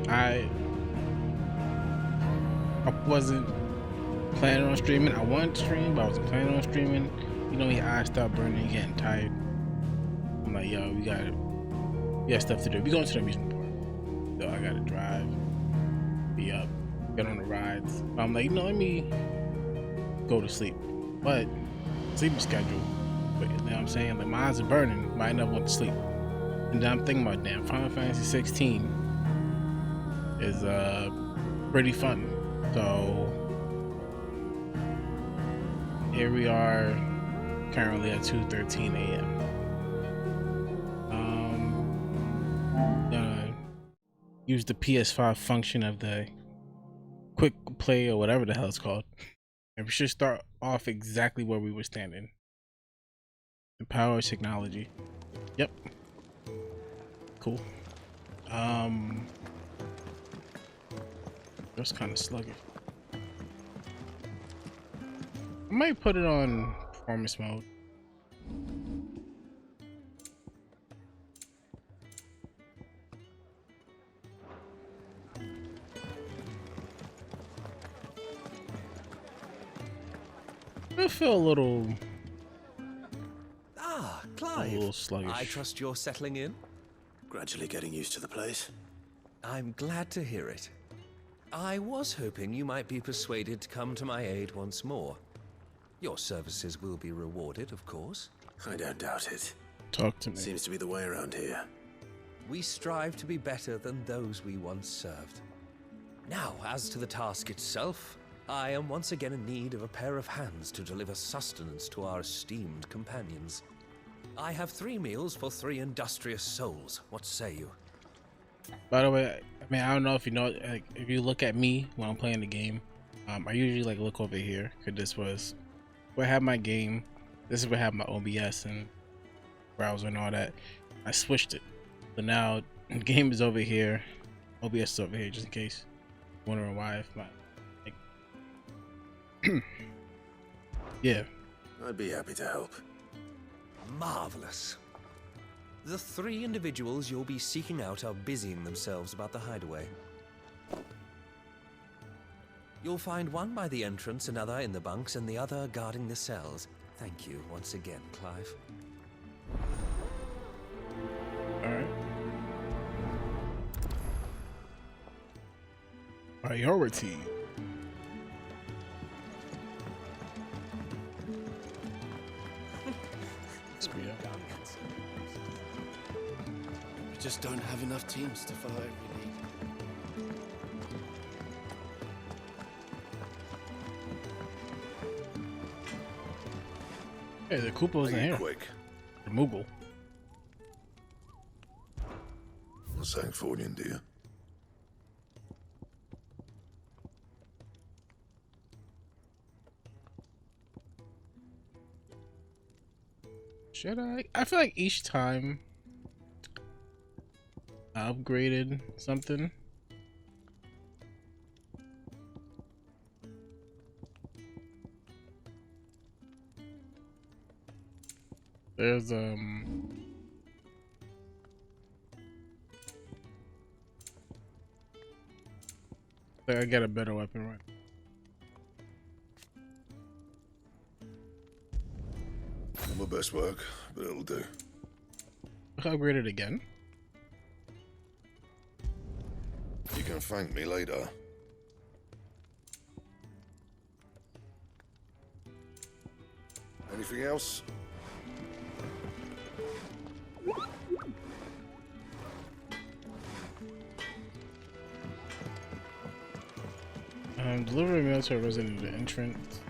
I wasn't planning on streaming. I wanted to stream, but I wasn't planning on streaming. You know, your eyes start burning, getting tired. I'm like, yo, we got stuff to do. We going to the amusement park, so I gotta drive, be up, get on the rides. I'm like, you know, let me go to sleep. But sleeping schedule, but you know what I'm saying? Like, my eyes are burning, but I never went to sleep. And then I'm thinking about, damn, Final Fantasy 16 is pretty fun. So here we are, currently at 2:13 a.m. Gonna use the PS5 function of the quick play or whatever the hell it's called, and we should start off exactly where we were standing. The power of technology. Yep. Cool. That's kind of sluggish. I might put it on performance mode. I feel a little Clive. sluggish. I trust you're settling in? Gradually getting used to the place. I'm glad to hear it. I was hoping you might be persuaded to come to my aid once more. Your services will be rewarded, of course. I don't doubt it. Talk to me. Seems to be the way around here. We strive to be better than those we once served. Now, as to the task itself, I am once again in need of a pair of hands to deliver sustenance to our esteemed companions. I have 3 meals for 3 industrious souls. What say you? By the way, I mean, I don't know if you know, like, if you look at me when I'm playing the game, I usually like look over here, because this was where I have my game. This is where I have my OBS and browser and all that. I switched it, so now the game is over here, OBS is over here, just in case you're wondering why. If my like, yeah, I'd be happy to help. Marvelous. The 3 individuals you'll be seeking out are busying themselves about the hideaway. You'll find one by the entrance, another in the bunks, and the other guarding the cells. Thank you once again, Clive. alright. Priority. We just don't have enough teams to follow every lead. Hey, the Koopa was in here. Quick. The Moogle. Sancfordian, dear. Should I? I feel like each time I upgraded something, there's I get a better weapon, right? Not my best work, but it'll do. I upgraded again. You can thank me later. Anything else? Delivery mail to a resident at the entrance.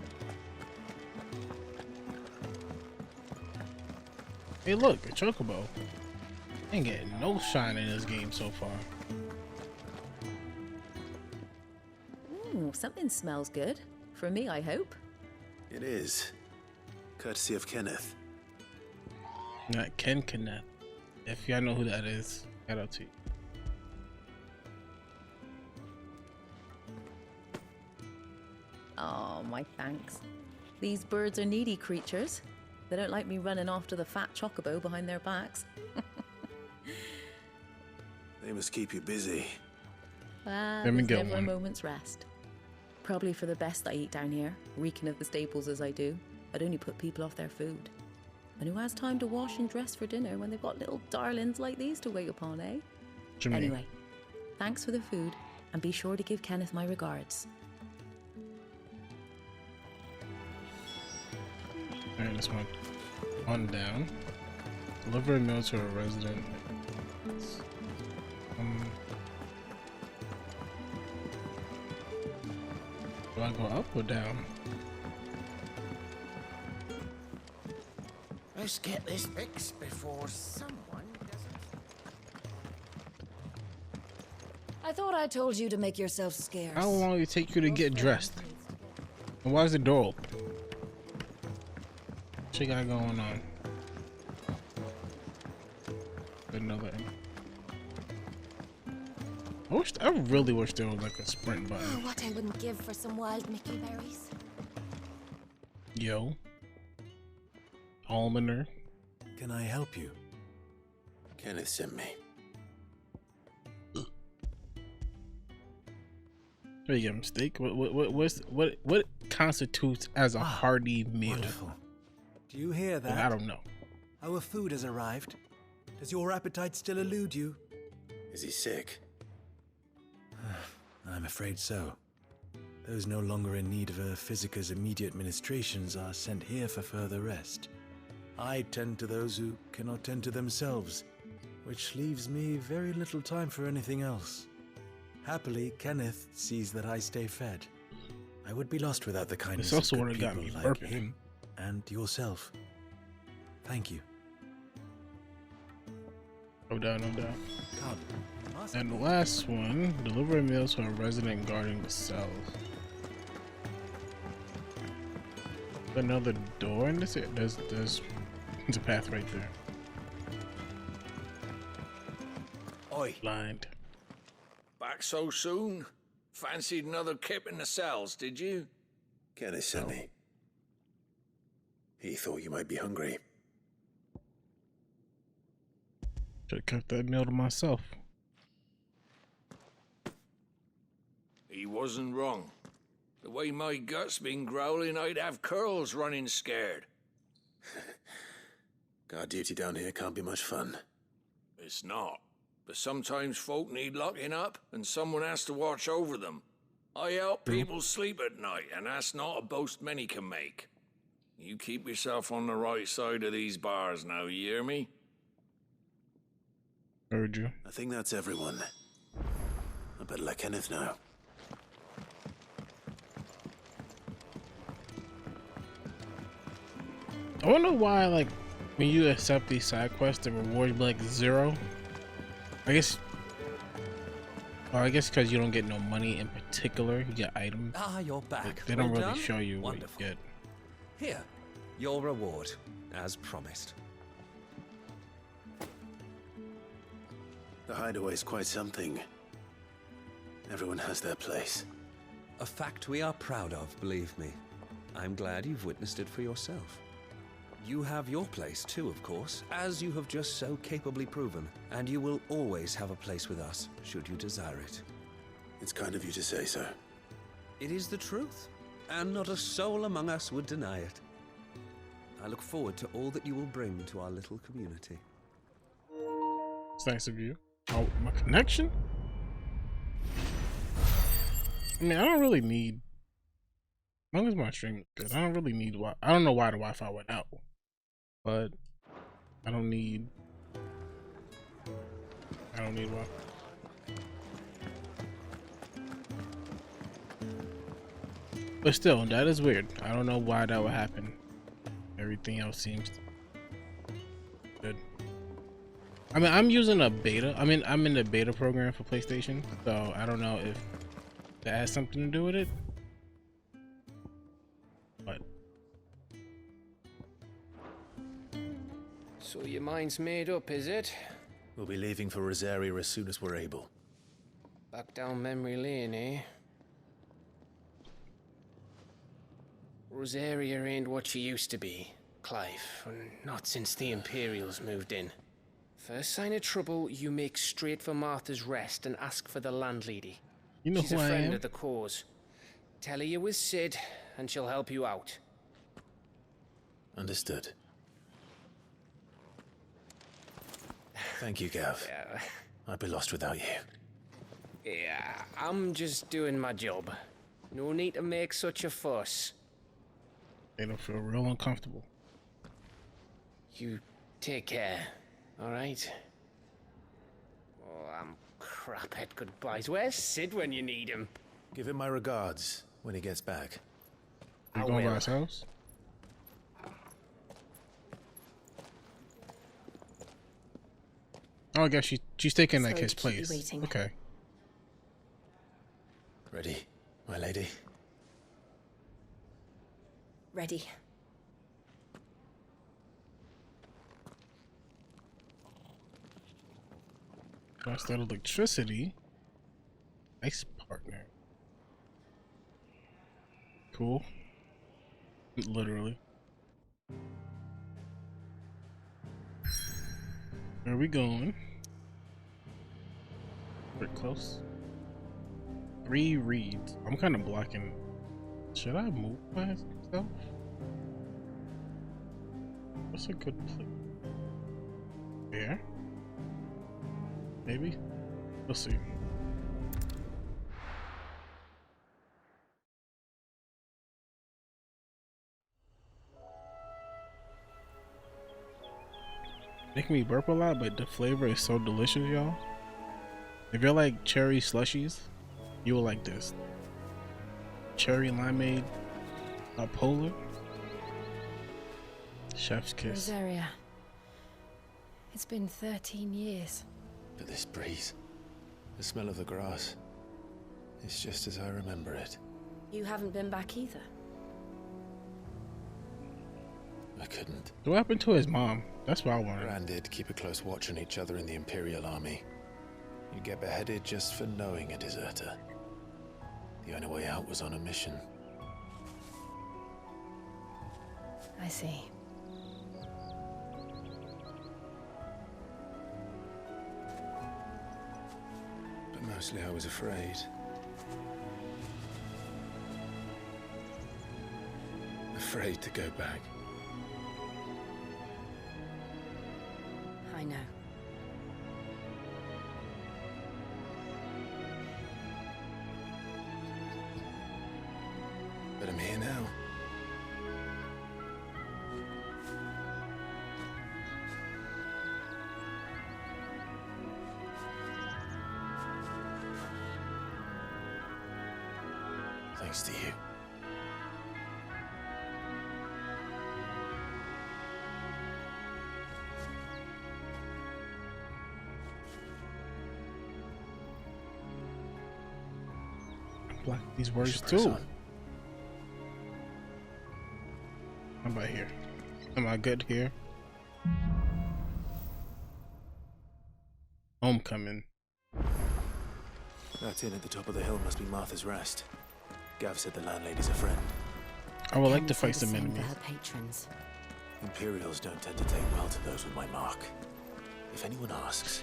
Hey, look, a chocobo. Ain't getting no shine in this game so far. Ooh, something smells good. For me, I hope. It is. Courtesy of Kenneth. Not Ken Kenneth. If y'all know who that is, shout out to you. Oh, my thanks. These birds are needy creatures. They don't like me running after the fat chocobo behind their backs. They must keep you busy. Let me There's get never a one. moment's rest. Probably for the best I eat down here, reeking of the staples as I do. I'd only put people off their food. And who has time to wash and dress for dinner when they've got little darlings like these to wait upon, eh? What you mean? Anyway, thanks for the food, and be sure to give Kenneth my regards. Alright, this one. On down. Deliver a meal to a resident. Do I go up or down? Let's get this fixed before someone doesn't. I thought I told you to make yourself scarce. How long will it take you to get dressed? And why is the door open? What you got going on? Another. I really wish there was like a sprint button. Oh, what I wouldn't give for some wild Mickey berries. Yo. Almoner. Can I help you? Kenneth sent me. There you go, mistake. What constitutes as a hearty meal? Wonderful. Do you hear that? I don't know. Our food has arrived. Does your appetite still elude you? Is he sick? I'm afraid so. Those no longer in need of a physicker's immediate ministrations are sent here for further rest. I tend to those who cannot tend to themselves, which leaves me very little time for anything else. Happily, Kenneth sees that I stay fed. I would be lost without the kindness This also of would good have got people me like burping. him and yourself. Thank you. No doubt, no doubt. Come. you must And the last one, deliver a meal to a resident guarding the cells. Another door in this? There's a path right there. Oi, Blind. back so soon? Fancied another kip in the cells, did you? Kenneth sent me. He thought you might be hungry. Should have kept that meal to myself. He wasn't wrong. The way my gut's been growling, I'd have curls running scared. Guard duty down here can't be much fun. It's not. But sometimes folk need locking up, and someone has to watch over them. I help people sleep at night, and that's not a boast many can make. You keep yourself on the right side of these bars now, you hear me? Heard you. I think that's everyone. I better let Kenneth know. I wonder why, like, when you accept these side quests, the rewards be like 0. I guess because you don't get no money in particular. You get items. Ah, you're back. Like, they don't Well really done. show you Wonderful. what you get. Here, your reward, as promised. The hideaway's quite something. Everyone has their place. A fact we are proud of, believe me. I'm glad you've witnessed it for yourself. You have your place too, of course, as you have just so capably proven, and you will always have a place with us, should you desire it. It's kind of you to say so. It is the truth, and not a soul among us would deny it. I look forward to all that you will bring to our little community. It's nice of you. Oh, my connection? I mean, I don't really need. As long as my stream is good, I don't really need. I don't know why the Wi-Fi went out, but I don't need. Wi-Fi. But still, that is weird. I don't know why that would happen. Everything else seems good. I mean, I'm using a beta. I mean, I'm in the beta program for PlayStation, so I don't know if that has something to do with it. But So your mind's made up, is it? We'll be leaving for Rosaria as soon as we're able. Back down memory lane, eh? Rosaria ain't what she used to be, Clive. Not since the Imperials moved in. First sign of trouble, you make straight for Martha's Rest and ask for the landlady. You know She's who a I friend am? of the cause. Tell her you're with Sid, and she'll help you out. Understood. Thank you, Gav. Yeah, I'd be lost without you. yeah, I'm just doing my job. No need to make such a fuss. They don't feel real uncomfortable. You take care, alright? Oh, I'm crap at goodbyes. Where's Sid when you need him? Give him my regards when he gets back. We I going by will. ourselves? Oh, I guess she's taking like Sorry his to keep you place. waiting. Okay. Ready, my lady? Ready. That's that electricity. Nice partner. Cool. Literally. Where are we going? We're close. 3 reads. I'm kind of blocking. Should I move myself? What's a good place? There? Maybe? We'll see. Make me burp a lot, but the flavor is so delicious, y'all. If you're like cherry slushies, you will like this. Cherry limeade, polar. Chef's kiss. Rosaria. It's been 13 years. But this breeze, the smell of the grass, it's just as I remember it. You haven't been back either. I couldn't. What happened to his mom? That's what I wanted. Branded, keep a close watch on each other in the Imperial Army. You get beheaded just for knowing a deserter. The only way out was on a mission. I see. But mostly I was afraid. Afraid to go back. I know. But I'm here now. Thanks to you. Block these words Should press too. on. How about here? Am I good here? Homecoming. That inn at the top of the hill must be Martha's Rest. Gav said the landlady's a friend. I would like Ken to said fight the some same for enemies. her patrons. Imperials don't tend to take well to those with my mark. If anyone asks,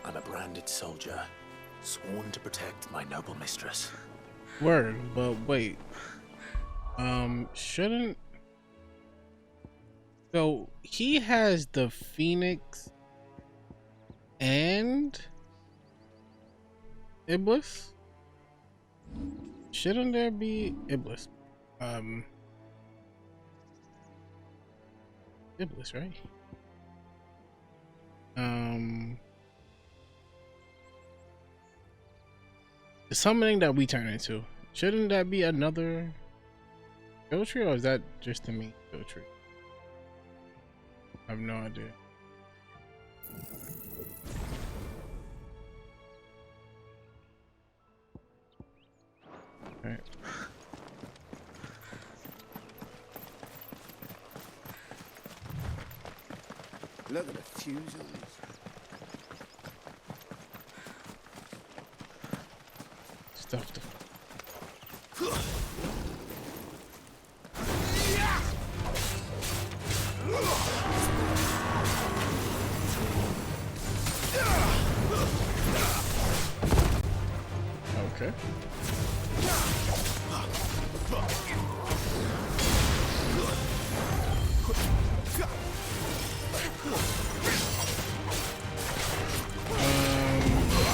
I'm a branded soldier, sworn to protect my noble mistress. Word, but wait. Shouldn't. So he has the Phoenix and Iblis. Shouldn't there be Iblis? Iblis, right? The summoning that we turn into. Shouldn't that be another skill tree, or is that just to me skill tree? I have no idea. Alright. Look at the fuse on this. Stuff to Okay.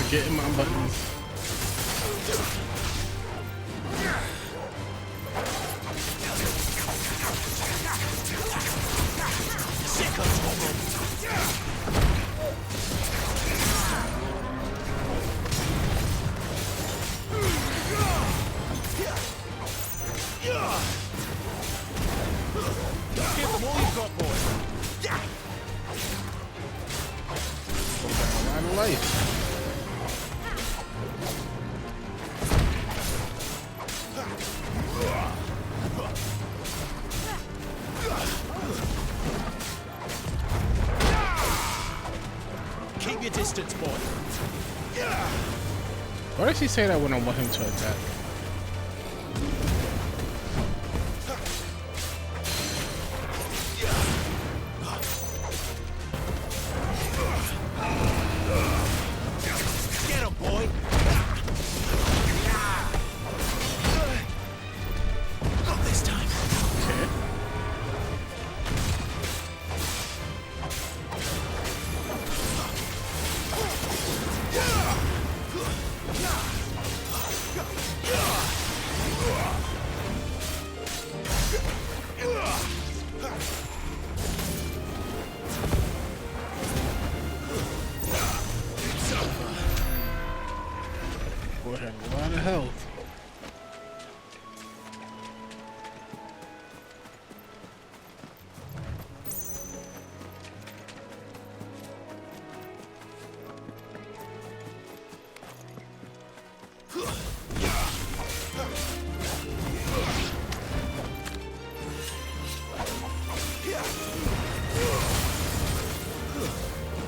Forgetting my buttons. Give them all you've got, boy. A lot of life. Keep your distance, boy. Why does he say that when I want him to attack? Get him, boy. Not this time. Okay. Boy had a lot of health.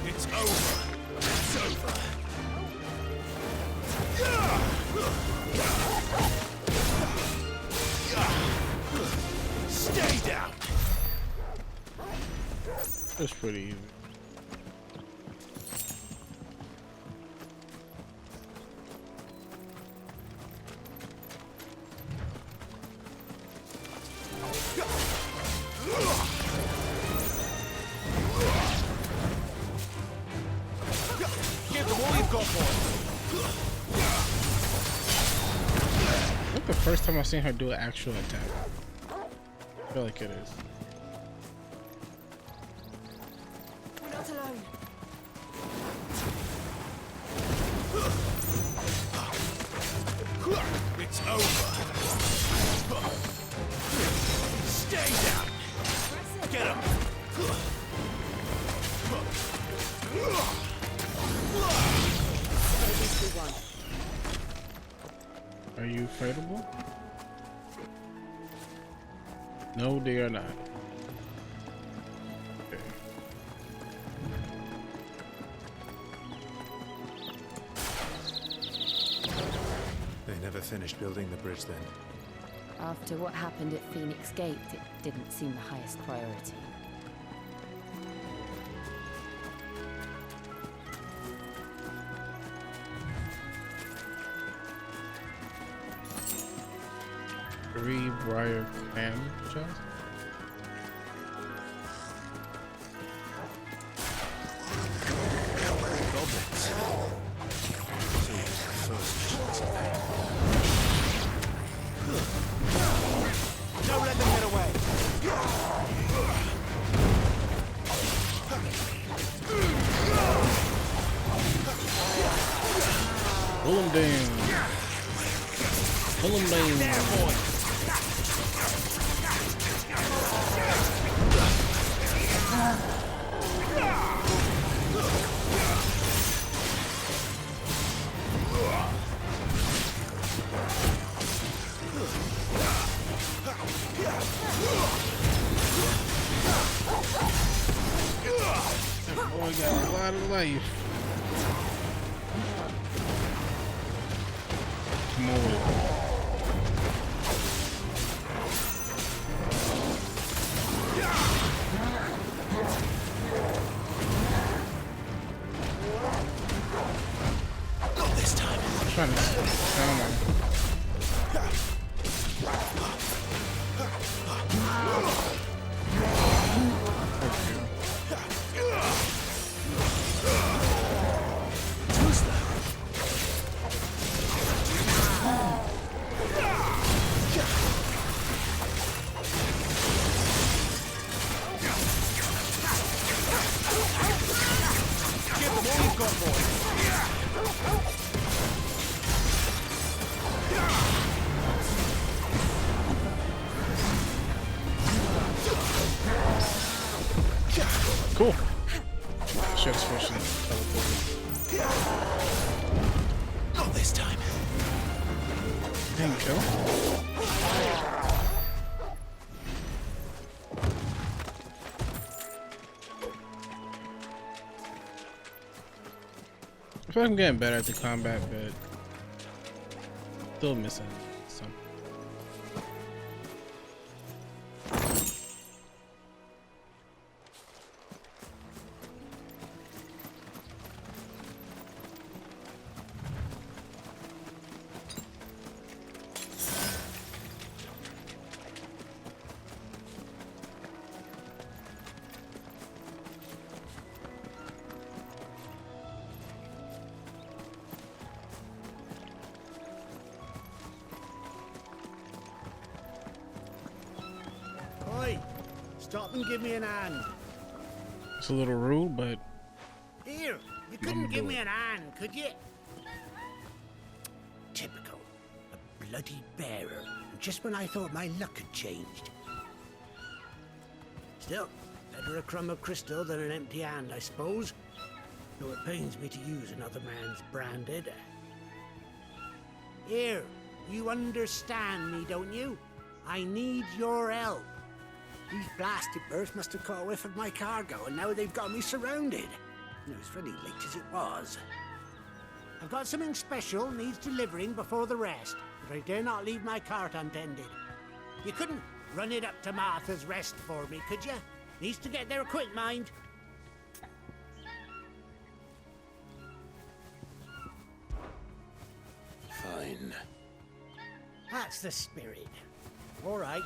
It's over. It's over. Stay down. That's pretty easy. Give them all you've got, boy. I think the first time I've seen her do an actual attack. I feel like it is. We're not alone. It's over. Stay down. Get him. At least we won. Are you fightable? No, they are not. Okay. They never finished building the bridge then. After what happened at Phoenix Gate, it didn't seem the highest priority. Three Briar Clam chest. Goblins. Don't let them get away. Pull him down. Pull him down. There, boy. That boy got a lot of life. Come on with it. Not this time. trying to sound like. Cool. Shit's pushing teleported. Not this time. Didn't kill. I feel like I'm getting better at the combat, but still missing some. Oi! Stop and give me an hand. It's a little rude, but Here, you couldn't give me an hand, could you? Typical. A bloody bearer. Just when I thought my luck had changed. Still, better a crumb of crystal than an empty hand, I suppose. Though it pains me to use another man's branded. Here, you understand me, don't you? I need your help. These blasted birds must have caught a whiff of my cargo, and now they've got me surrounded. It was very late as it was. I've got something special needs delivering before the rest, but I dare not leave my cart untended. You couldn't run it up to Martha's Rest for me, could you? Needs to get there quick, mind. Fine. That's the spirit. All right.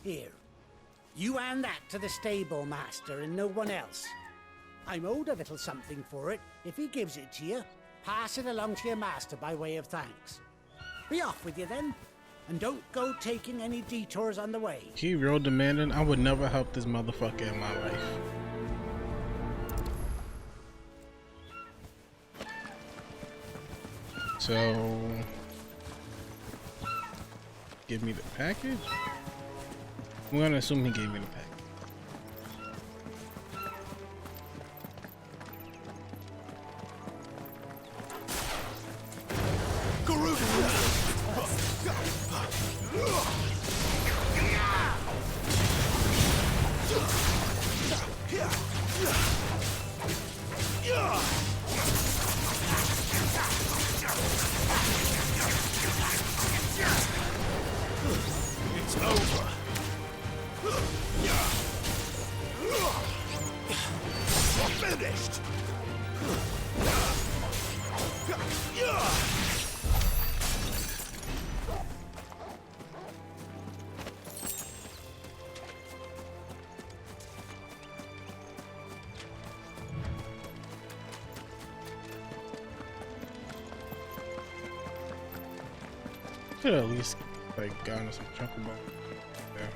Here. You hand that to the stable master and no one else. I'm owed a little something for it. If he gives it to you, pass it along to your master by way of thanks. Be off with you then. And don't go taking any detours on the way. he real demanding. I would never help this motherfucker in my life. So, give me the package? I'm gonna assume he gave me the package. It's over. Finished. Could at least like gotten some chocobo. Yeah.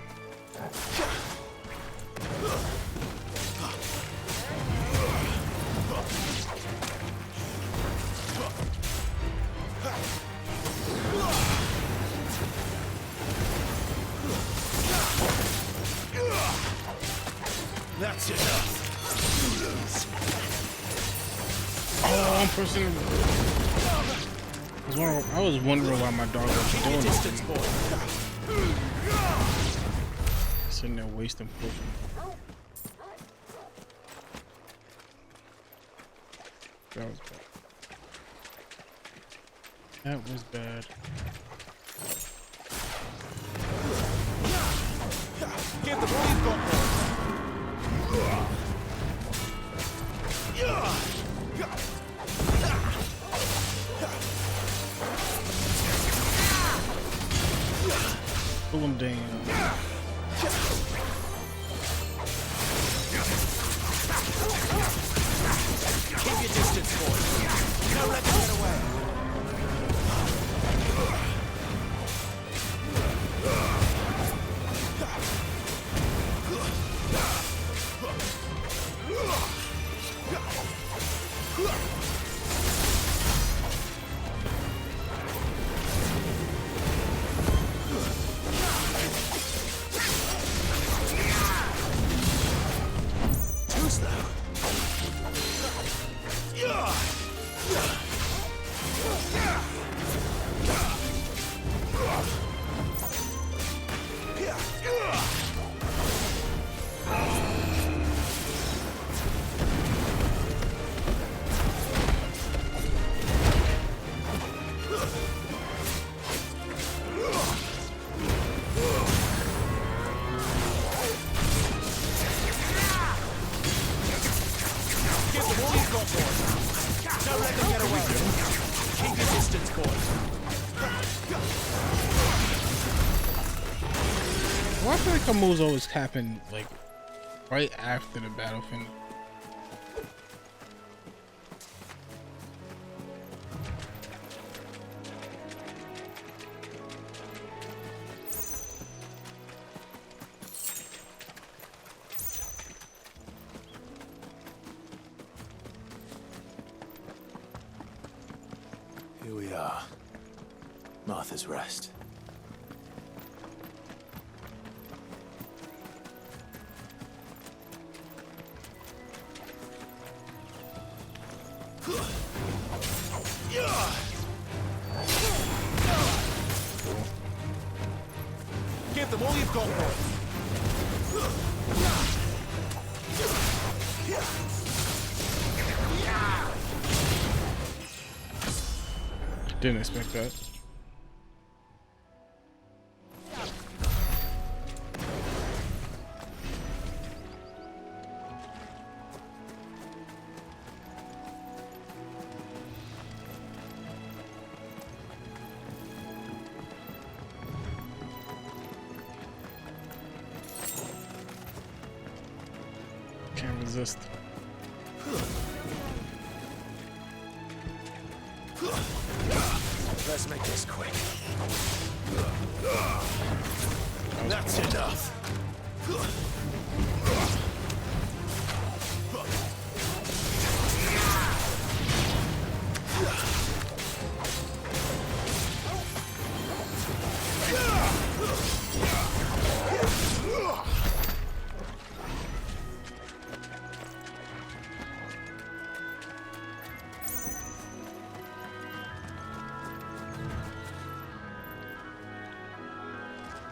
That's enough. Oh, one person. I was wondering why my dog was doing this. Sitting there wasting potion. That was bad. That was bad. Give them all you've got, boys. them damn. Keep your distance, boys. Don't let them get away. Too slow. Don't let them get away. Keep your distance, boys. Why I feel like the moves always happen like right after the battle finish? Here we are. Martha's Rest. Give them all you've got, boys. Didn't expect that. Can't resist. Let's make this quick. That's enough.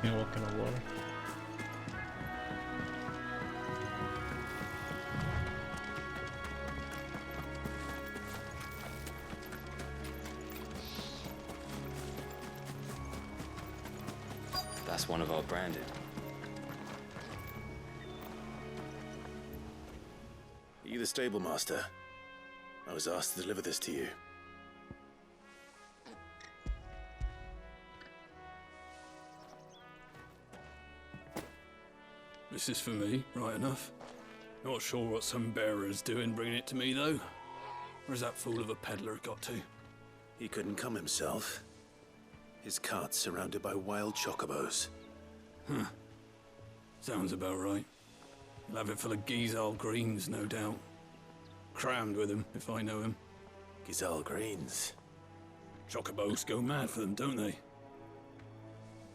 Can't walk in the water. That's one of our branded. Are you the stable master? I was asked to deliver this to you. This is for me, right enough. Not sure what some bearer's doing bringing it to me, though. Where's that fool of a peddler got to? He couldn't come himself. His cart's surrounded by wild chocobos. Huh. Sounds about right. He'll have it full of Gizal greens, no doubt. Crammed with him, if I know him. Gizal greens. Chocobos go mad for them, don't they?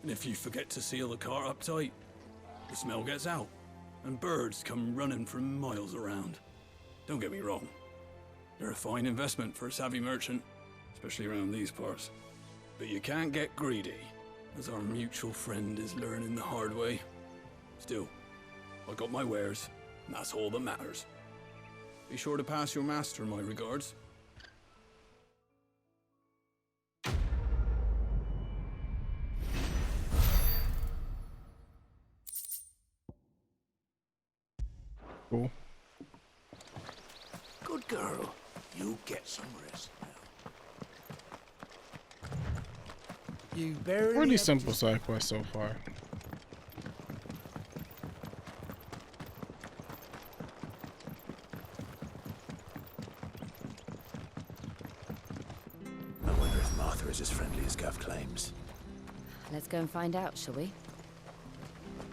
And if you forget to seal the cart up tight, the smell gets out, and birds come running from miles around. Don't get me wrong. They're a fine investment for a savvy merchant, especially around these parts. But you can't get greedy, as our mutual friend is learning the hard way. Still, I got my wares, and that's all that matters. Be sure to pass your master my regards. Cool. Good girl. You get some rest now. You barely Pretty have simple side quest so far. master is as friendly as Gav claims. Let's go and find out, shall we?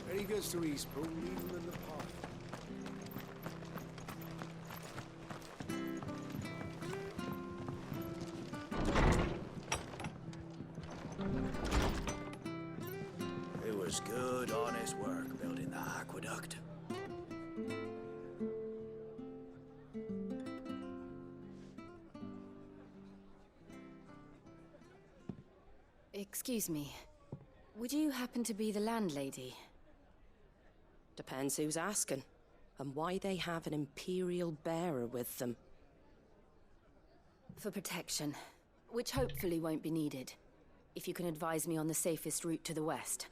Very good to Eastpool, leave him in the pot. It was good, honest work building the aqueduct. Excuse me. Would you happen to be the landlady? Depends who's asking, and why they have an Imperial bearer with them. For protection, which hopefully won't be needed. If you can advise me on the safest route to the west.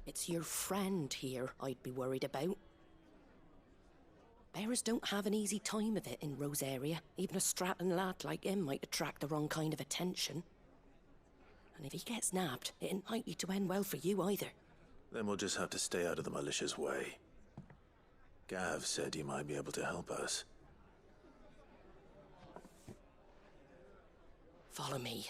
It's your friend here I'd be worried about. Bearers don't have an easy time of it in Rosaria. Even a Stratton lad like him might attract the wrong kind of attention. And if he gets nabbed, it ain't likely to end well for you either. Then we'll just have to stay out of the malicious way. Gav said he might be able to help us. Follow me.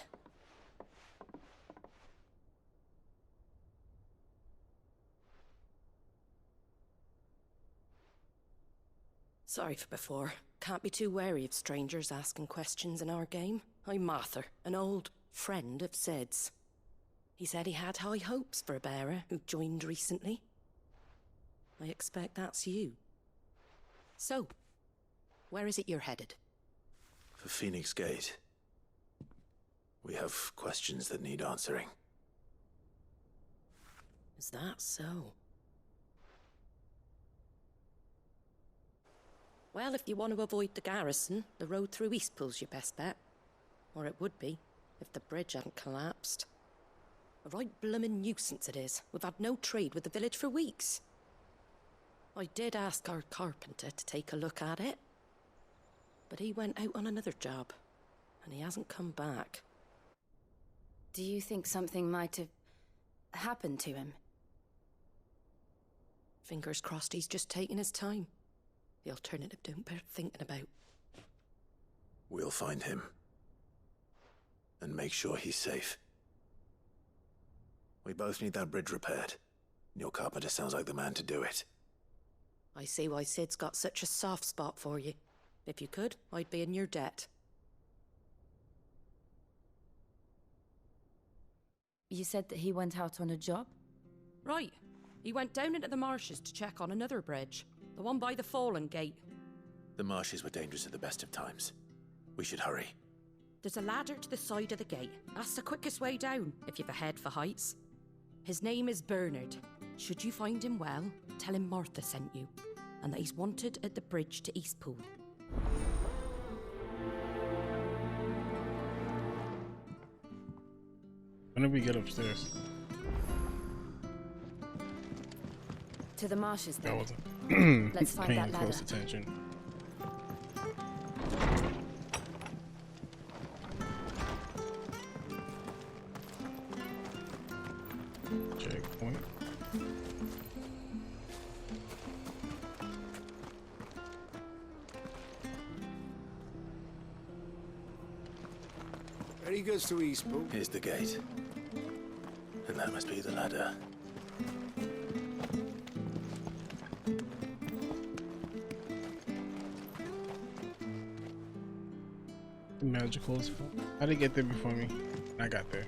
Sorry for before. Can't be too wary of strangers asking questions in our game. I'm Martha, an old friend of Sid's. He said he had high hopes for a bearer who joined recently. I expect that's you. So, where is it you're headed? For Phoenix Gate. We have questions that need answering. Is that so? Well, if you want to avoid the garrison, the road through Eastpool's your best bet. Or it would be, if the bridge hadn't collapsed. A right bloomin' nuisance it is. We've had no trade with the village for weeks. I did ask our carpenter to take a look at it. But he went out on another job, and he hasn't come back. Do you think something might have happened to him? Fingers crossed he's just taking his time. The alternative don't bear thinking about. We'll find him. And make sure he's safe. We both need that bridge repaired. Your carpenter sounds like the man to do it. I see why Sid's got such a soft spot for you. If you could, I'd be in your debt. You said that he went out on a job? Right. He went down into the marshes to check on another bridge. The one by the Fallen Gate. The marshes were dangerous at the best of times. We should hurry. There's a ladder to the side of the gate. That's the quickest way down, if you've a head for heights. His name is Bernard. Should you find him well, tell him Martha sent you, and that he's wanted at the bridge to Eastpool. When did we get upstairs? To the marshes, then. That wasn't. Let's find paying that ladder. close attention. Checkpoint. Very good to Eastpool. Here's the gate. And that must be the ladder. Magicals. How did they get there before me? I got there.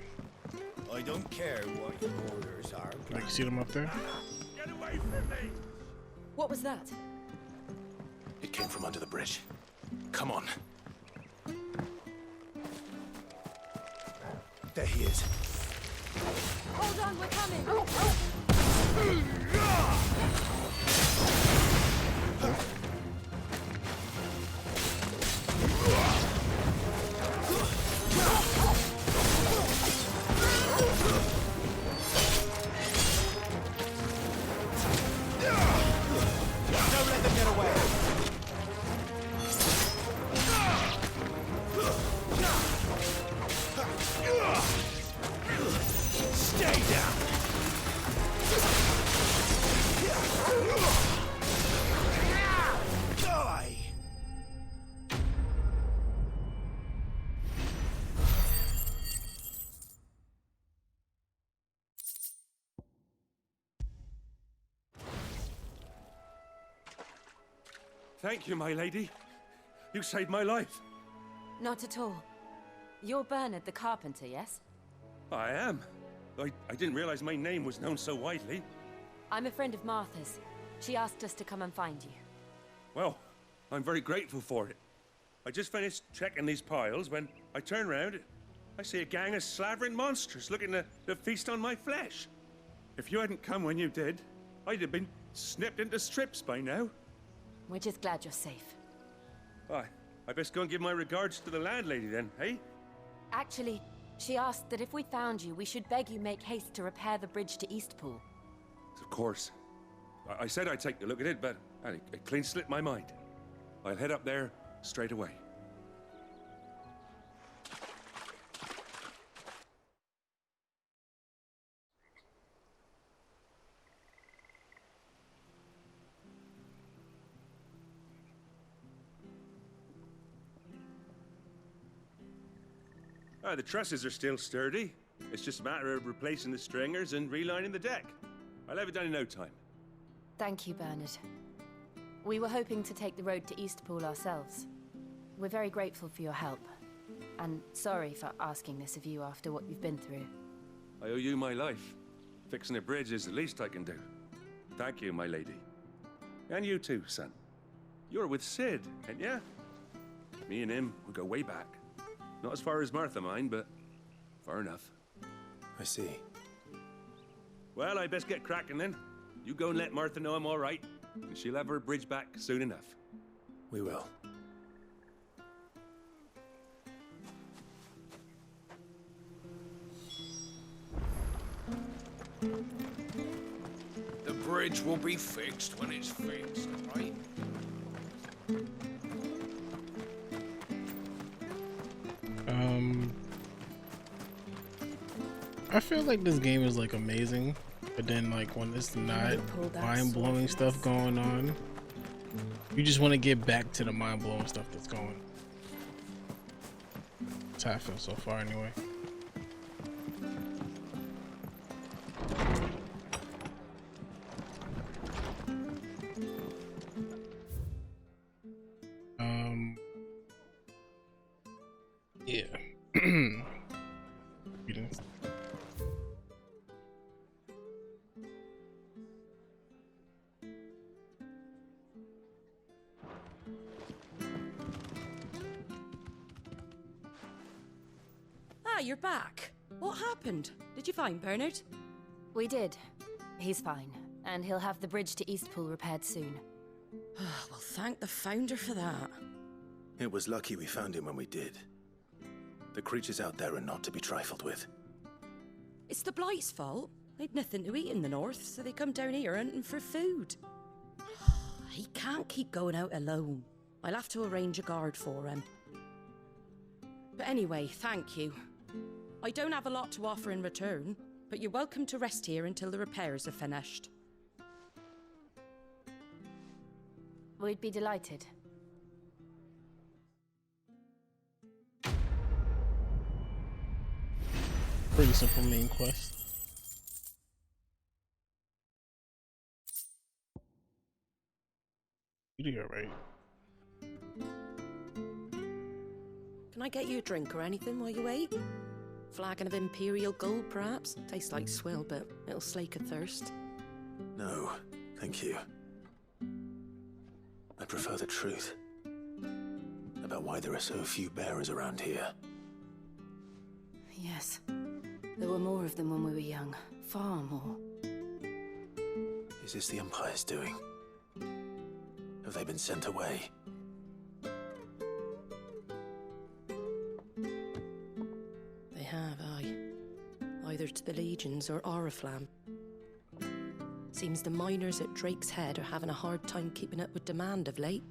I don't care what your orders are. Like, you see them up there? Get away from me! What was that? It came from under the bridge. Come on. There he is. Hold on, we're coming! Don't let them get away! Stay down! Thank you, my lady. You saved my life. Not at all. You're Bernard the carpenter, yes? I am. I didn't realize my name was known so widely. I'm a friend of Martha's. She asked us to come and find you. Well, I'm very grateful for it. I just finished checking these piles when I turn around. I see a gang of slavering monsters looking to feast on my flesh. If you hadn't come when you did, I'd have been snipped into strips by now. We're just glad you're safe. I best go and give my regards to the landlady then, hey? Actually, she asked that if we found you, we should beg you make haste to repair the bridge to Eastpool. Of course. I said I'd take a look at it, but it clean slipped my mind. I'll head up there straight away. The trusses are still sturdy. It's just a matter of replacing the stringers and relining the deck. I'll have it done in no time. Thank you, Bernard. We were hoping to take the road to Eastpool ourselves. We're very grateful for your help. And sorry for asking this of you after what you've been through. I owe you my life. Fixing a bridge is the least I can do. Thank you, my lady. And you too, son. You're with Sid, ain't ya? Me and him, we go way back. Not as far as Martha, mind, but far enough. I see. Well, I best get cracking then. You go and let Martha know I'm all right, and she'll have her bridge back soon enough. We will. The bridge will be fixed when it's fixed, right? I feel like this game is like amazing, but then like when it's not mind-blowing stuff going on, you just want to get back to the mind-blowing stuff that's going. That's how I feel so far anyway. Yeah. You're back. What happened? Did you find Bernard? We did. He's fine, and he'll have the bridge to Eastpool repaired soon. Well, thank the Founder for that. It was lucky we found him when we did. The creatures out there are not to be trifled with. It's the Blight's fault. They'd nothing to eat in the north, so they come down here hunting for food. He can't keep going out alone. I'll have to arrange a guard for him. But anyway, thank you. I don't have a lot to offer in return, but you're welcome to rest here until the repairs are finished. We'd be delighted. Pretty simple main quest. You do it right. Can I get you a drink or anything while you wait? Flagon of Imperial Gold, perhaps? Tastes like swill, but it'll slake a thirst. No, thank you. I prefer the truth about why there are so few bearers around here. Yes. There were more of them when we were young. Far more. Is this the Empire's doing? Have they been sent away? They have, aye. Either to the Legions or Oriflamme. Seems the miners at Drake's Head are having a hard time keeping up with demand of late,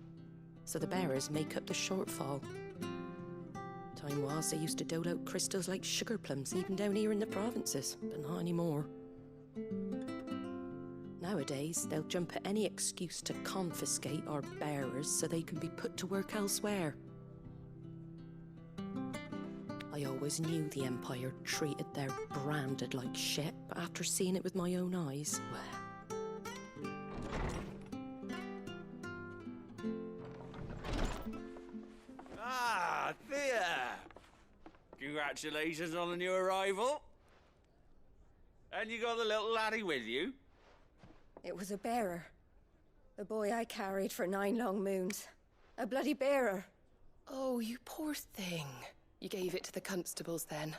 so the bearers make up the shortfall. Time was they used to dole out crystals like sugar plums even down here in the provinces, but not anymore. Nowadays, they'll jump at any excuse to confiscate our bearers so they can be put to work elsewhere. I always knew the Empire treated their branded like shit, but after seeing it with my own eyes, well... Congratulations on the new arrival. And you got the little laddie with you? It was a bearer. The boy I carried for 9 long moons. A bloody bearer. Oh, you poor thing. You gave it to the constables then?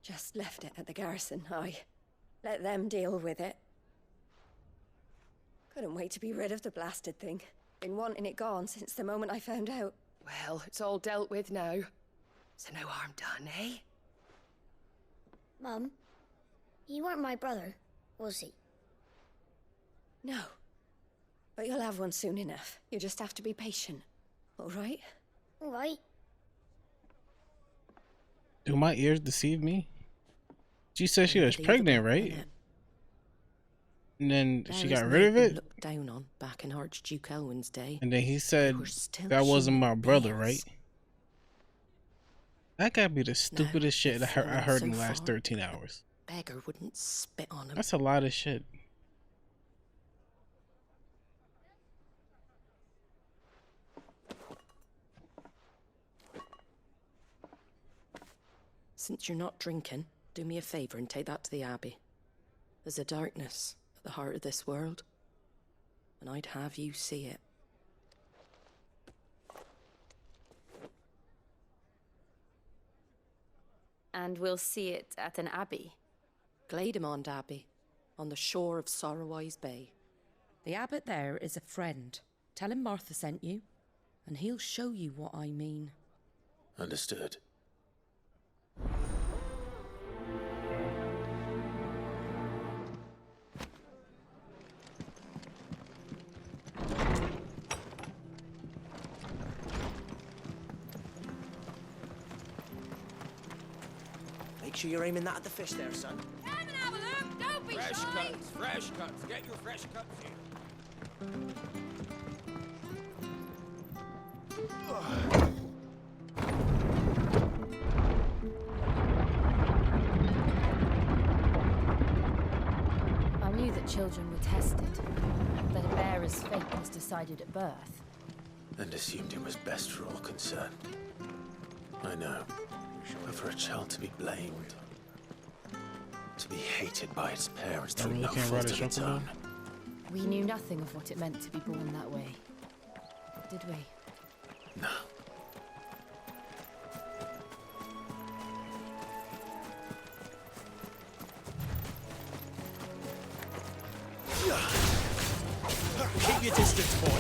Just left it at the garrison, I let them deal with it. Couldn't wait to be rid of the blasted thing. Been wanting it gone since the moment I found out. Well, it's all dealt with now. So no harm done, eh? Mum, he weren't my brother, was he? No. But you'll have one soon enough. You just have to be patient. All right? All right. Do my ears deceive me? She said she was pregnant, right? And then she got rid of it? Looked down on back in Archduke Elwin's day. And then he said that wasn't my brother, right? That gotta be the stupidest shit I heard in the last 13 hours. Beggar wouldn't spit on him. That's a lot of shit. Since you're not drinking, do me a favor and take that to the Abbey. There's a darkness at the heart of this world, and I'd have you see it. And we'll see it at an abbey? Glademond Abbey, on the shore of Sorrowwise Bay. The abbot there is a friend. Tell him Martha sent you, and he'll show you what I mean. Understood. Make sure you're aiming that at the fish there, son. Come and have a look, don't be Fresh shy. cuts, fresh cuts. Get your fresh cuts here. I knew that children were tested, that a bearer's fate was decided at birth. And assumed it was best for all concerned. I know. But for a child to be blamed, to be hated by its parents through no fault of its own. We knew nothing of what it meant to be born that way, did we? No. Keep your distance, boy.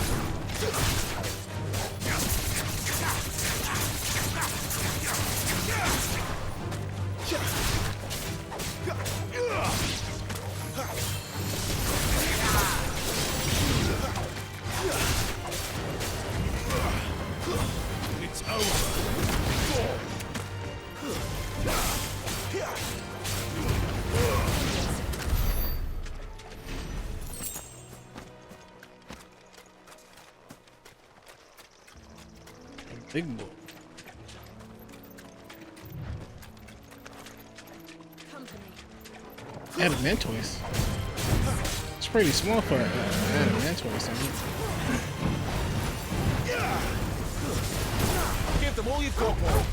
It's over. Big boy. Adamantoise. It's pretty small for adamantoise. I mean. Give them all you've got, boy.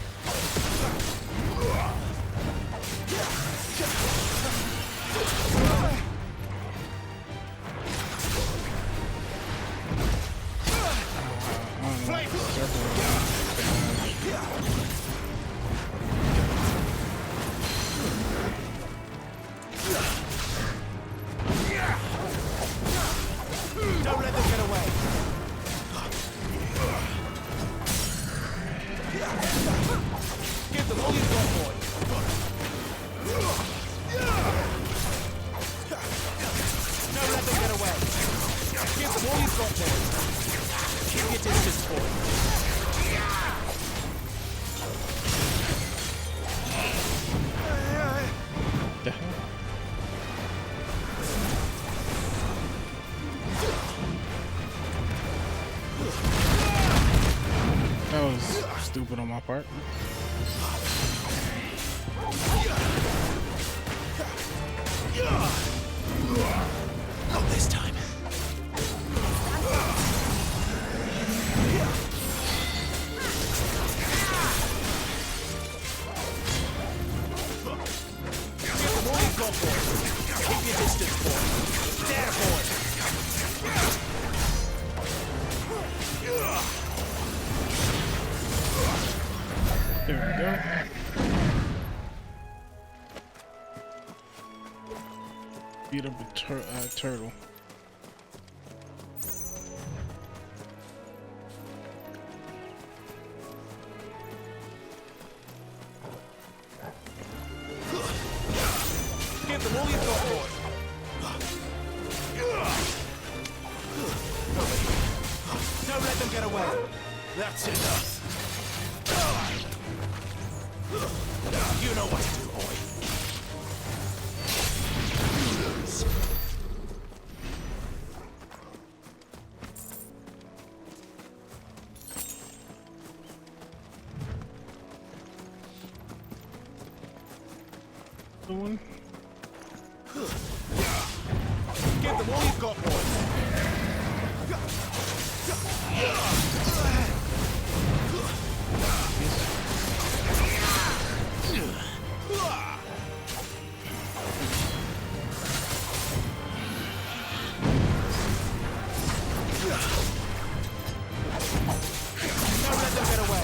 Don't let them get away. Give them all you've got, boy. Don't let them get away. Give them all you've got, boy. Keep your distance, boy. The hell? That was stupid on my part. Not this time. There we go. Beat up a turtle. Give them all you've got, boy. Don't let them get away. That's enough. You know what to do, boy. The one. Give them all you've got, boy. Don't let them get away.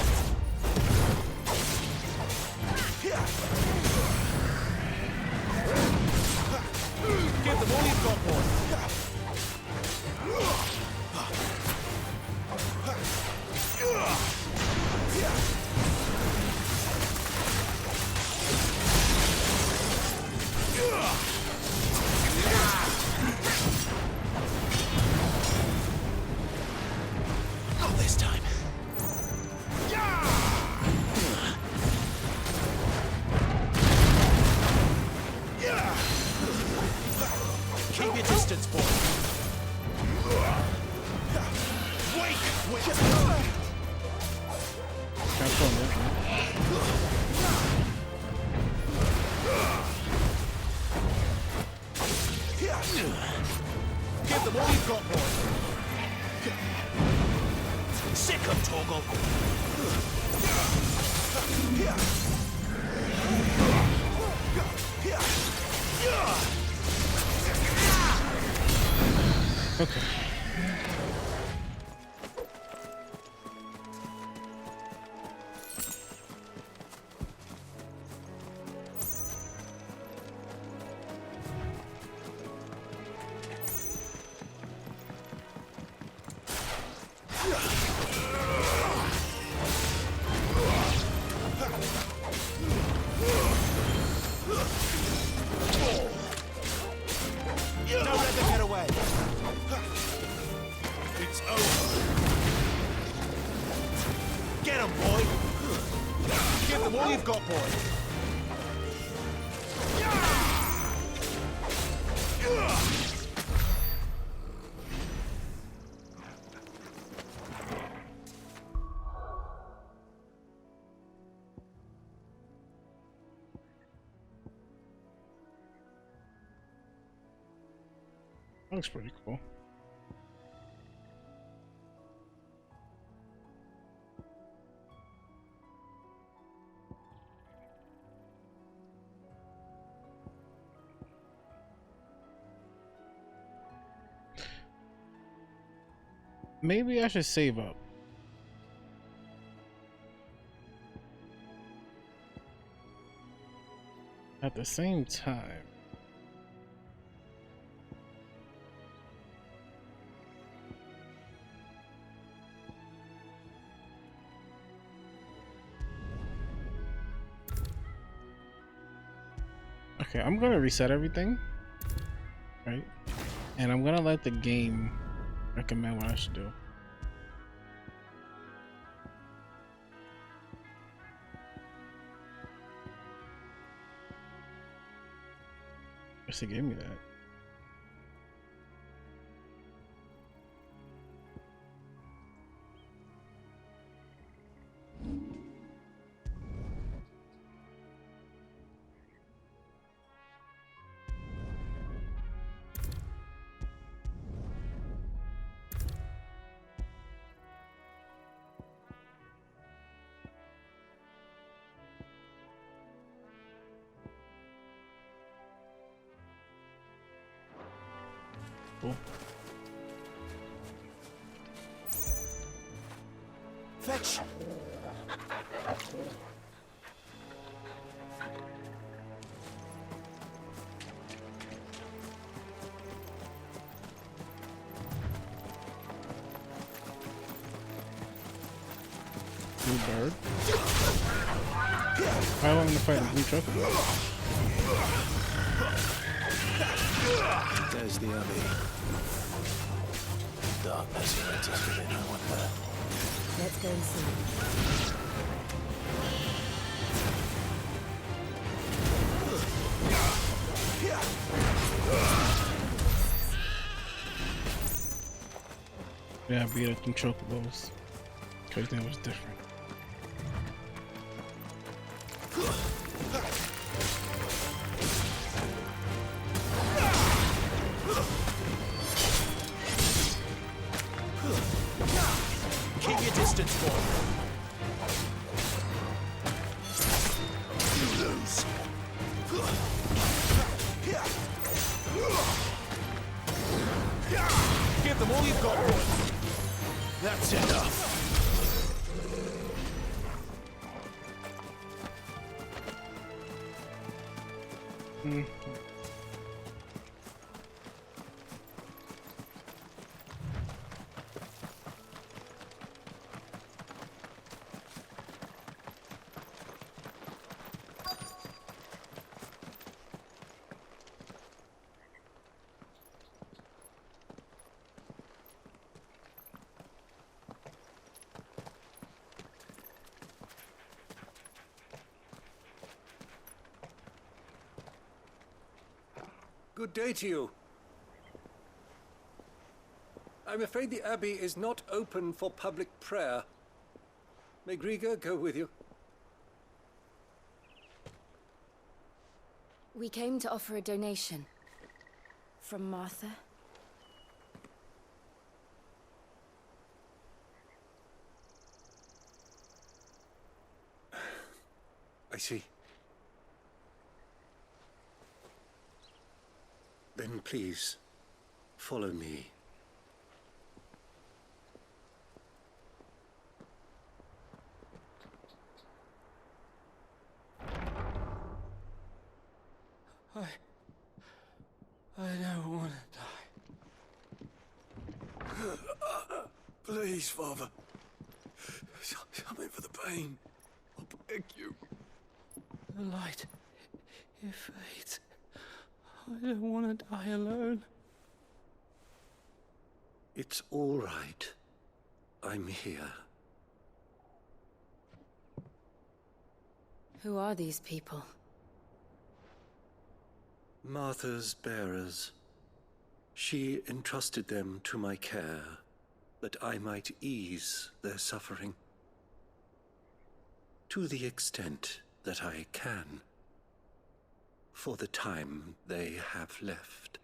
Give them all you've got, boy. Not this time. Keep your distance, boy. Wait! Give them all you've got, boy. Sick of Torgal. Okay. Don't let them get away. It's over. Get him, boy. Give them all you've got, boy. Looks pretty cool. Maybe I should save up. At the same time, okay, I'm gonna reset everything, right? And I'm gonna let the game recommend what I should do. Guess it gave me that. Cool. Fetch. blue bird. I want him to fight a blue chocobo. There's the Abbey. Darkness enters within, I wonder. Let's go and see. Yeah, I beat up them chocobos. Because that was different. Keep your distance, boy. You lose. Give them all you've got, boy. That's enough. Good day to you. I'm afraid the Abbey is not open for public prayer. May Griga go with you? We came to offer a donation. From Martha. I see. Then please, follow me. I don't want to die. Please, Father. Something for the pain. I'll beg you. The light, it fades. I don't want to die alone. It's all right. I'm here. Who are these people? Martha's bearers. She entrusted them to my care, that I might ease their suffering. To the extent that I can. For the time they have left.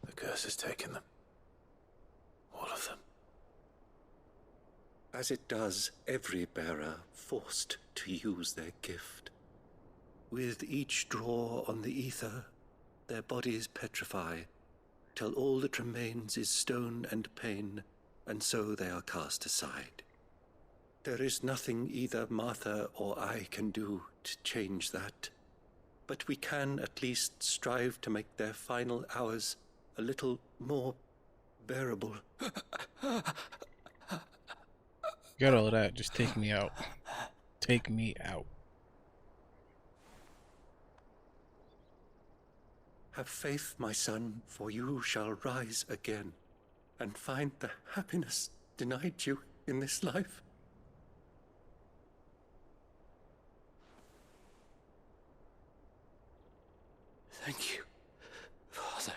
The curse has taken them. All of them. As it does every bearer forced to use their gift. With each draw on the ether, their bodies petrify, till all that remains is stone and pain, and so they are cast aside. There is nothing either Martha or I can do to change that, but we can at least strive to make their final hours a little more bearable. Got all of that, just take me out. Take me out. Have faith, my son, for you shall rise again, and find the happiness denied you in this life. Thank you, Father.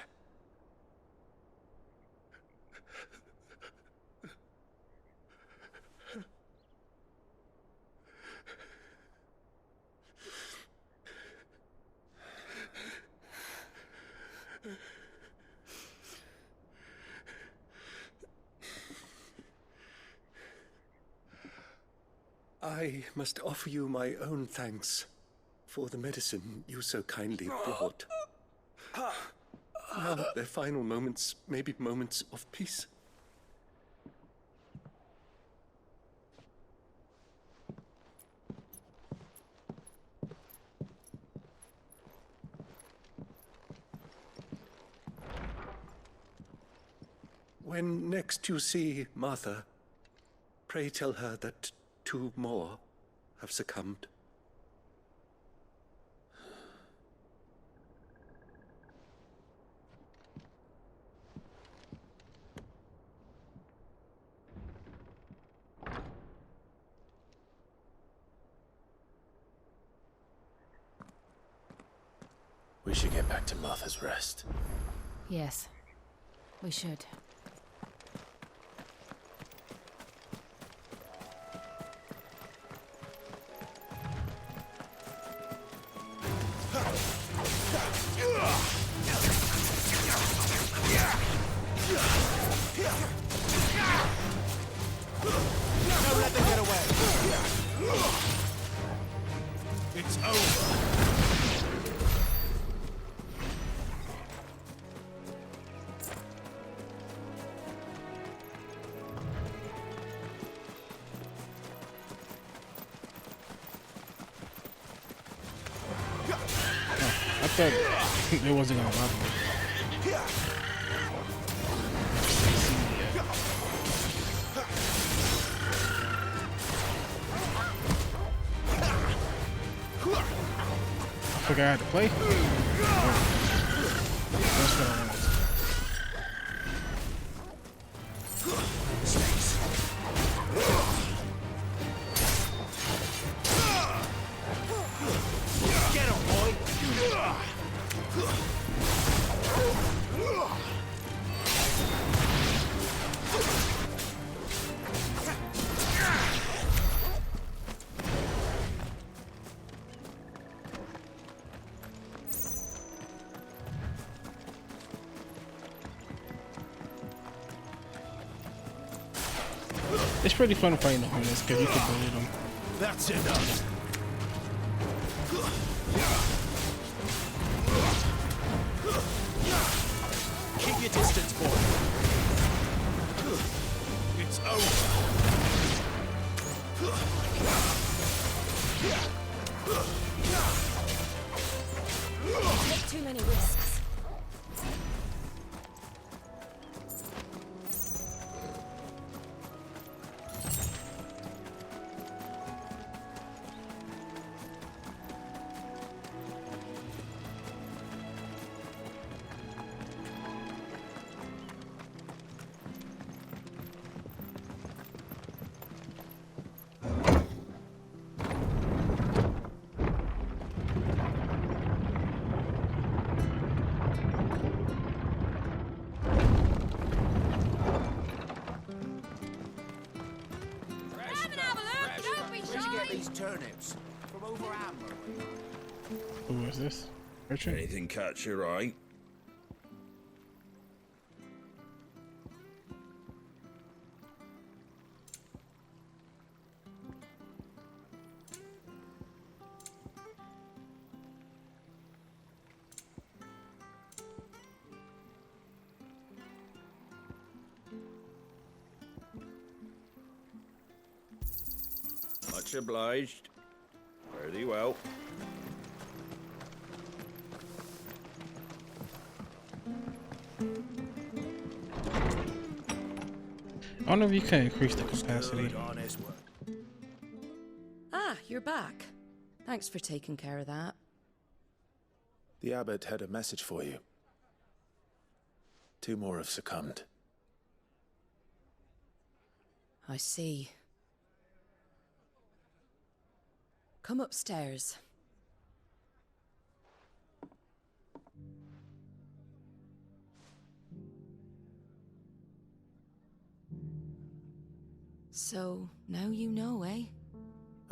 I must offer you my own thanks for the medicine you so kindly brought. Now their final moments may be moments of peace. When next you see Martha, pray tell her that 2 more have succumbed. We should get back to Martha's Rest. Yes, we should. Don't let them get away. It's over. I thought it wasn't gonna love me. I forgot I had to play. That's what I wanted. Get him, boy. It's pretty fun fighting the Hornets because you can bully them. That's enough. Keep your distance, boy. It's over. Take too many risks. Where'd you get these turnips? From over Amber. Who is this? Richard? Anything catch your eye? Much obliged. Fare thee well. I don't know if you can increase the capacity. Ah, you're back. Thanks for taking care of that. The abbot had a message for you. 2 more have succumbed. I see. Come upstairs. So, now you know, eh?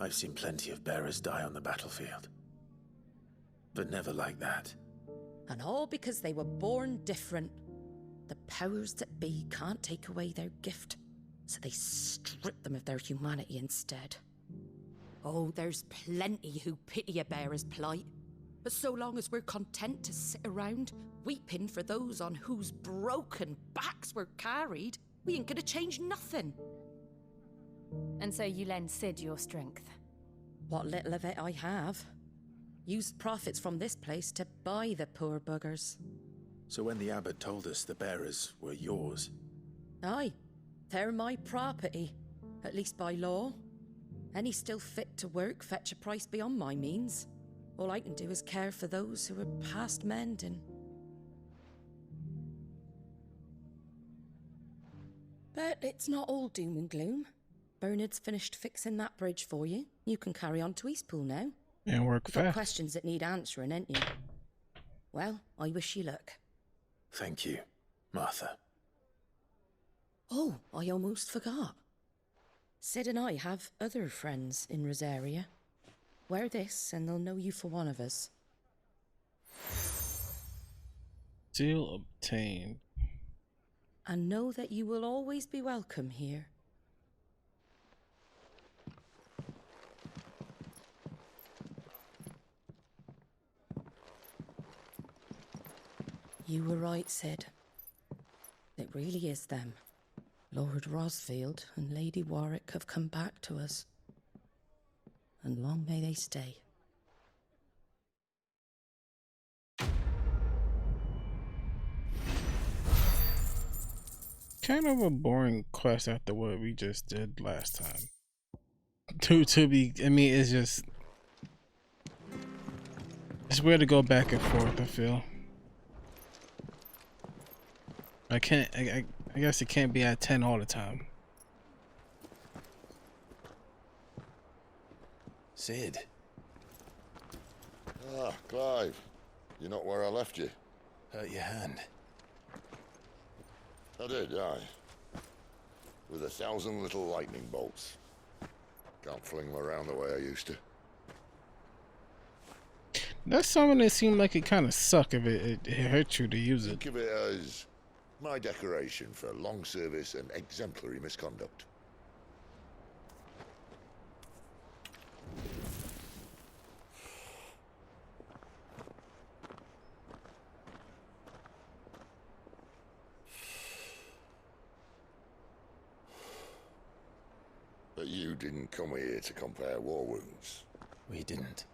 I've seen plenty of bearers die on the battlefield. But never like that. And all because they were born different. The powers that be can't take away their gift, so they strip them of their humanity instead. Oh, there's plenty who pity a bearer's plight. But so long as we're content to sit around, weeping for those on whose broken backs we're carried, we ain't gonna change nothing. And so you lend Sid your strength? What little of it I have. Used profits from this place to buy the poor buggers. So when the abbot told us the bearers were yours, Aye, they're my property, at least by law. Any still fit to work fetch a price beyond my means. All I can do is care for those who are past mending. But it's not all doom and gloom. Bernard's finished fixing that bridge for you. You can carry on to Eastpool now. And work You've got fast. questions that need answering, ain't you? Well, I wish you luck. Thank you, Martha. Oh, I almost forgot. Sid and I have other friends in Rosaria. Wear this and they'll know you for one of us. Seal obtained. And know that you will always be welcome here. You were right, Sid. It really is them. Lord Rosfield and Lady Warwick have come back to us. And long may they stay. Kind of a boring quest after what we just did last time. I mean, it's just... It's weird to go back and forth, I feel. I guess it can't be at 10 all the time. Sid. Ah, Clive. You're not where I left you. Hurt your hand. I did, aye. With 1,000 little lightning bolts. Can't fling them around the way I used to. That's something that seemed like it kind of sucked if it hurt you to use it. Think of it as my decoration for long service and exemplary misconduct. But you didn't come here to compare war wounds. We didn't.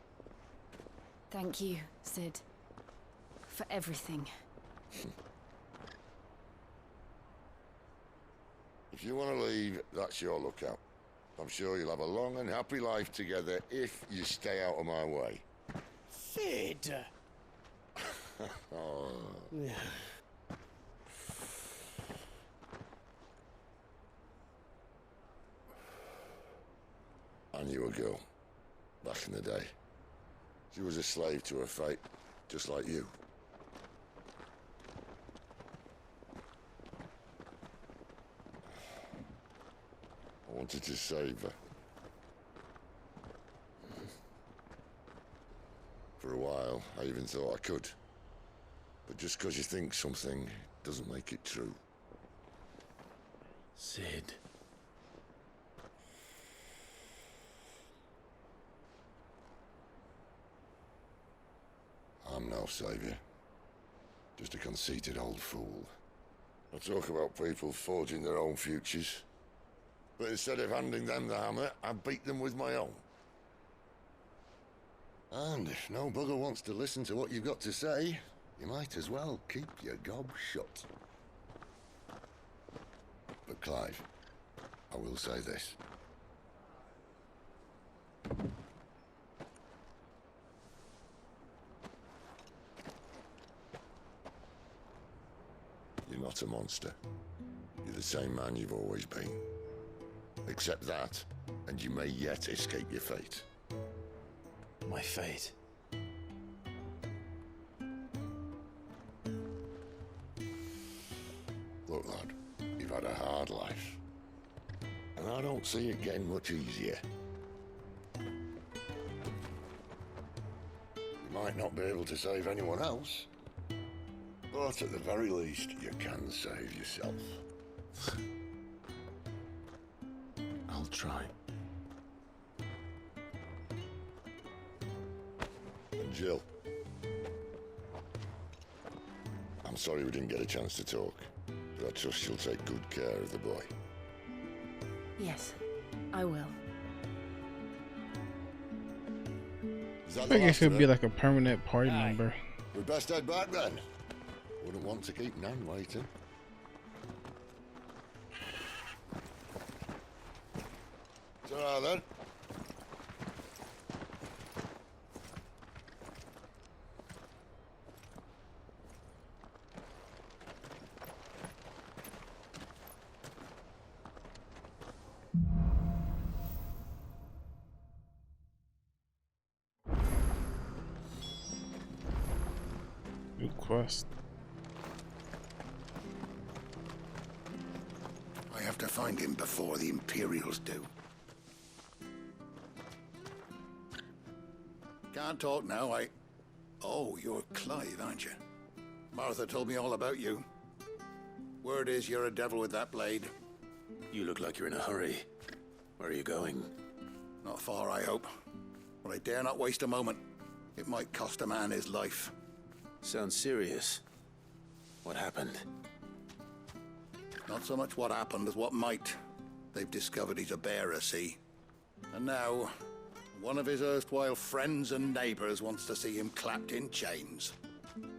Thank you, Sid. For everything. If you want to leave, that's your lookout. I'm sure you'll have a long and happy life together if you stay out of my way. Sid! Oh. I knew a girl, back in the day. She was a slave to her fate, just like you. I wanted to save her. For a while, I even thought I could. But just because you think something doesn't make it true. Sid. I'm no savior. Just a conceited old fool. I talk about people forging their own futures. But instead of handing them the hammer, I beat them with my own. And if no bugger wants to listen to what you've got to say, you might as well keep your gob shut. But Clive, I will say this. You're not a monster. You're the same man you've always been. Accept that, and you may yet escape your fate. My fate? Look, lad, you've had a hard life. And I don't see it getting much easier. You might not be able to save anyone else, but at the very least, you can save yourself. I'll try. And Jill, I'm sorry we didn't get a chance to talk, but I trust she'll take good care of the boy. Yes, I will. I think it should be like a permanent party member. We best head back then. Wouldn't want to keep Nan waiting. Ta-ra then. New quest. I have to find him before the Imperials do. Can't talk now, Oh, you're Clive, aren't you? Martha told me all about you. Word is you're a devil with that blade. You look like you're in a hurry. Where are you going? Not far, I hope. But I dare not waste a moment. It might cost a man his life. Sounds serious. What happened? Not so much what happened as what might. They've discovered he's a bearer, see? And now, one of his erstwhile friends and neighbors wants to see him clapped in chains.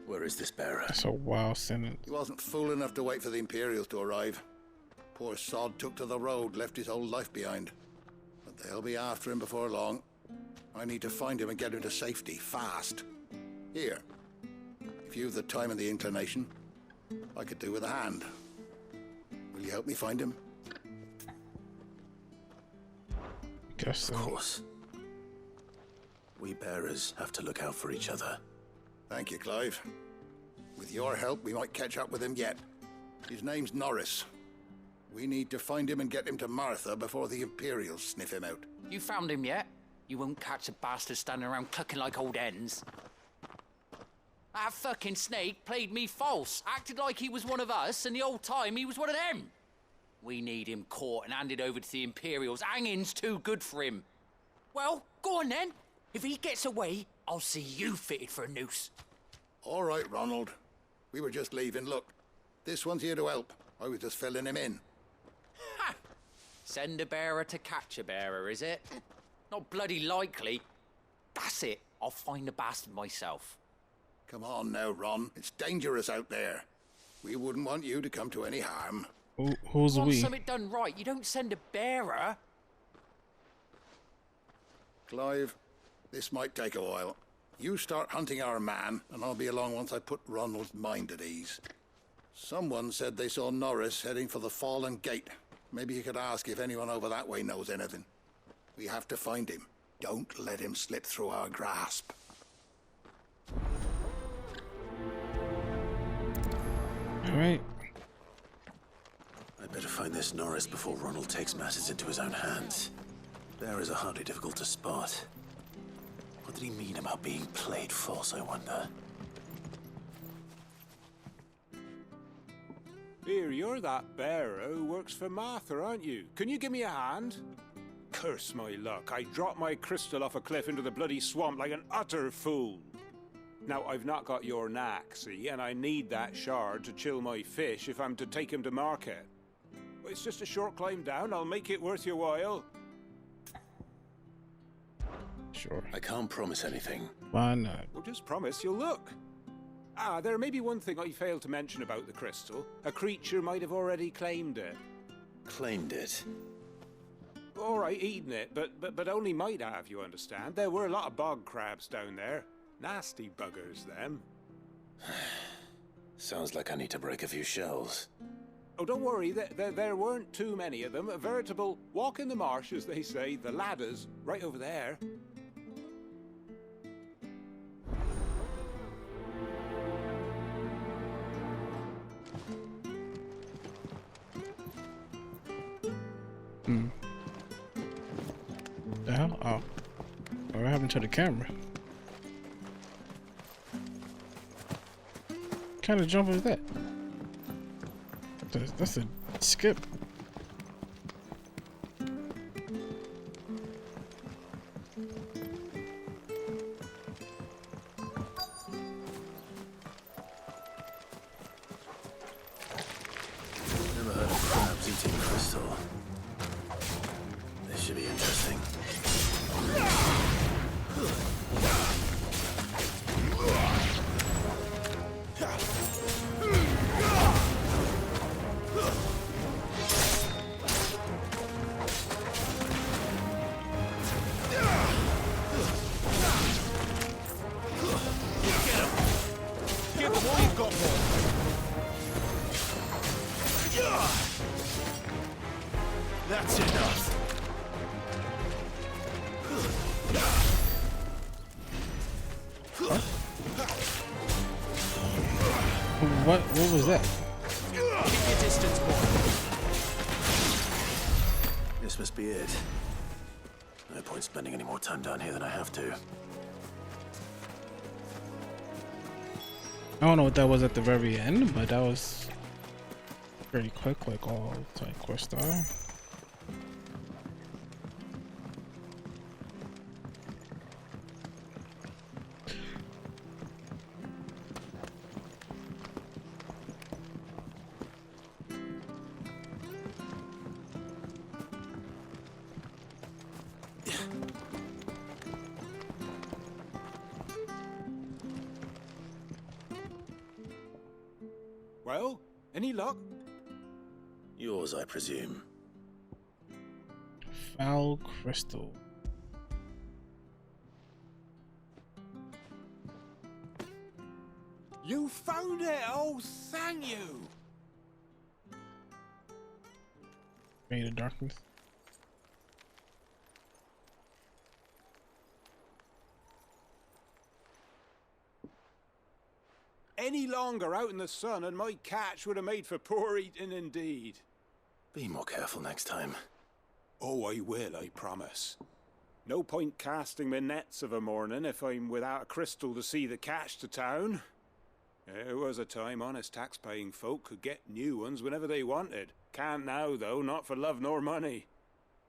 Where is this bearer? That's a wild sentence. He wasn't fool enough to wait for the Imperials to arrive. Poor sod took to the road, left his whole life behind. But they'll be after him before long. I need to find him and get him to safety, fast. Here. If you've the time and the inclination, I could do with a hand. Will you help me find him? Guess so. Of course. We bearers have to look out for each other. Thank you, Clive. With your help, we might catch up with him yet. His name's Norris. We need to find him and get him to Martha before the Imperials sniff him out. You found him yet? You won't catch a bastard standing around clucking like old hens. That fucking snake played me false, acted like he was one of us, and the whole time he was one of them. We need him caught and handed over to the Imperials. Hanging's too good for him. Well, go on then. If he gets away, I'll see you fitted for a noose. All right, Ronald. We were just leaving. Look, this one's here to help. I was just filling him in. Ha! Send a bearer to catch a bearer, is it? Not bloody likely. That's it. I'll find the bastard myself. Come on now, Ron. It's dangerous out there. We wouldn't want you to come to any harm. Who's you want we? something done right, you don't send a bearer. Clive, this might take a while. You start hunting our man, and I'll be along once I put Ronald's mind at ease. Someone said they saw Norris heading for the Fallen Gate. Maybe you could ask if anyone over that way knows anything. We have to find him. Don't let him slip through our grasp. All right. I'd better find this Norris before Ronald takes matters into his own hands. Bearers are hardly difficult to spot. What did he mean about being played false, I wonder? Here, you're that bearer who works for Martha, aren't you? Can you give me a hand? Curse my luck. I dropped my crystal off a cliff into the bloody swamp like an utter fool. Now, I've not got your knack, see, and I need that shard to chill my fish if I'm to take him to market. It's just a short climb down. I'll make it worth your while. Sure. I can't promise anything. Why not? Well, just promise you'll look. Ah, there may be one thing I failed to mention about the crystal. A creature might have already claimed it. Claimed it? All right, eaten it, but only might have, you understand. There were a lot of bog crabs down there. Nasty buggers, them. Sounds like I need to break a few shells. Oh, don't worry, there weren't too many of them. A veritable walk in the marsh, as they say. The ladders, right over there. The hell? Oh. What happened to the camera? What kind of jump is that? That's a skip. Never heard of crabs eating crystal. This should be interesting. What was that? Keep your distance, boy. This must be it. No point spending any more time down here than I have to. I don't know what that was at the very end, but that was pretty quick, like all side quests are. Well, any luck? Yours, I presume. Foul crystal. You found it! Oh, thank you! Made of darkness. Any longer out in the sun and my catch would have made for poor eating indeed. Be more careful next time. Oh, I will, I promise. No point casting my nets of a morning if I'm without a crystal to see the catch to town. There was a time honest tax-paying folk could get new ones whenever they wanted. Can't now, though, not for love nor money.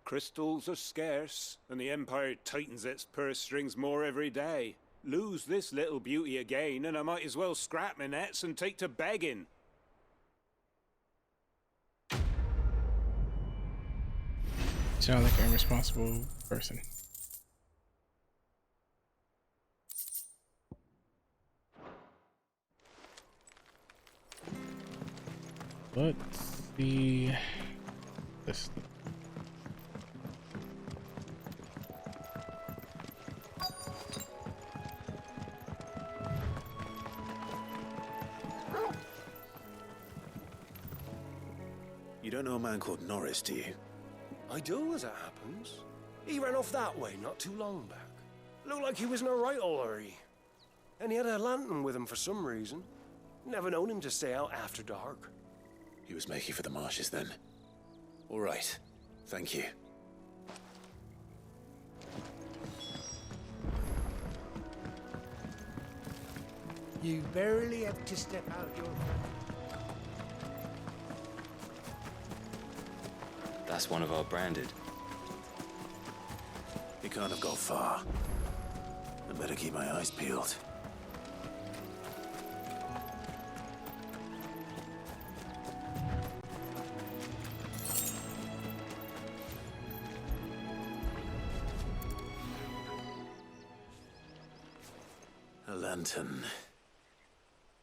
Crystals are scarce, and the Empire tightens its purse strings more every day. Lose this little beauty again, and I might as well scrap my nets and take to begging. Sound like an irresponsible person. Let's see this. You don't know a man called Norris, do you? I do, as it happens. He ran off that way not too long back. Looked like he was in a right old hurry. And he had a lantern with him for some reason. Never known him to stay out after dark. He was making for the marshes then. All right. Thank you. You barely have to step out your... That's one of our branded. He can't have got far. I better keep my eyes peeled. A lantern.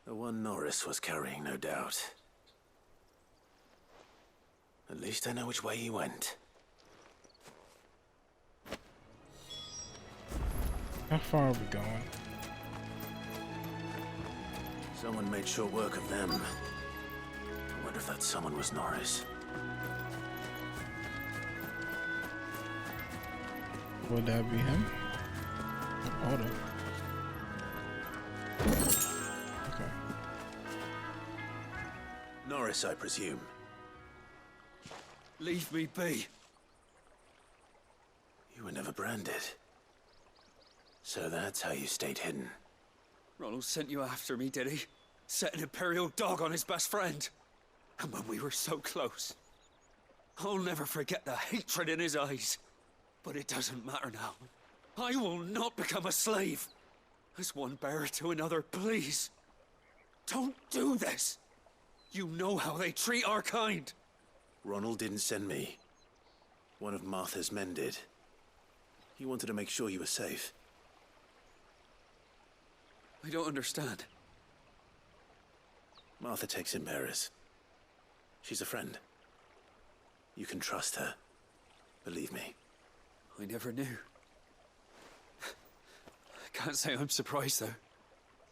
The one Norris was carrying, no doubt. At least I know which way he went. How far are we going? Someone made short work of them. I wonder if that someone was Norris. Would that be him? Hold on. Okay. Norris, I presume. Leave me be. You were never branded. So that's how you stayed hidden. Ronald sent you after me, did he? Set an Imperial dog on his best friend. And when we were so close. I'll never forget the hatred in his eyes. But it doesn't matter now. I will not become a slave. As one bearer to another, please. Don't do this. You know how they treat our kind. Ronald didn't send me. One of Martha's men did. He wanted to make sure you were safe. I don't understand. Martha takes in bearers. She's a friend. You can trust her. Believe me. I never knew. I can't say I'm surprised, though.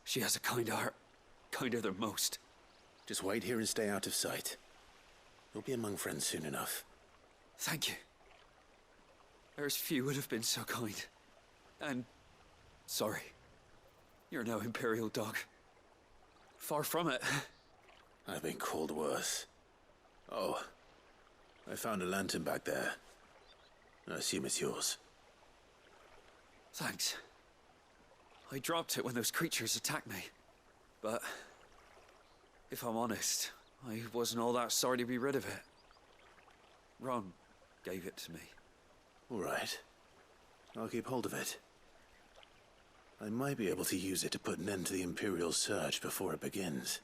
She has a kind heart. Kinder than most. Just wait here and stay out of sight. You'll be among friends soon enough. Thank you. There's few would have been so kind. And... sorry. You're no Imperial dog. Far from it. I've been called worse. Oh, I found a lantern back there. I assume it's yours. Thanks. I dropped it when those creatures attacked me. But if I'm honest, I wasn't all that sorry to be rid of it. Ron gave it to me. All right. I'll keep hold of it. I might be able to use it to put an end to the Imperial Surge before it begins.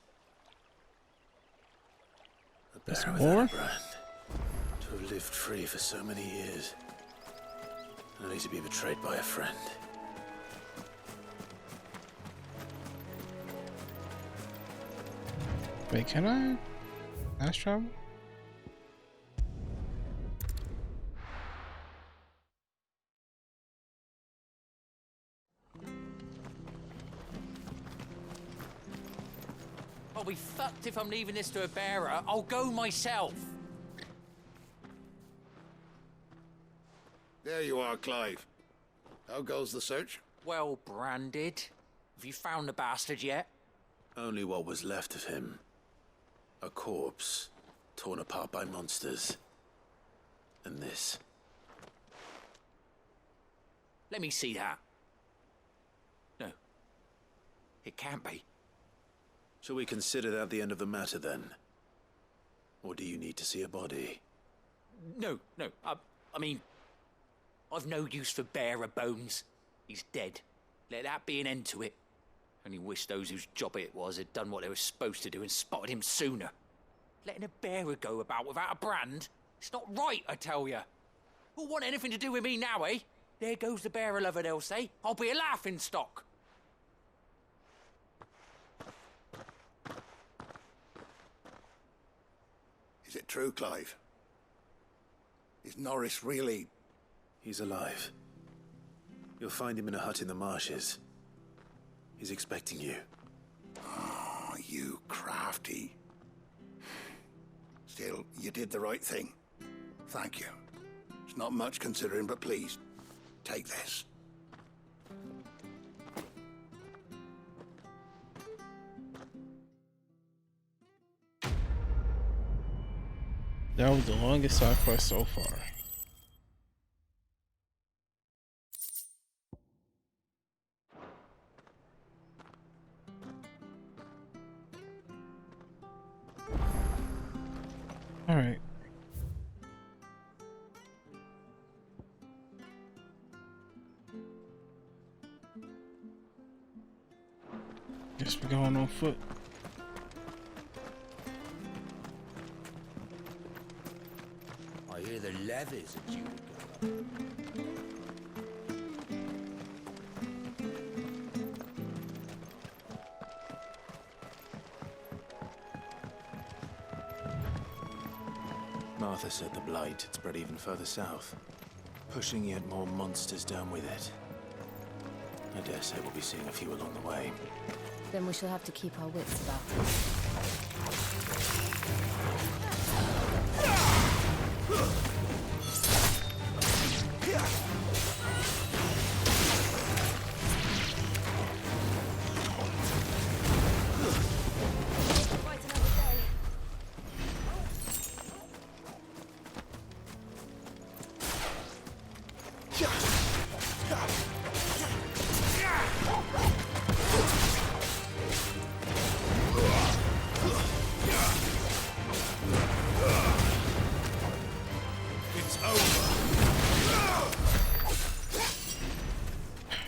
A bear without a brand. To have lived free for so many years. Only to be betrayed by a friend. Wait, can I fast travel? I'll be fucked if I'm leaving this to a bearer. I'll go myself. There you are, Clive. How goes the search? Well branded. Have you found the bastard yet? Only what was left of him. A corpse, torn apart by monsters. And this. Let me see that. No. It can't be. Shall we consider that the end of the matter, then? Or do you need to see a body? No. I mean, I've no use for bearer bones. He's dead. Let that be an end to it. Only wish those whose job it was had done what they were supposed to do and spotted him sooner. Letting a bearer go about without a brand? It's not right, I tell you. Who'll want anything to do with me now, eh? There goes the bearer lover, they'll say. I'll be a laughingstock. Is it true, Clive? Is Norris really... He's alive. You'll find him in a hut in the marshes. He's expecting you. Oh, you crafty. Still, you did the right thing. Thank you. It's not much considering, but please, take this. That was the longest side quest so far. All right. Guess we're going on foot. I hear the leathers are due to go up. Martha said the blight had spread even further south, pushing yet more monsters down with it. I dare say we'll be seeing a few along the way. Then we shall have to keep our wits about us.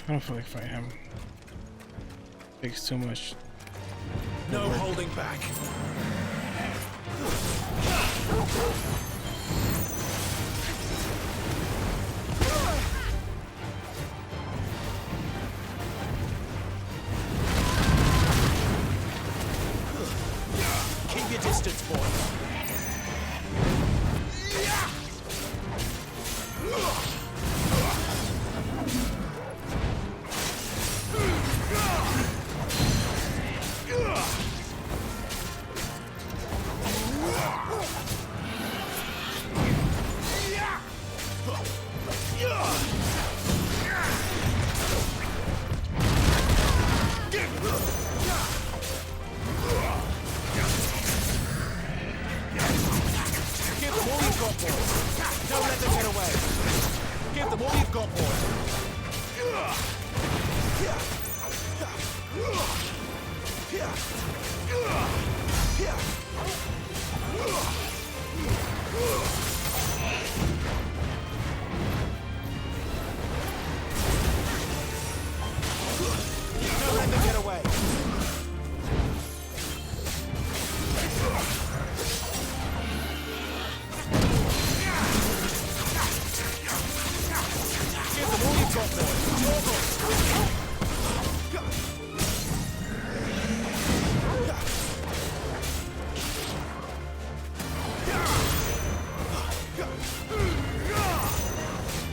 I don't feel like fighting him. Takes too much. No holding back. Keep your distance, boy. boy. Don't let them get away. Give them all you've got, boy.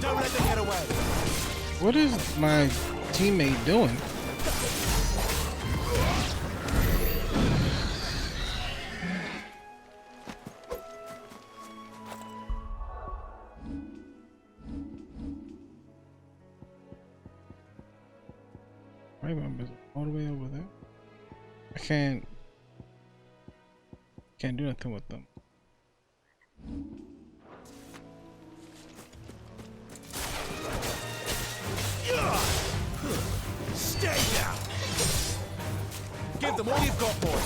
Don't let them get away. What is my teammate doing? Right, I'm all the way over there. I can't do nothing with them. Stay down. Give them all you've got, boy.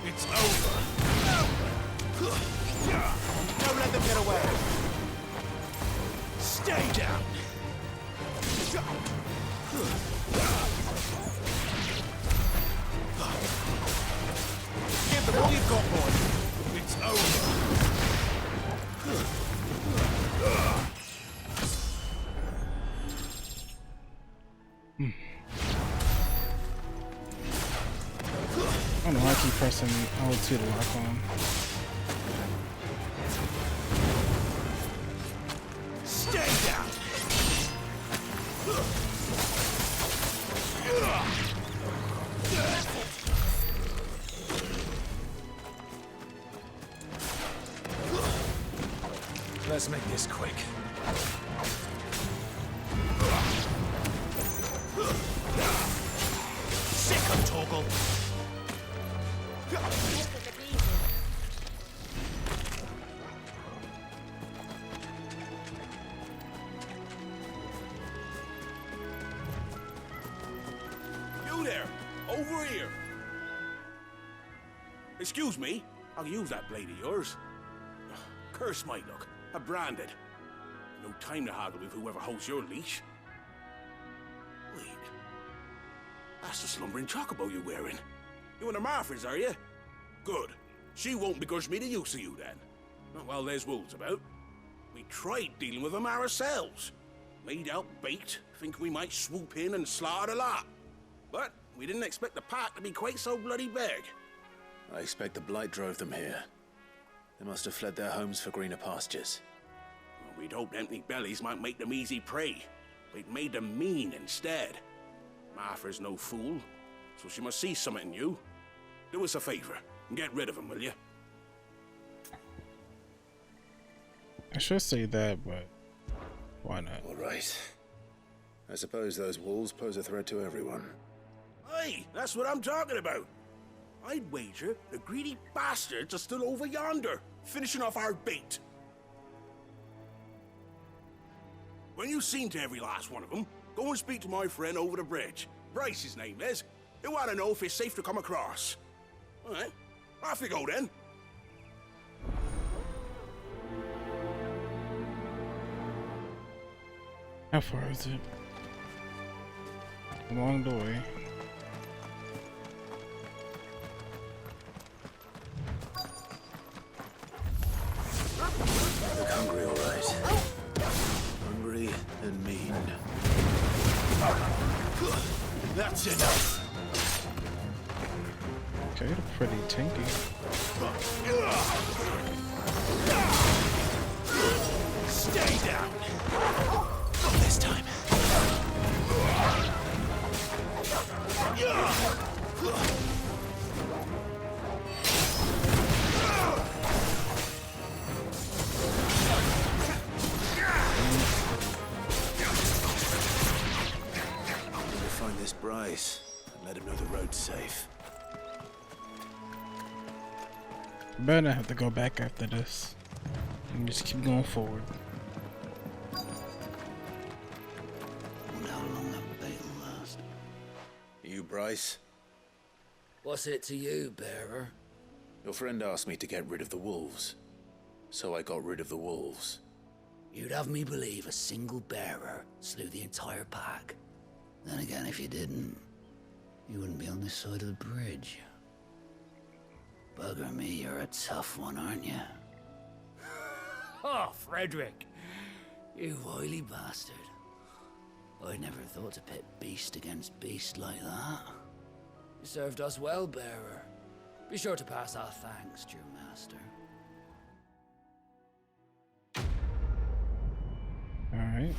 It's over. Don't let them get away. Stay down. Give them all you've got, boy. It's over. I don't know, I keep pressing L2 to lock on. Stay down. Let's make this quick. Sick of Toggle. You there, over here. Excuse me, I'll use that blade of yours. Ugh, curse my luck, I'm branded. No time to haggle with whoever holds your leash. Wait, that's the slumbering chocobo you're wearing. You and the Marthas, are you? Good. She won't begrudge me the use of you then. Not while there's wolves about. We tried dealing with them ourselves. Made out baked, thinking we might swoop in and slaughter the lot. But we didn't expect the pack to be quite so bloody big. I expect the blight drove them here. They must have fled their homes for greener pastures. Well, we'd hoped empty bellies might make them easy prey. But it made them mean instead. Martha's no fool, so she must see something in you. Do us a favor and get rid of them, will you? I should say that, but why not? All right. I suppose those wolves pose a threat to everyone. Hey, that's what I'm talking about. I'd wager the greedy bastards are still over yonder, finishing off our bait. When you've seen to every last one of them, go and speak to my friend over the bridge. Bryce, his name is. He'll want to know if it's safe to come across. All right, off you go then. How far is it? Along the way. Look hungry, all right. Hungry and mean. That's enough. Okay. They're pretty tanky. Stay down. Not this time. Find this Bryce and let him know the road's safe. Better not have to go back after this. And just keep going forward. Wonder how long that bait'll last. You, Bryce? What's it to you, bearer? Your friend asked me to get rid of the wolves. So I got rid of the wolves. You'd have me believe a single bearer slew the entire pack. Then again, if you didn't, you wouldn't be on this side of the bridge. Bugger me, you're a tough one, aren't you? Oh, Frederick! You wily bastard. I'd never thought to pit beast against beast like that. You served us well, bearer. Be sure to pass our thanks to your master. Alright.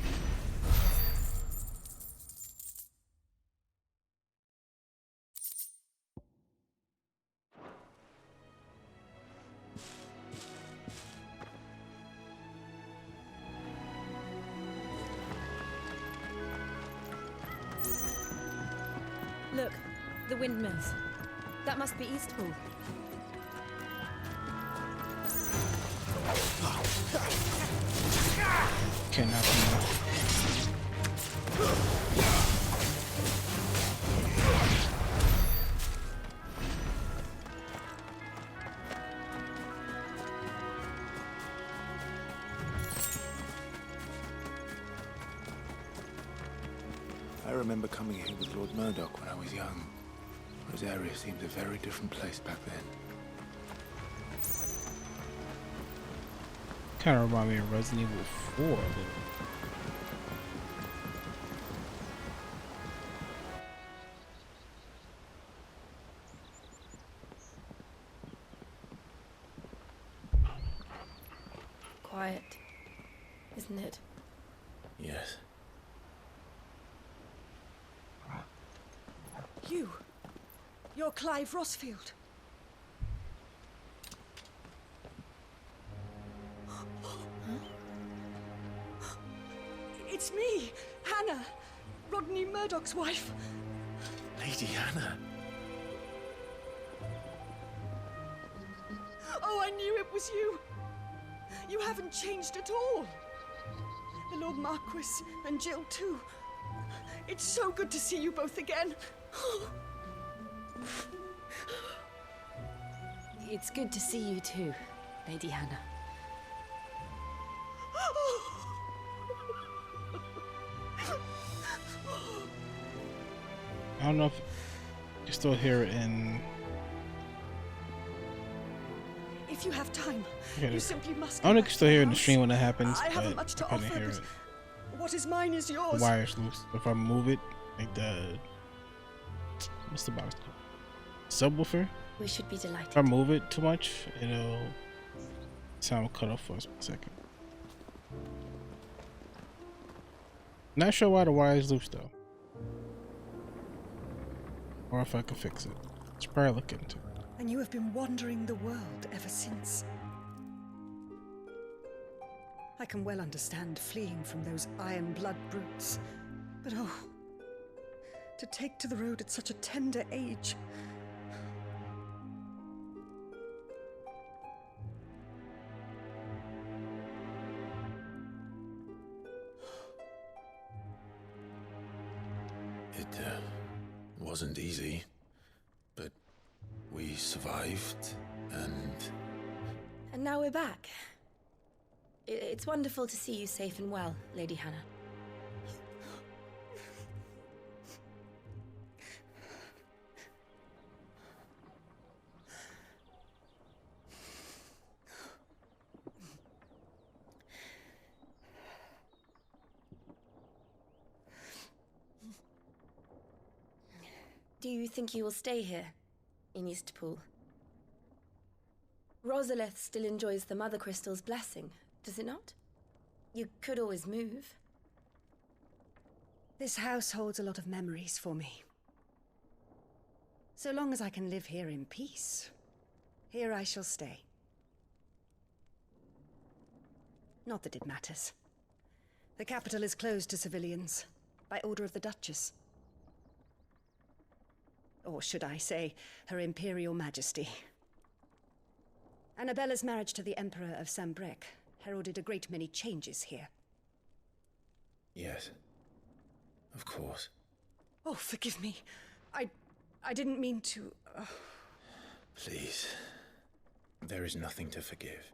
Look, the windmills. That must be Eastpool. Cannot be. I remember coming here with Lord Murdoch when I was young. This area seemed a very different place back then. Kind of remind me of Resident Evil 4 a little. Quiet, isn't it? Yes. You're Clive Rossfield. It's me, Hannah, Rodney Murdoch's wife. Lady Hannah. Oh, I knew it was you. You haven't changed at all. The Lord Marquis and Jill too. It's so good to see you both again. It's good to see you too, Lady Hannah. I don't know if you still hear it in. If you have time, you simply must. I don't know if you still hear it in the stream when it happens. I haven't much to offer, hear but it. what is mine is The yours. wire's loose. If I move it, like the what's the box called? Subwoofer. We should be delighted. If I move it too much, it'll sound cut off for a second. Not sure why the wire is loose though, or if I can fix it. Should probably look into it. And you have been wandering the world ever since. I can well understand fleeing from those iron blood brutes, but oh, to take to the road at such a tender age. It wasn't easy, but we survived, and now we're back. It's wonderful to see you safe and well, Lady Hannah. Do you think you will stay here, in Eastpool. Rosalith still enjoys the Mother Crystal's blessing, does it not? You could always move. This house holds a lot of memories for me. So long as I can live here in peace, here I shall stay. Not that it matters. The capital is closed to civilians, by order of the Duchess. Or should I say, Her Imperial Majesty. Annabella's marriage to the Emperor of Sambrec heralded a great many changes here. Yes. Of course. Oh, forgive me. I didn't mean to... Please. There is nothing to forgive.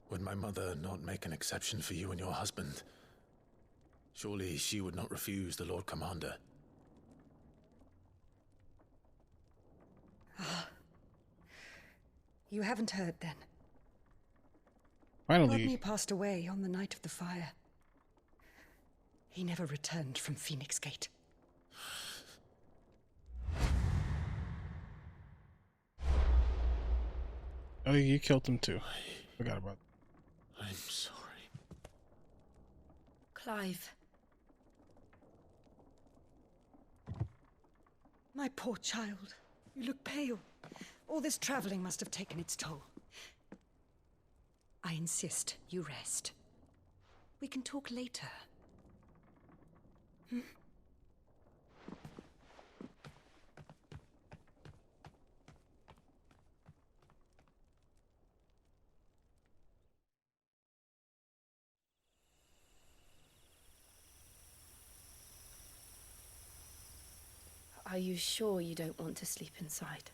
Would my mother not make an exception for you and your husband? Surely she would not refuse the Lord Commander. You haven't heard, then. Finally. Rodney passed away on the night of the fire. He never returned from Phoenix Gate. Oh, you killed him too. Forgot about that. I'm sorry. Clive. My poor child. You look pale. All this traveling must have taken its toll. I insist you rest. We can talk later. Hmm? Are you sure you don't want to sleep inside?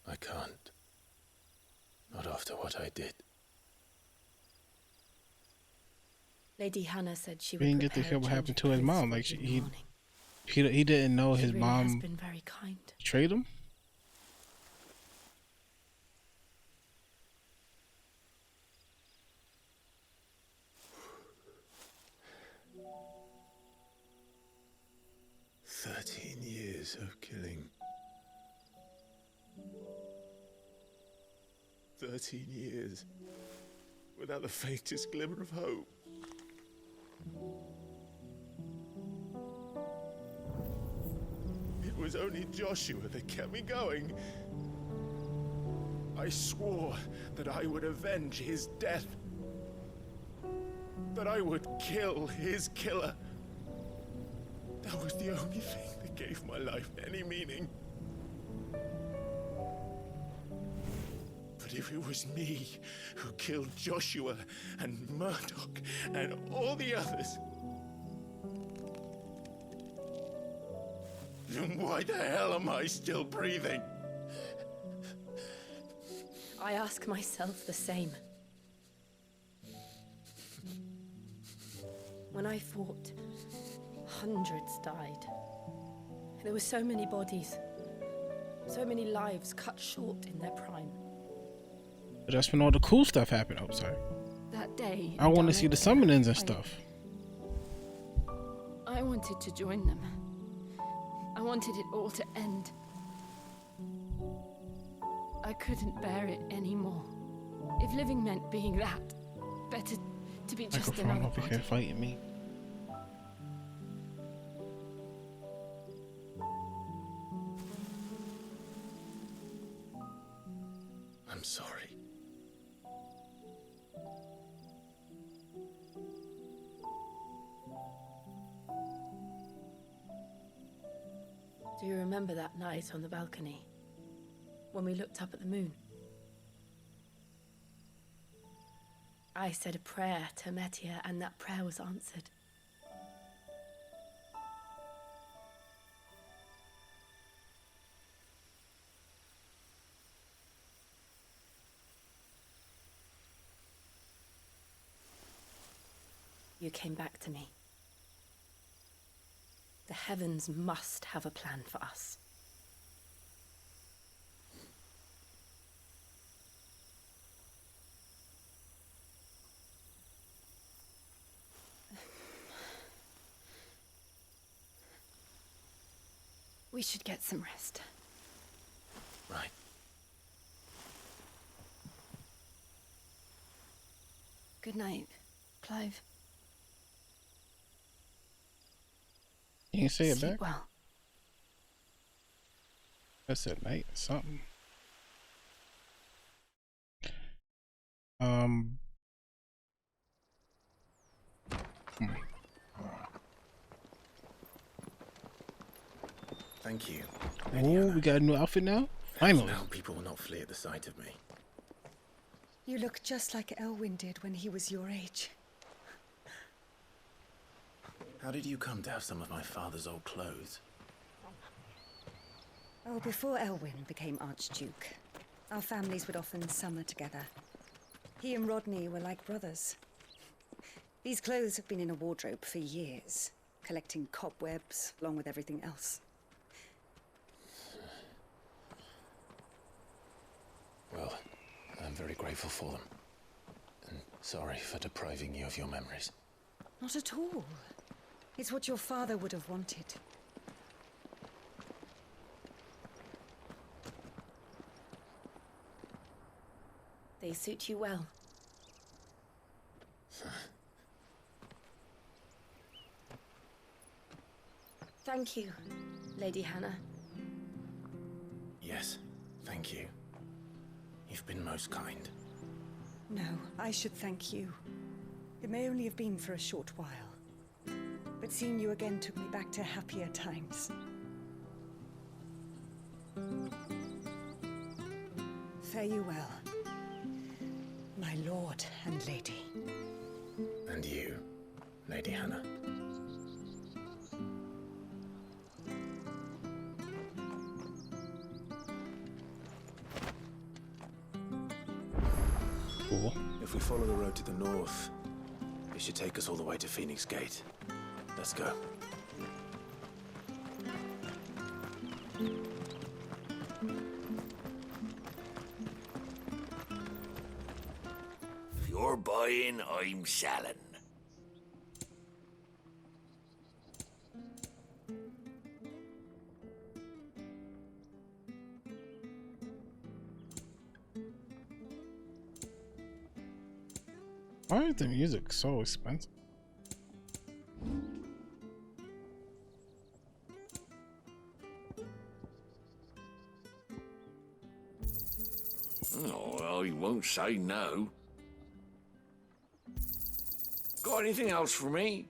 I can't. Not after what I did. Lady Hannah said she We would didn't get to prepare hear a what change happened of to his clothes mom. for Like you in the morning. he didn't know She his really mom has been very kind. betrayed him. Years of killing. 13 years without the faintest glimmer of hope. It was only Joshua that kept me going. I swore that I would avenge his death. That I would kill his killer. That was the only thing that gave my life any meaning. But if it was me who killed Joshua and Murdoch and all the others, then why the hell am I still breathing? I ask myself the same. When I fought, hundreds died. There were so many bodies, so many lives cut short in their prime. But that's when all the cool stuff happened. Oh, sorry. That day, I want to see the summonings and stuff. I wanted to join them. I wanted it all to end. I couldn't bear it anymore. If living meant being that, better to be just Microphone another over body. here fighting me. I'm sorry. Do you remember that night on the balcony? When we looked up at the moon? I said a prayer to Metia, and that prayer was answered. You came back to me. The heavens must have a plan for us. We should get some rest. Right. Good night, Clive. You can say it Sleep back. well. That's at night or something. Thank you. Oh, we got a new outfit now? Finally. Now people will not flee at the sight of me. You look just like Elwyn did when he was your age. How did you come to have some of my father's old clothes? Oh, before Elwyn became Archduke, our families would often summer together. He and Rodney were like brothers. These clothes have been in a wardrobe for years, collecting cobwebs along with everything else. Well, I'm very grateful for them. And sorry for depriving you of your memories. Not at all. It's what your father would have wanted. They suit you well. Thank you, Lady Hannah. Yes, thank you. You've been most kind. No, I should thank you. It may only have been for a short while, but seeing you again took me back to happier times. Fare you well, my lord and lady. And you, Lady Hannah. Cool. If we follow the road to the north, it should take us all the way to Phoenix Gate. Let's go. If you're buying, I'm selling. Why is the music so expensive? Oh, well, he won't say no. Got anything else for me?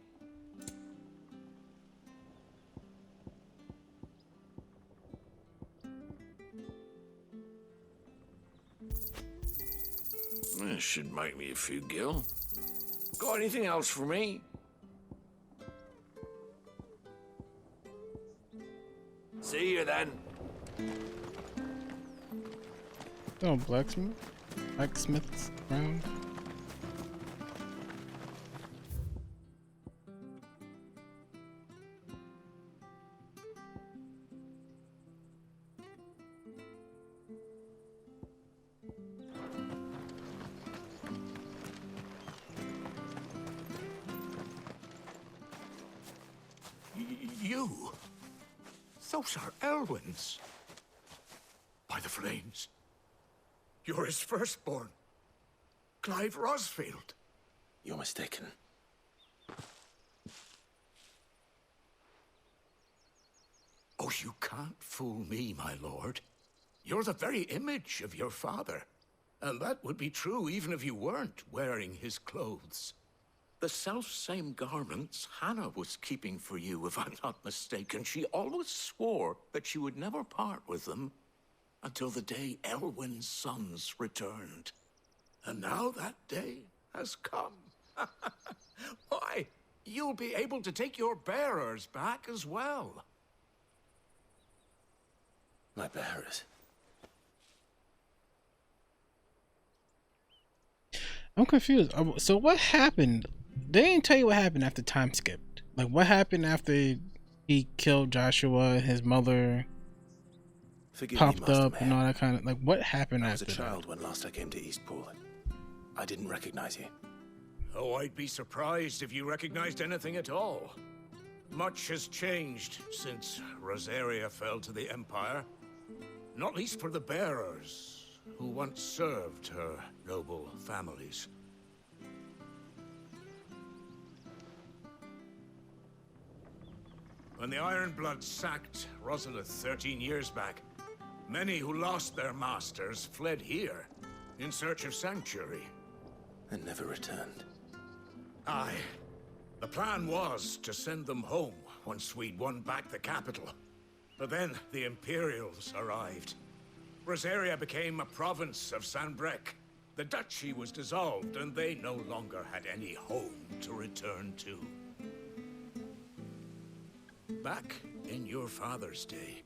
This should make me a few gil. Got anything else for me? See you then. No blacksmiths around. You? Those are Elwyn's. By the flames. You're his firstborn. Clive Rosfield. You're mistaken. Oh, you can't fool me, my lord. You're the very image of your father. And that would be true even if you weren't wearing his clothes. The self-same garments Hannah was keeping for you, if I'm not mistaken. She always swore that she would never part with them until the day Elwyn's sons returned. And now that day has come. Why, you'll be able to take your bearers back as well. My bearers? I'm confused. So what happened? They didn't tell you what happened after time skipped. Like, what happened after he killed Joshua, his mother popped up and all that kind of, like, what happened after that? I was a child when last I came to Eastpool. I didn't recognize you. Oh, I'd be surprised if you recognized anything at all. Much has changed since Rosaria fell to the Empire. Not least for the bearers, who once served her noble families. When the Ironbloods sacked Rosalith 13 years back, many who lost their masters fled here in search of sanctuary. And never returned. Aye. The plan was to send them home once we'd won back the capital. But then the Imperials arrived. Rosaria became a province of Sanbreque. The duchy was dissolved, and they no longer had any home to return to. Back in your father's day,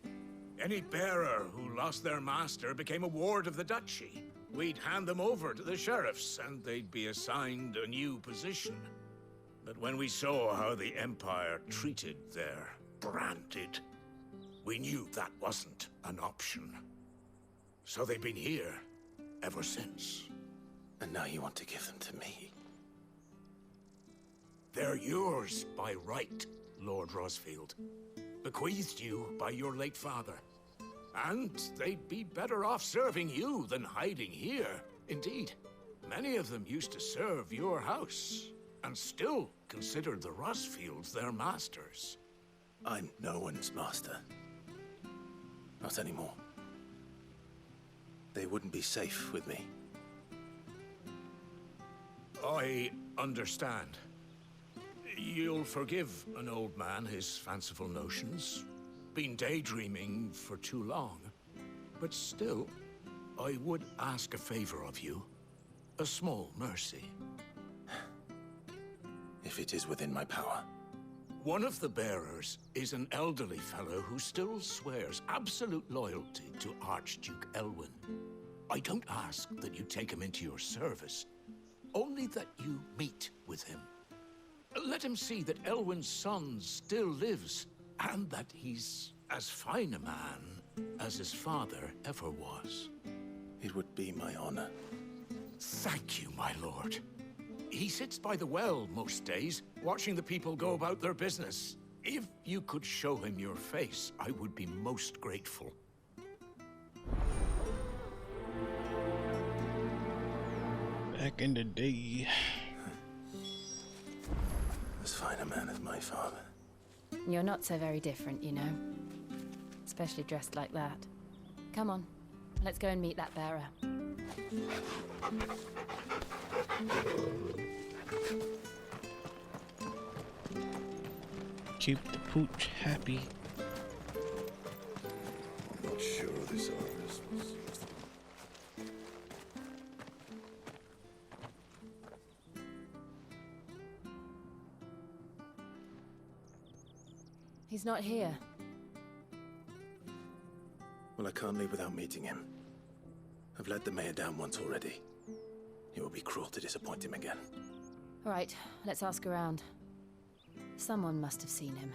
any bearer who lost their master became a ward of the duchy. We'd hand them over to the sheriffs, and they'd be assigned a new position. But when we saw how the Empire treated their branded, we knew that wasn't an option. So they've been here ever since. And now you want to give them to me? They're yours by right, Lord Rosfield. Bequeathed you by your late father. And they'd be better off serving you than hiding here. Indeed, many of them used to serve your house, and still considered the Rosfields their masters. I'm no one's master. Not anymore. They wouldn't be safe with me. I understand. You'll forgive an old man his fanciful notions. Been daydreaming for too long. But still, I would ask a favor of you. A small mercy. If it is within my power. One of the bearers is an elderly fellow who still swears absolute loyalty to Archduke Elwyn. I don't ask that you take him into your service, only that you meet with him. Let him see that Elwyn's son still lives, and that he's as fine a man as his father ever was. It would be my honor. Thank you, my lord. He sits by the well most days, watching the people go about their business. If you could show him your face, I would be most grateful. Back in the day. As fine a man as my father. You're not so very different, you know. Especially dressed like that. Come on, let's go and meet that bearer. Keep the pooch happy. I'm not sure this harvest was... He's not here. Well, I can't leave without meeting him. I've let the mayor down once already. It would be cruel to disappoint him again. All right, let's ask around. Someone must have seen him.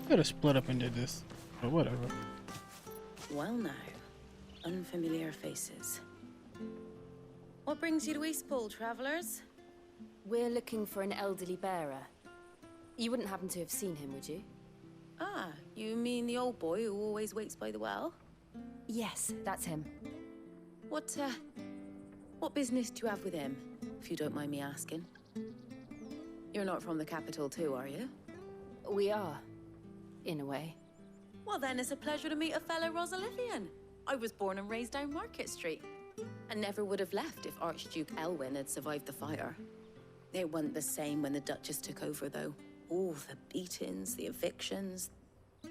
Could have split up and did this, but whatever. Well now, unfamiliar faces. What brings you to Eastpool, travelers? We're looking for an elderly bearer. You wouldn't happen to have seen him, would you? Ah, you mean the old boy who always waits by the well? Yes, that's him. What business do you have with him, if you don't mind me asking? You're not from the capital too, are you? We are, in a way. Well then, it's a pleasure to meet a fellow Rosalithian. I was born and raised down Market Street, and never would have left if Archduke Elwyn had survived the fire. It wasn't the same when the Duchess took over, though. All the beatings, the evictions,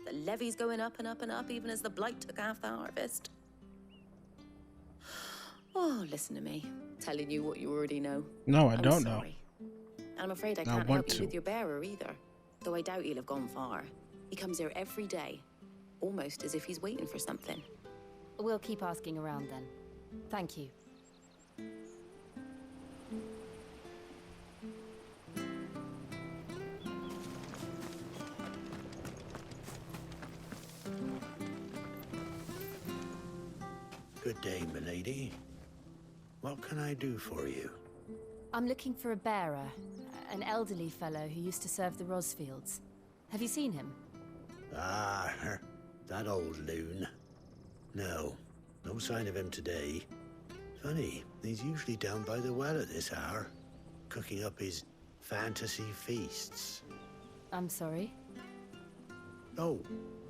the levies going up and up and up, even as the blight took half the harvest. Oh, listen to me, telling you what you already know. No, I I'm don't know. sorry. And I'm afraid I can't help you with your bearer either, though I doubt he'll have gone far. He comes here every day, almost as if he's waiting for something. We'll keep asking around then. Thank you. Good day, milady. What can I do for you? I'm looking for a bearer, an elderly fellow who used to serve the Rosfields. Have you seen him? Ah, that old loon. No sign of him today. Funny, he's usually down by the well at this hour, cooking up his fantasy feasts. I'm sorry? Oh,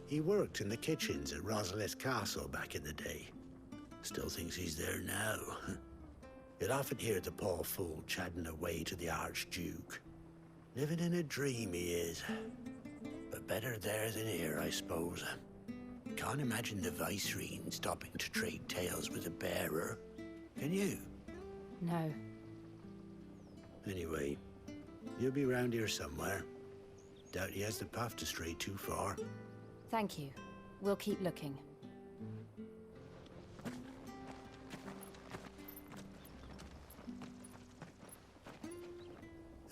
he worked in the kitchens at Rosalith Castle back in the day. Still thinks he's there now. You'd often hear the poor fool chatting away to the Archduke. Living in a dream he is. But better there than here, I suppose. Can't imagine the Vicereine stopping to trade tales with a bearer. Can you? No. Anyway, he'll be round here somewhere. Doubt he has the puff to stray too far. Thank you. We'll keep looking.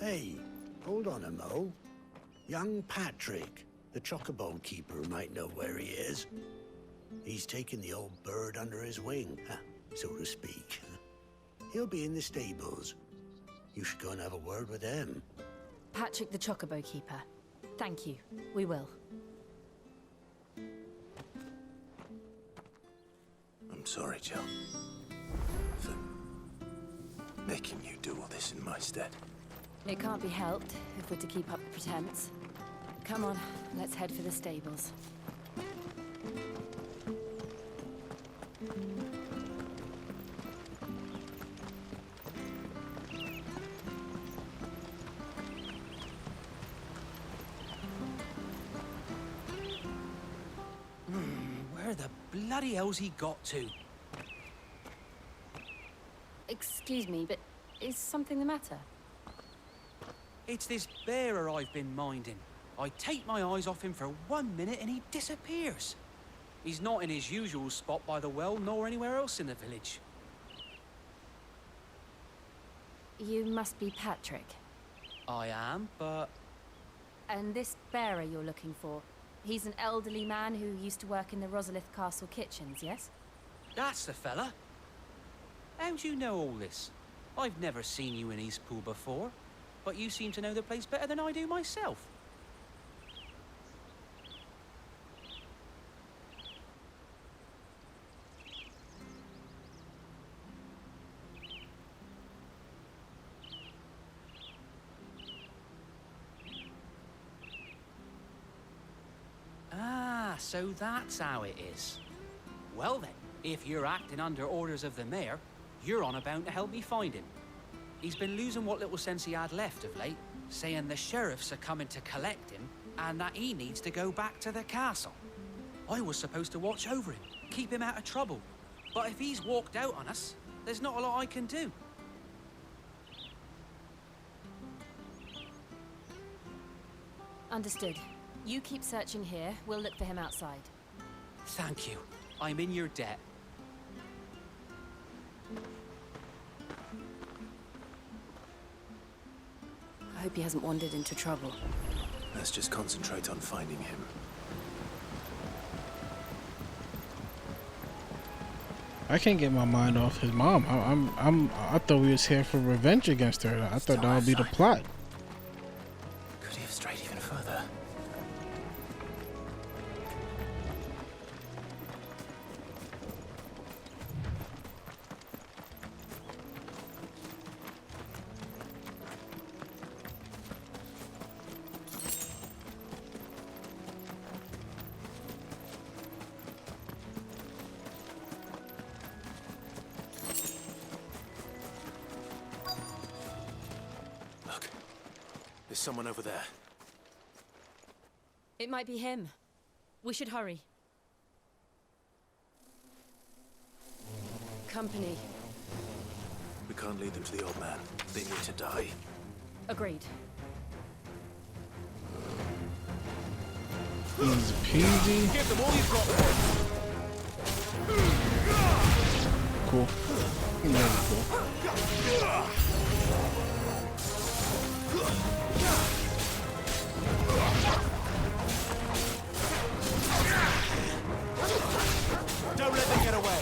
Hey, hold on a mo. Young Patrick, the chocobo keeper, might know where he is. He's taken the old bird under his wing, so to speak. He'll be in the stables. You should go and have a word with him. Patrick the chocobo keeper. Thank you. We will. I'm sorry, Jill, for making you do all this in my stead. It can't be helped if we're to keep up the pretense. Come on, let's head for the stables. Where the bloody hell's he got to? Excuse me, but is something the matter? It's this bearer I've been minding. I take my eyes off him for 1 minute and he disappears. He's not in his usual spot by the well, nor anywhere else in the village. You must be Patrick. I am, but... And this bearer you're looking for, he's an elderly man who used to work in the Rosalith Castle kitchens, yes? That's the fella. How'd you know all this? I've never seen you in Eastpool before, but you seem to know the place better than I do myself. Ah, so that's how it is. Well then, if you're acting under orders of the mayor, you're on about to help me find him. He's been losing what little sense he had left of late, saying the sheriffs are coming to collect him and that he needs to go back to the castle. I was supposed to watch over him, keep him out of trouble. But if he's walked out on us, there's not a lot I can do. Understood. You keep searching here, we'll look for him outside. Thank you. I'm in your debt. I hope he hasn't wandered into trouble. Let's just concentrate on finding him. I can't get my mind off his mom. I thought we was here for revenge against her. I thought that would be the plot. Could he have strayed even further? There's someone over there. It might be him. We should hurry. Company. We can't lead them to the old man. They need to die. Agreed. Easy peasy. Give them all you've got. Cool. Cool. Don't let them get away.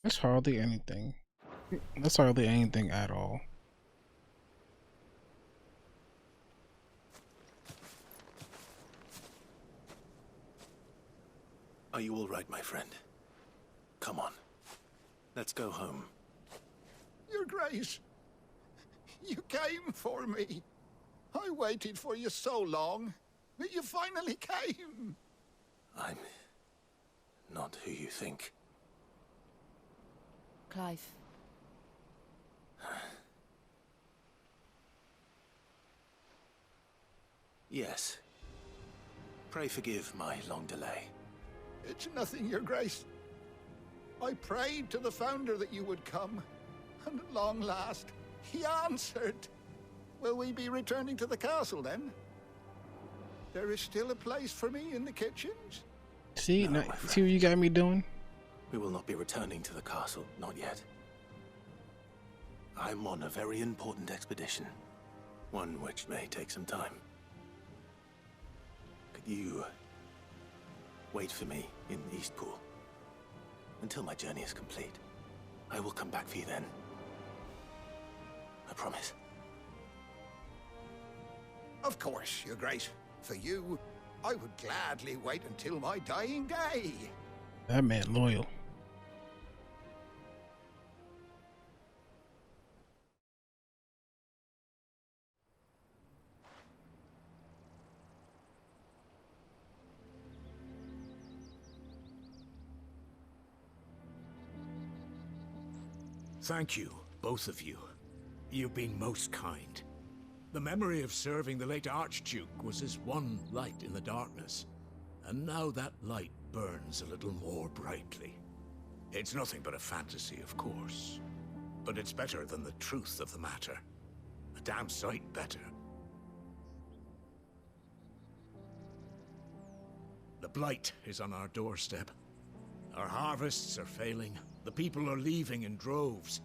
That's hardly anything. That's hardly anything at all. Are you all right, my friend? Come on. Let's go home. Your Grace, you came for me. I waited for you so long, but you finally came. I'm not who you think. Clive. Yes. Pray forgive my long delay. It's nothing, Your Grace. I prayed to the Founder that you would come, and at long last, he answered. Will we be returning to the castle, then? There is still a place for me in the kitchens? See, no, see what you got me doing? We will not be returning to the castle, not yet. I'm on a very important expedition, one which may take some time. Could you wait for me in Eastpool until my journey is complete? I will come back for you then. I promise. Of course, Your Grace. For you, I would gladly wait until my dying day. That man loyal. Thank you, both of you. You've been most kind. The memory of serving the late Archduke was as one light in the darkness, and now that light burns a little more brightly. It's nothing but a fantasy, of course, but it's better than the truth of the matter. A damn sight better. The blight is on our doorstep. Our harvests are failing. The people are leaving in droves.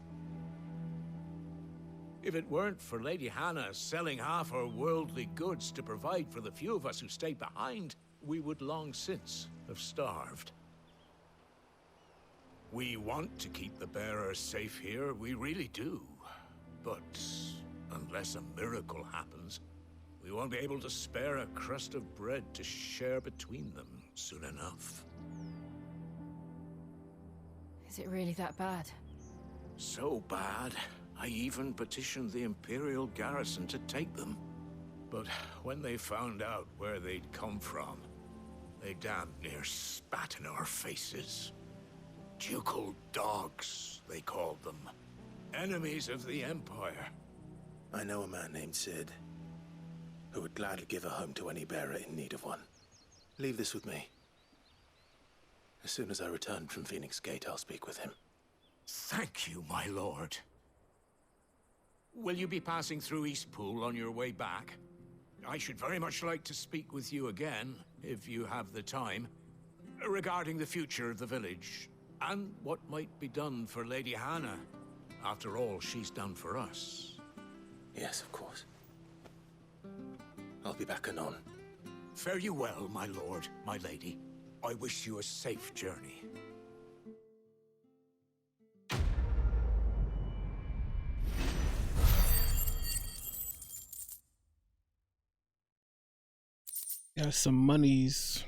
If it weren't for Lady Hannah selling half her worldly goods to provide for the few of us who stayed behind, we would long since have starved. We want to keep the bearers safe here, we really do. But unless a miracle happens, we won't be able to spare a crust of bread to share between them soon enough. Is it really that bad? So bad, I even petitioned the Imperial garrison to take them. But when they found out where they'd come from, they damn near spat in our faces. Ducal dogs, they called them. Enemies of the Empire. I know a man named Sid, who would gladly give a home to any bearer in need of one. Leave this with me. As soon as I return from Phoenix Gate, I'll speak with him. Thank you, my lord. Will you be passing through Eastpool on your way back? I should very much like to speak with you again, if you have the time, regarding the future of the village, and what might be done for Lady Hannah, after all she's done for us. Yes, of course. I'll be back anon. Fare you well, my lord, my lady. I wish you a safe journey. Got some monies.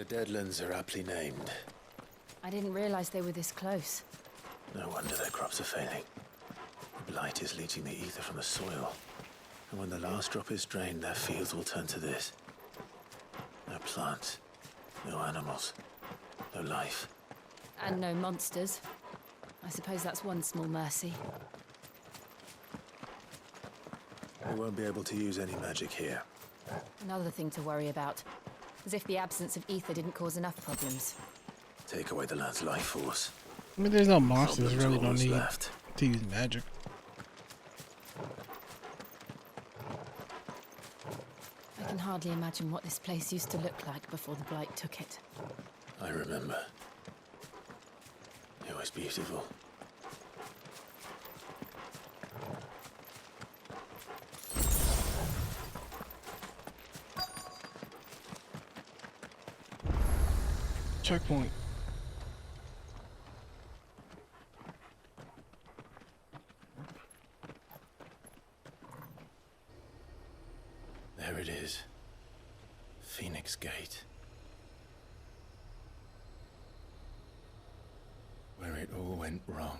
Deadlands are aptly named. I didn't realize they were this close. No wonder their crops are failing. The blight is leaching the ether from the soil. And when the last drop is drained, their fields will turn to this. No plants, no animals, no life. And no monsters. I suppose that's one small mercy. We won't be able to use any magic here. Another thing to worry about. As if the absence of ether didn't cause enough problems. Take away the land's life force. I mean, there's no monsters, Problems really don't almost need left. to use magic. I can hardly imagine what this place used to look like before the Blight took it. I remember. It was beautiful. Checkpoint. There it is. Phoenix Gate. Where it all went wrong.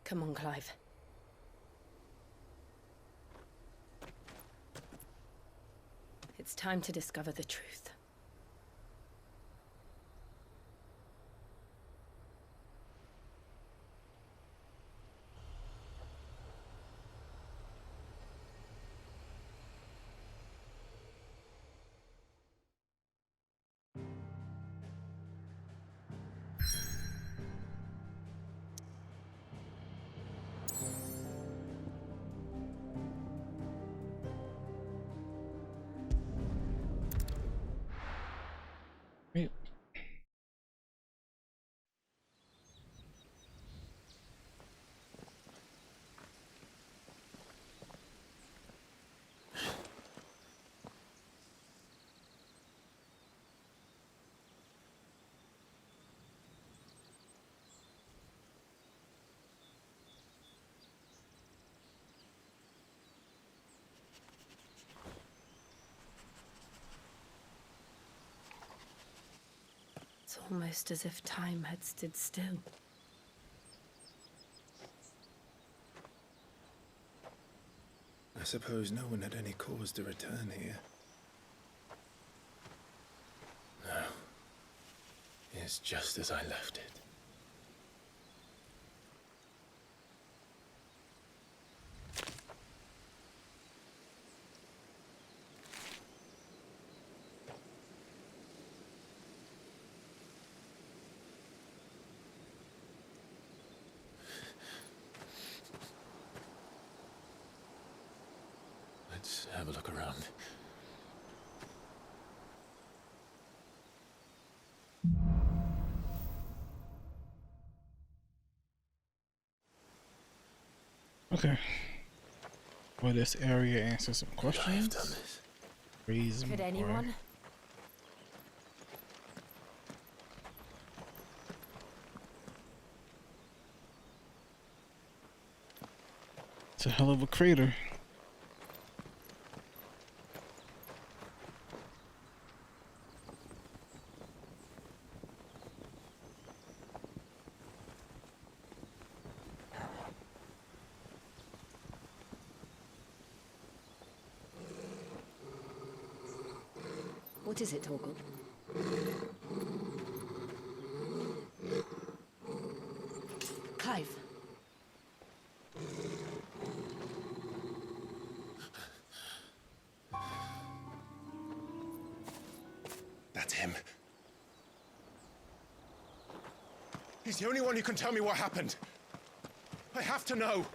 Come on, Clive. It's time to discover the truth. It's almost as if time had stood still. I suppose no one had any cause to return here. No. It's just as I left it. Let's have a look around. Okay. Will this area answer some questions? Reason Could or- anyone? It's a hell of a crater. What is it, Torgal? Clive. That's him. He's the only one who can tell me what happened. I have to know.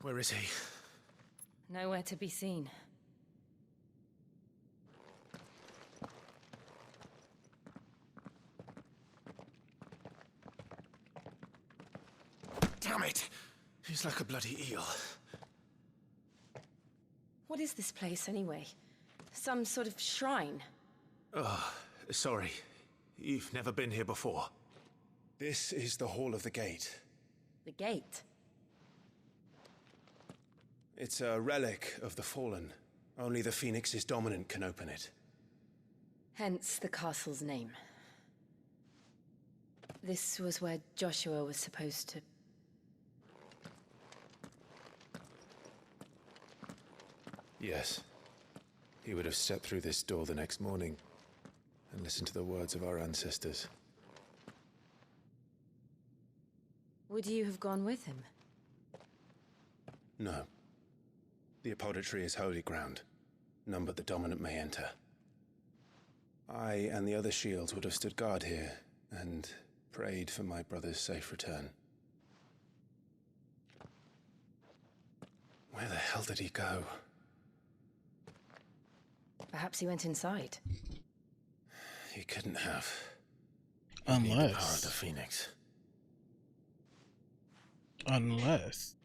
Where is he? Nowhere to be seen. He's like a bloody eel. What is this place, anyway? Some sort of shrine? Oh, sorry. You've never been here before. This is the Hall of the Gate. The gate? It's a relic of the Fallen. Only the Phoenix's dominant can open it. Hence the castle's name. This was where Joshua was supposed to... Yes. He would have stepped through this door the next morning and listened to the words of our ancestors. Would you have gone with him? No. The apodatory is holy ground. None but the dominant may enter. I and the other shields would have stood guard here and prayed for my brother's safe return. Where the hell did he go? Perhaps he went inside. He couldn't have. Unless... The power of the Phoenix. Unless...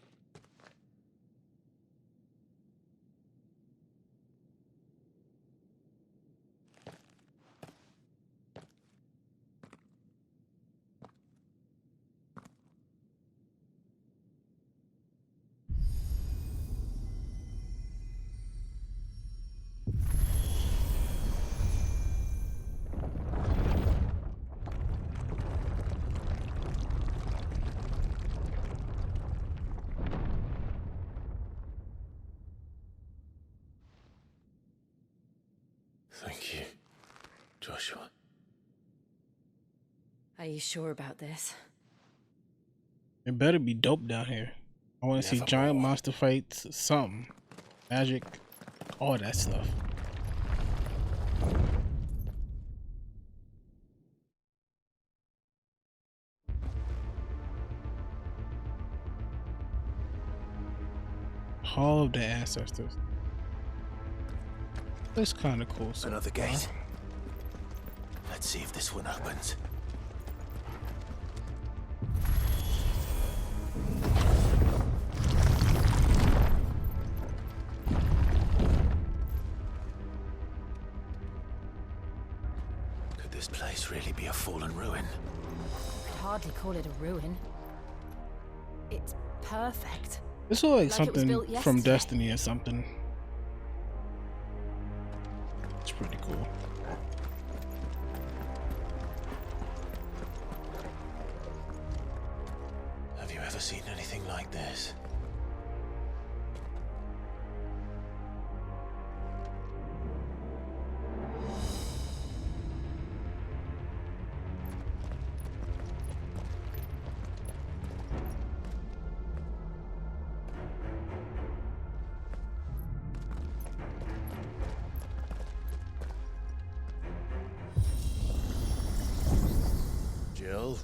Thank you, Joshua. Are you sure about this? It better be dope down here. I want to see giant monster fights, something. Magic, all that stuff. Hall of the Ancestors. That's kind of cool. So another gate. Let's see if this one opens. Could this place really be a fallen ruin? I'd hardly call it a ruin. It's perfect. This looks like it was something built from yesterday. Destiny or something. It's pretty cool. Have you ever seen anything like this? Jill?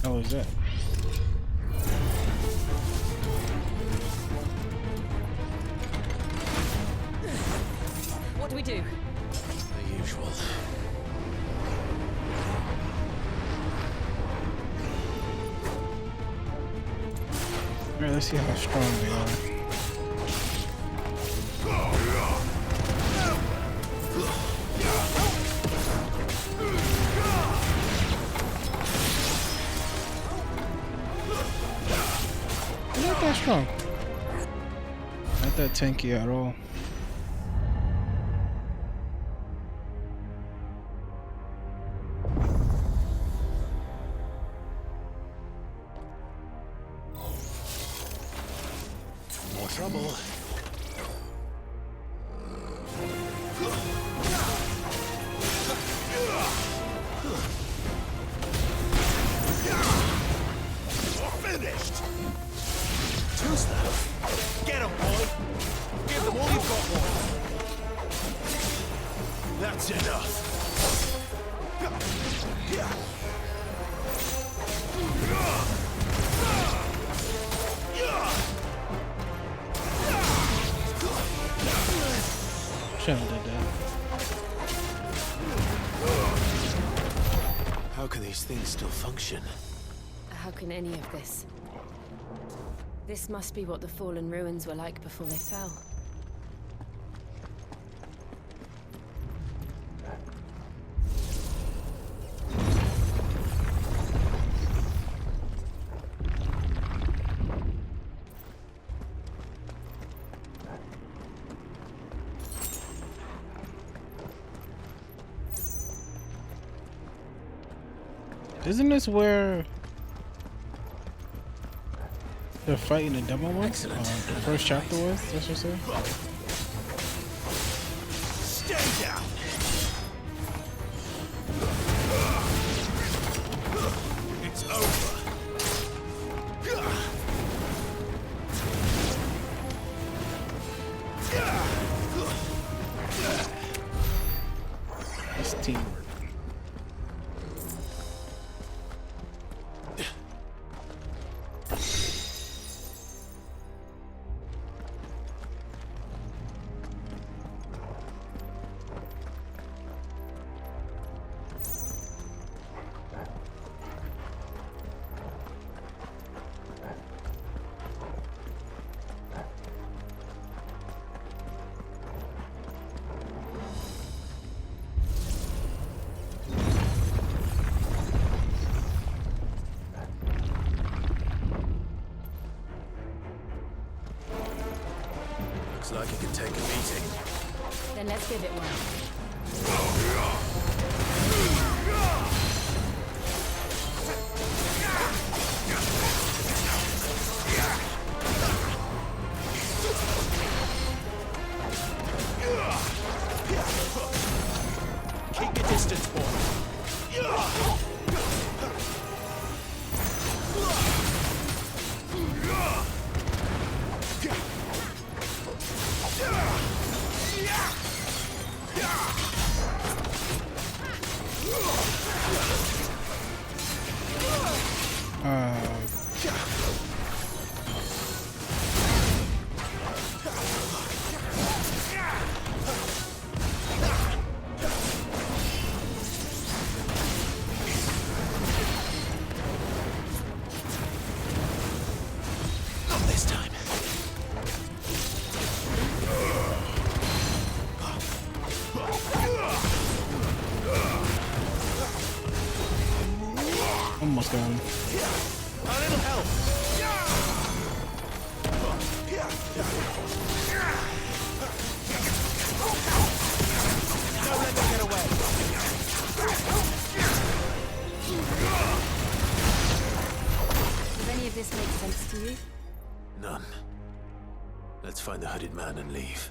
How is that? What do we do? The usual. Alright, let's see how strong they are. They're not that strong. Not that tanky at all. More trouble. Finished! Two's left. Get him, boy! Give them all you've got, boy! That's enough. these things still function? How can any of this? This must be what the fallen ruins were like before they fell. Isn't this where they're fighting the demo was? The first chapter was? That's what you said? Stay down! It's over. It's teamwork. Looks like it can take a beating. Then let's give it one. Keep your distance, boy. Not this time. Almost gone. A little help. Don't let them get away. Does any of this make sense to you? None. Let's find the hooded man and leave.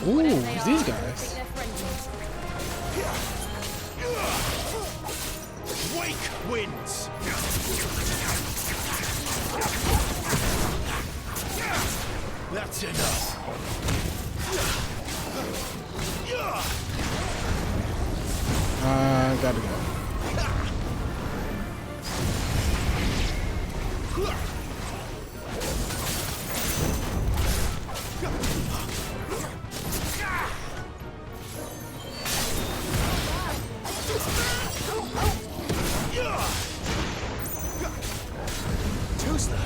Ooh, it's these guys. Wake wins. That's enough. Gotta go. Too slow.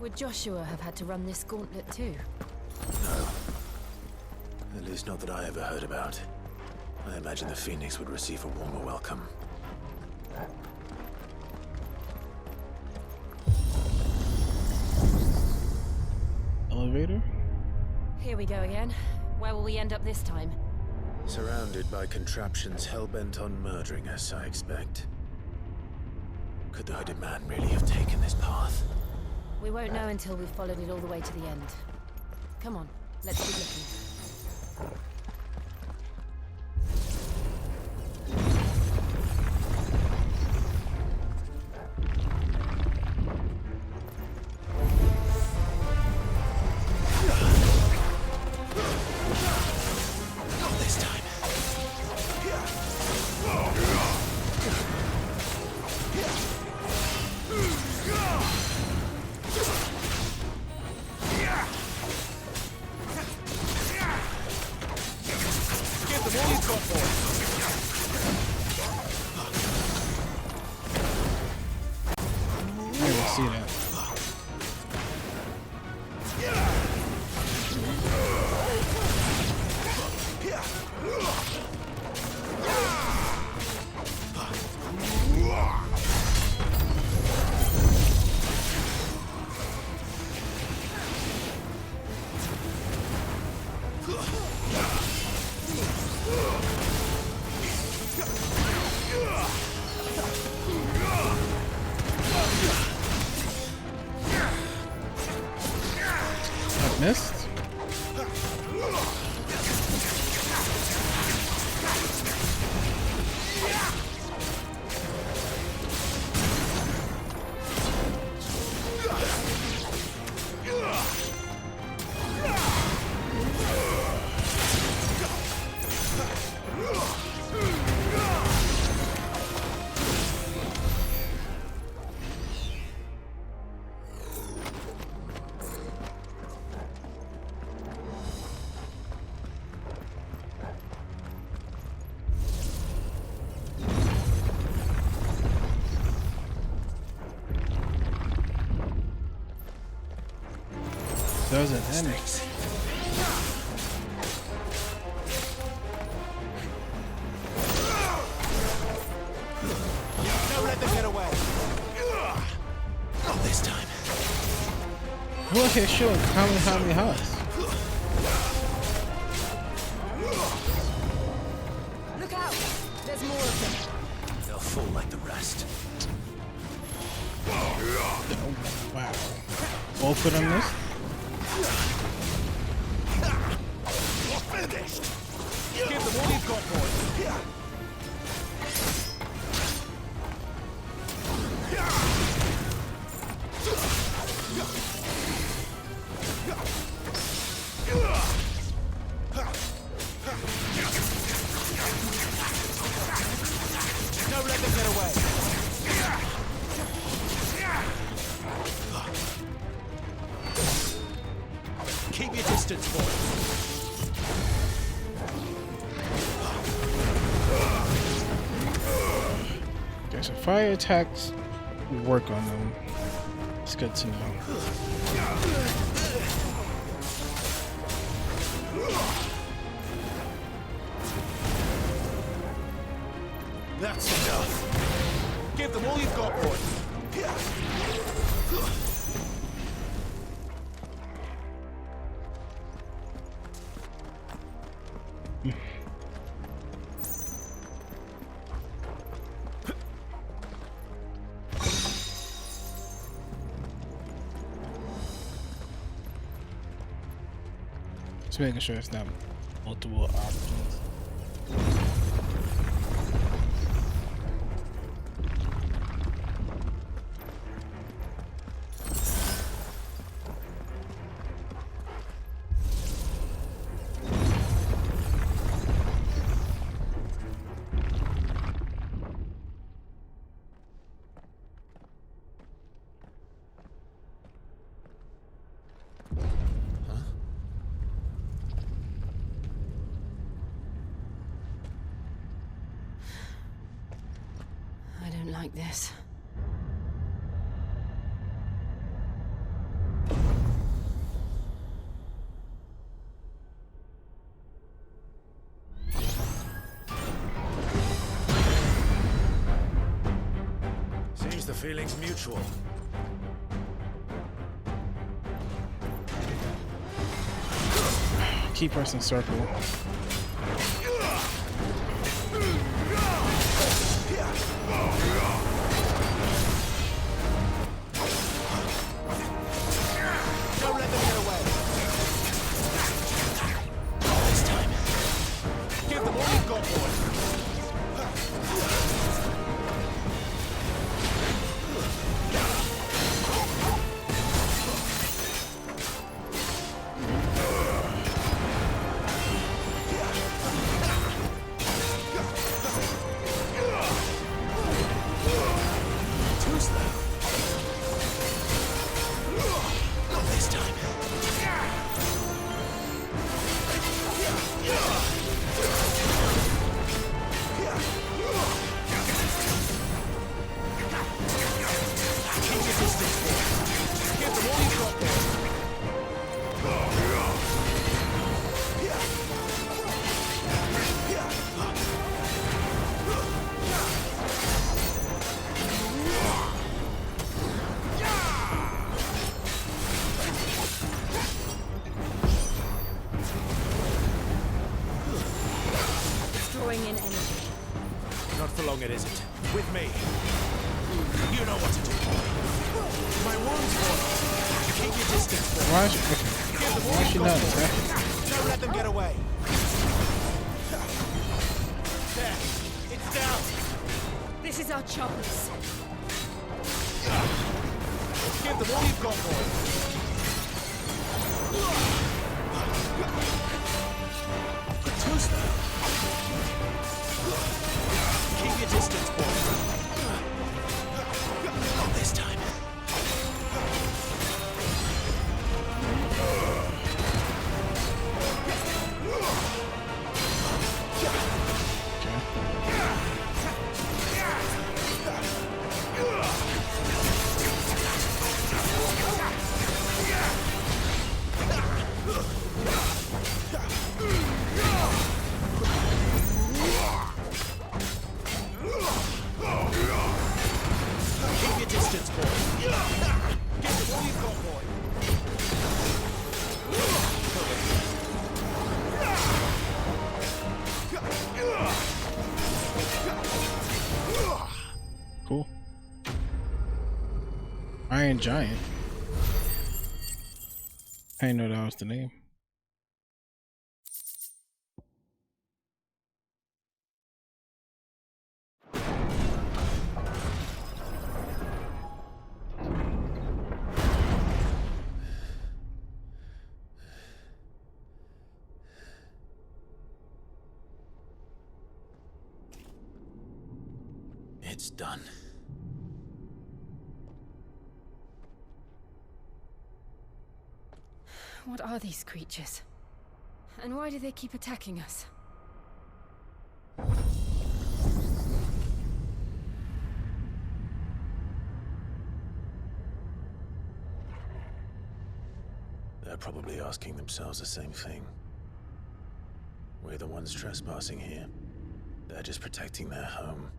Would Joshua have had to run this gauntlet too? No. At least not that I ever heard about. I imagine the Phoenix would receive a warmer welcome. Elevator? Here we go again. Where will we end up this time? Surrounded by contraptions hell-bent on murdering us, I expect. Could the hooded man really have taken this path? We won't know until we've followed it all the way to the end. Come on, let's keep looking. See that. Missed. Doesn't end. Don't let them get away. Not this time. Look at showing Kamehameha. Look out! There's more of them. They'll fall like the rest. Oh, wow. Both of them missed? You're finished. Give them all you've got, boy. Don't let them get away. Keep your distance, boy. Okay, so fire attacks work on them. It's good to know. That's enough. Give them all you've got, boy. Just making sure it's not multiple options. I don't like this. Feelings mutual. Keep pressing circle. Don't let them get away. This time. Give them all you've got, boy. Too slow. Not this time. Keep your distance, boy. Give them all you've got, boy. Drawing in energy. Not for long, it isn't. With me. You know what to do. My wounds, boy. Keep your distance, boy. Why is she, Give them all why is she you've got, not? boy. Don't let them get away. There. It's down. This is our chance. Give them all you've got, boy. Too slow. Keep your distance, boy. Not this time. Keep your distance, boy. Get them all you've got, boy. Cool. Iron Giant. I didn't know that was the name. It's done. What are these creatures? And why do they keep attacking us? They're probably asking themselves the same thing. We're the ones trespassing here. They're just protecting their home.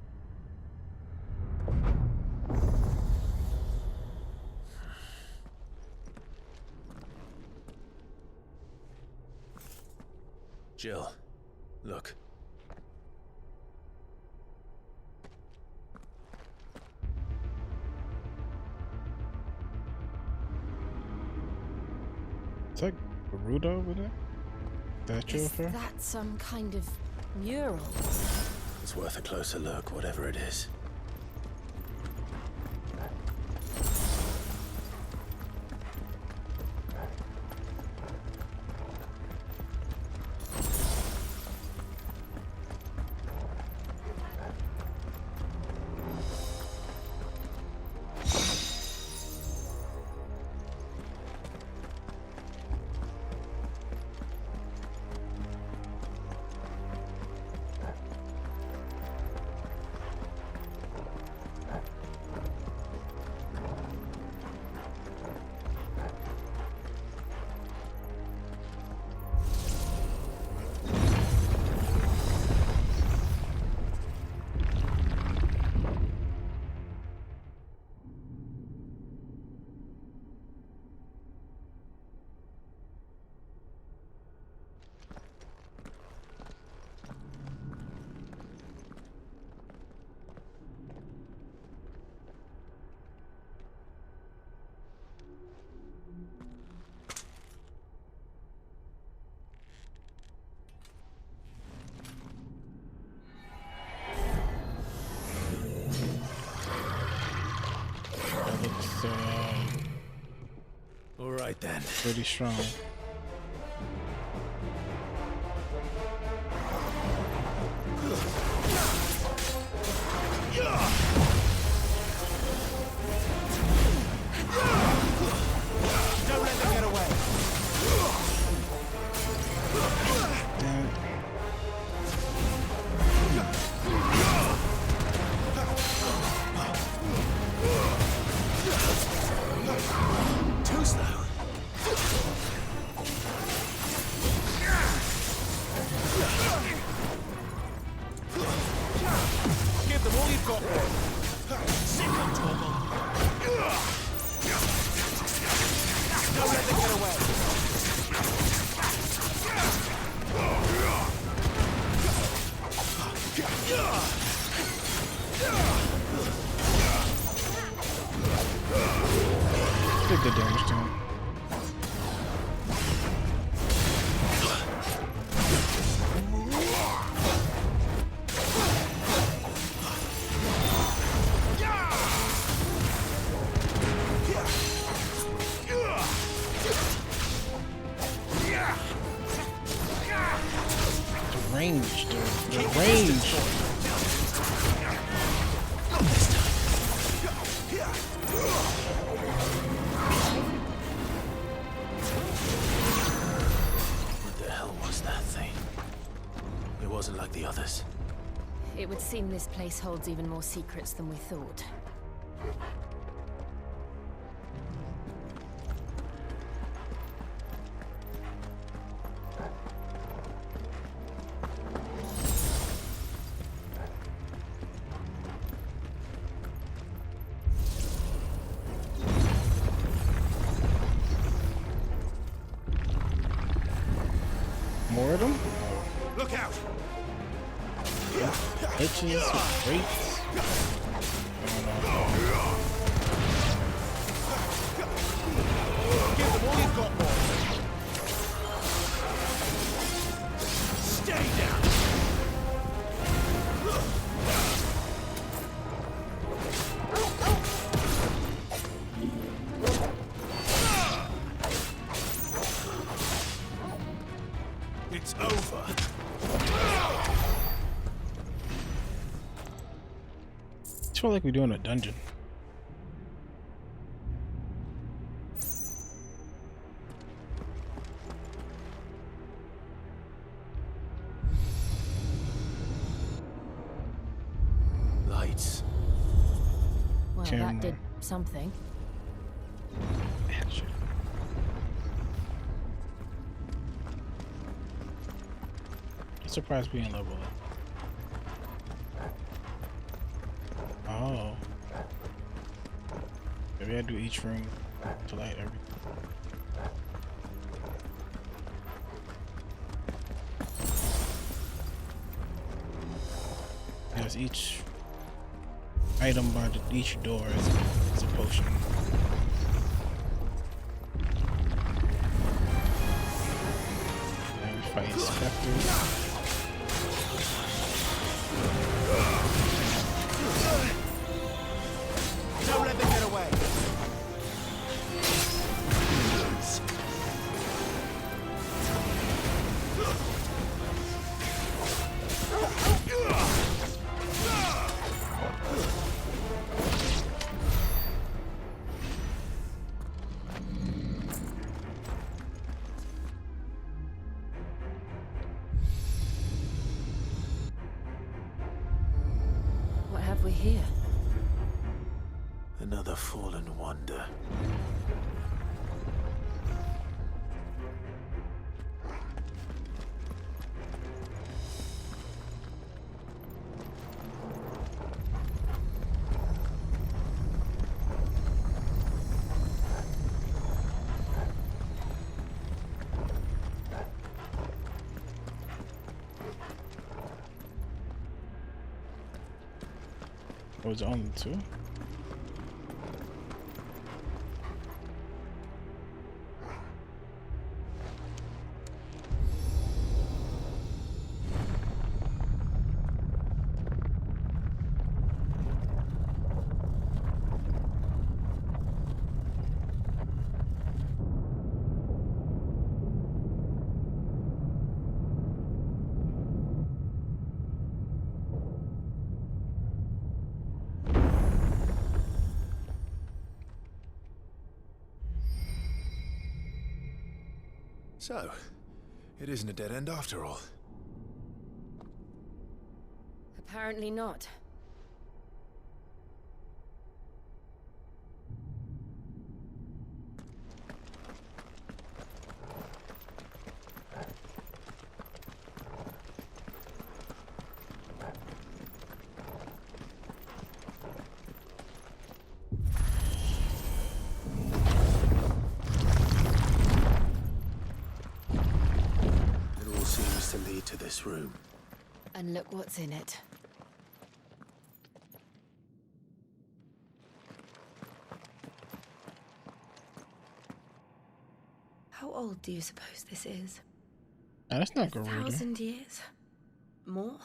Jill, look. Is that Garuda over there? Statue Is of her? that some kind of mural? It's worth a closer look, whatever it is. right then. Pretty strong. Don't let them get away. Damn it. Too slow. Give them all you've got, boy. Sick of trouble. Don't let them get away. Did good damage to him. The range, dude. The range. What the hell was that thing? It wasn't like the others. It would seem this place holds even more secrets than we thought. More of them? Look out! Hitches, rates. Give them all you've got, boy. Stay down. It's over. I feel like we're doing a dungeon. Lights. Well, Camera. that did something. Action. I'm surprised we didn't level up. Oh. Maybe I do each room to light everything. Yes, each item by each door is a potion. And we fight specters. Don't let them get away. What have we here? Another fallen wonder. Oh, it's only two? So, it isn't a dead end after all. Apparently not. It all seems to lead to this room. And look what's in it. How old do you suppose this is? That's not Garuda. 1,000 years? More?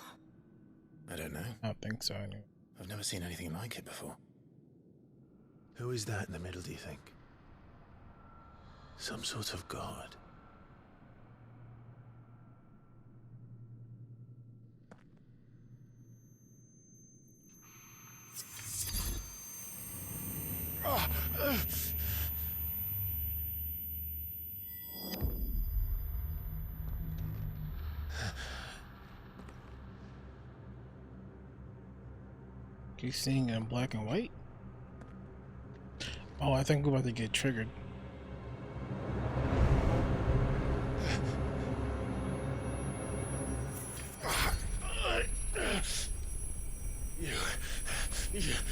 I don't know. I don't think so. Anyway. I've never seen anything like it before. Who is that in the middle, do you think? Some sort of god. Keep seeing it in black and white. Oh, I think we're about to get triggered.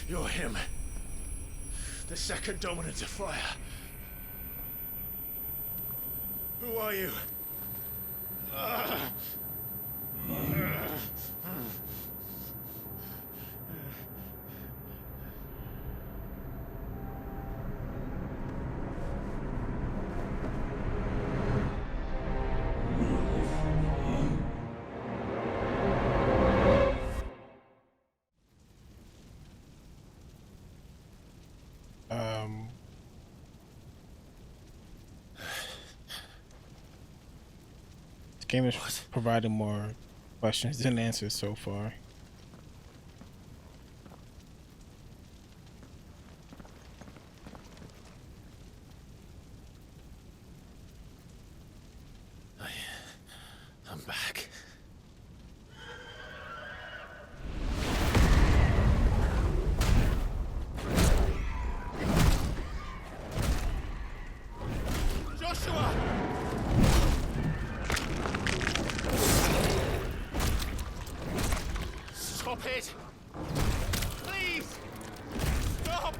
You're him. The second dominant of fire. Who are you? This game is providing more questions than answers so far. I'm back. Joshua! Stop it! Please! Stop!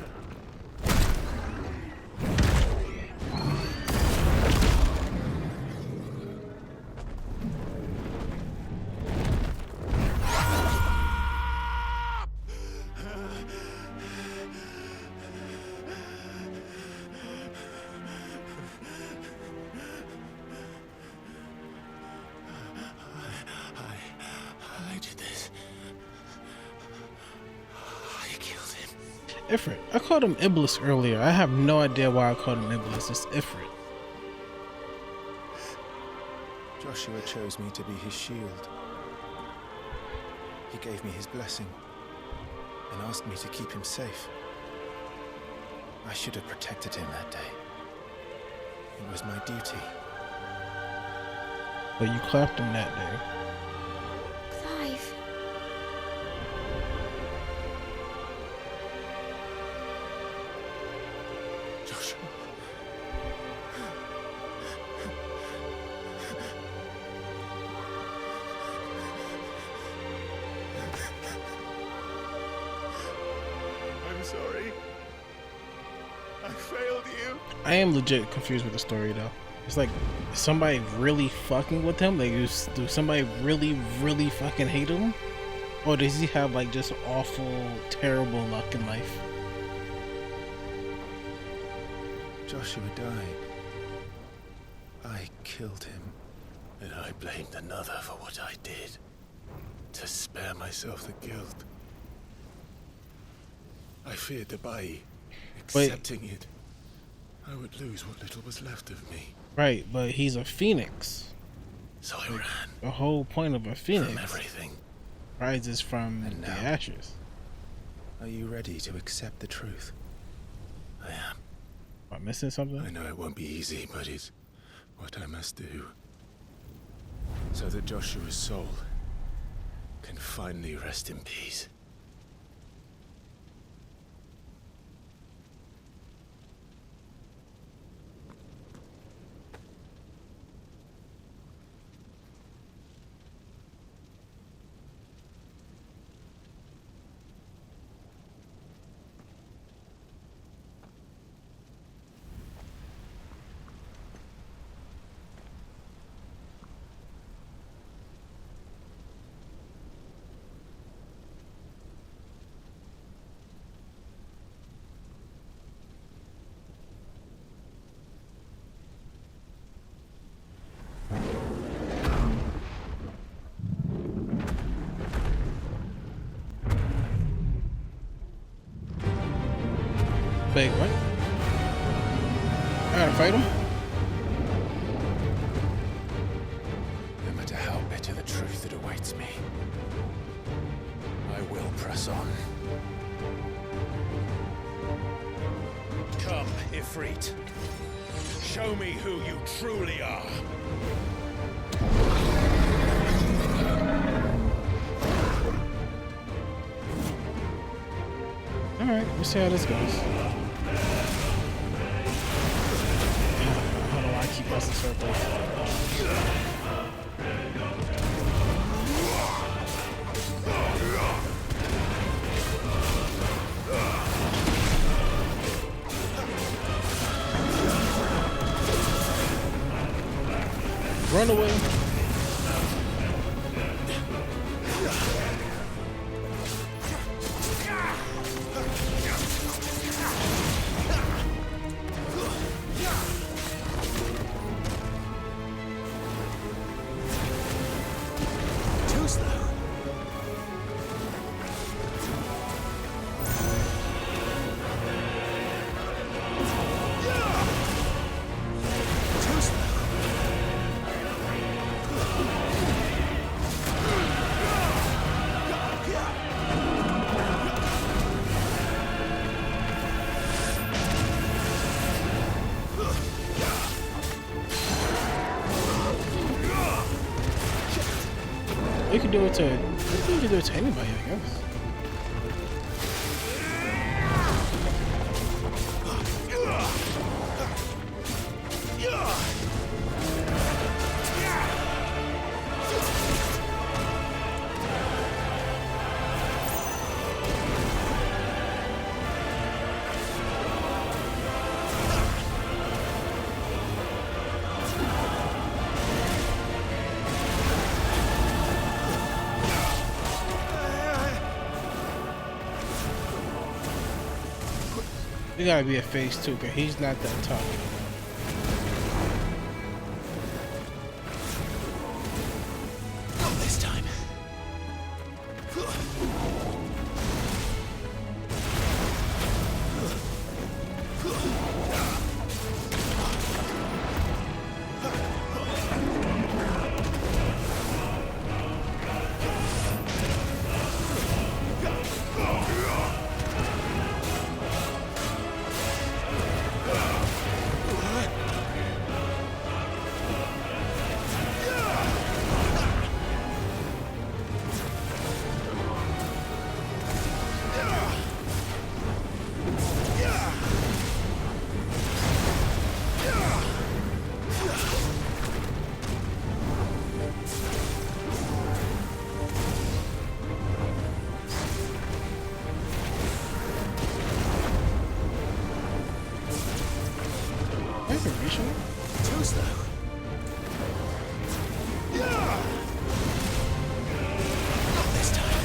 I did this. I killed him. Ifrit. I called him Iblis earlier. I have no idea why I called him Iblis. It's Ifrit. Joshua chose me to be his shield. He gave me his blessing and asked me to keep him safe. I should have protected him that day. It was my duty. But you clapped him that day. Clive. Joshua. I'm sorry. I failed you. I am legit confused with the story though. It's like, is somebody really fucking with him? Like, do somebody really fucking hate him? Or does he have like just awful, terrible luck in life? Joshua died. I killed him. And I blamed another for what I did. To spare myself the guilt. I feared that by Wait. accepting it, I would lose what little was left of me. Right, but he's a phoenix. So I ran. The whole point of a phoenix From everything. rises from the ashes. Are you ready to accept the truth? I am. Am I missing something? I know it won't be easy, but it's what I must do, so that Joshua's soul can finally rest in peace. Wait, what? I gotta fight him? No matter how bitter the truth that awaits me, I will press on. Come, Ifrit. Show me who you truly are. Alright, we'll see how this goes. I don't know why I keep pressing circles. Run away. You can do it to. I think you can do it to anybody, I guess. You gotta be a face too, cause he's not that tough. Not this time. Too slow. Not this time.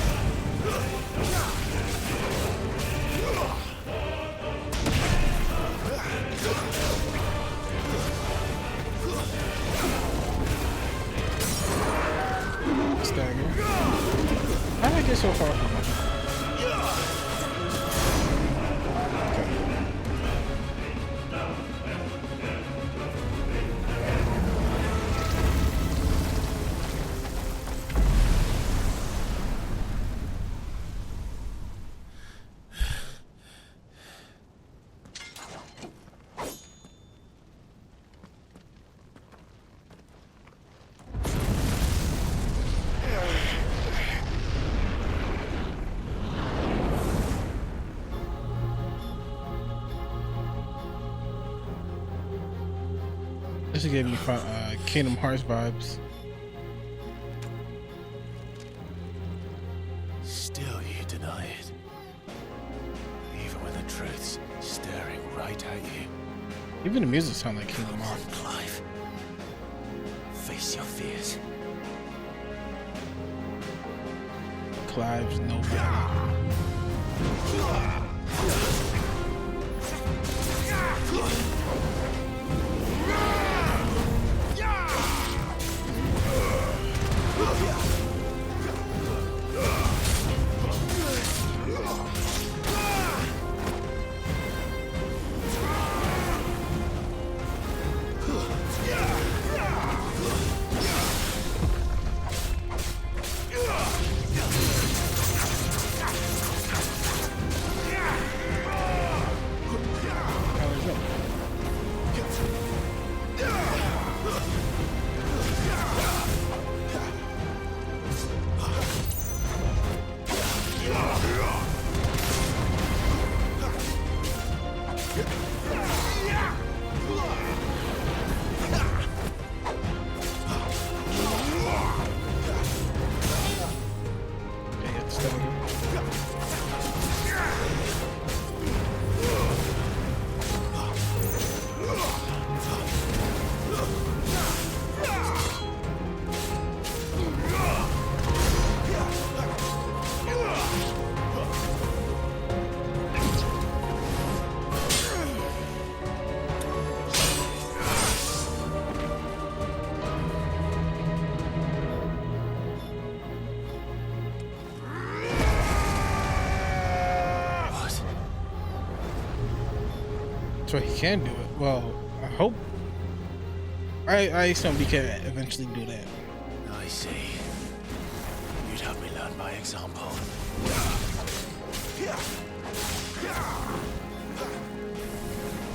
Stagger. How did I get so far from that? This gave me Kingdom Hearts vibes. Still you deny it. Even when the truth's staring right at you. Even the music sounds like Kingdom Hearts. Clive. Face your fears. Clive's nobody. So he can do it. Well, I hope. I assume he can eventually do that. I see. You'd have me learn by example.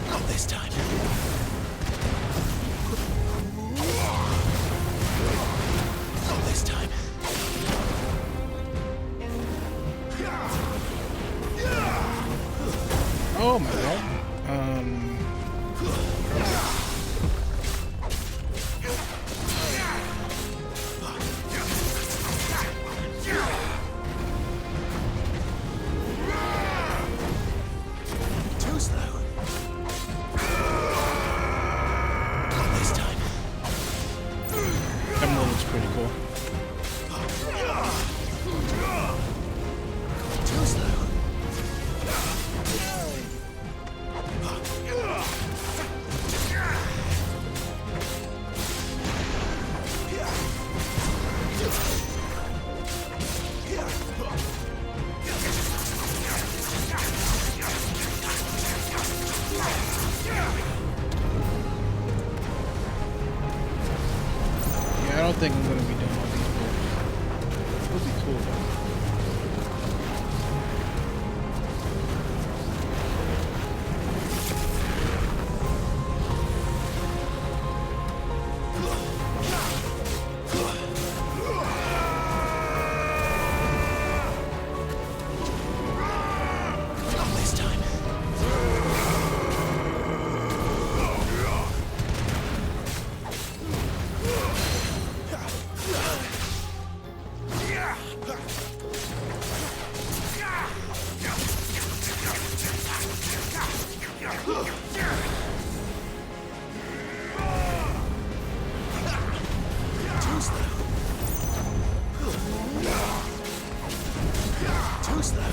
Not this time. Not this time. Oh my god. Too slow. Not this time. That one looks pretty cool. Too slow. Yeah, I don't think I'm gonna be doing all these books. It'll be cool though. Not this time. Too slow. Too slow.